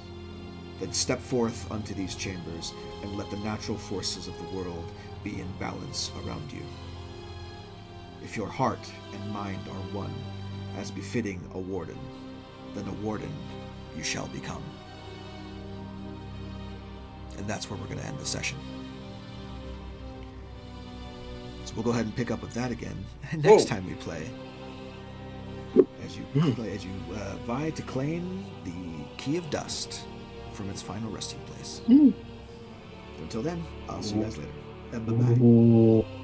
then step forth unto these chambers and let the natural forces of the world be in balance around you. If your heart and mind are one, as befitting a warden, then a warden you shall become." And that's where we're going to end the session. So we'll go ahead and pick up with that again next time we play, as as you vie to claim the Key of Dust from its final resting place. Until then, I'll see you guys later. Bye-bye.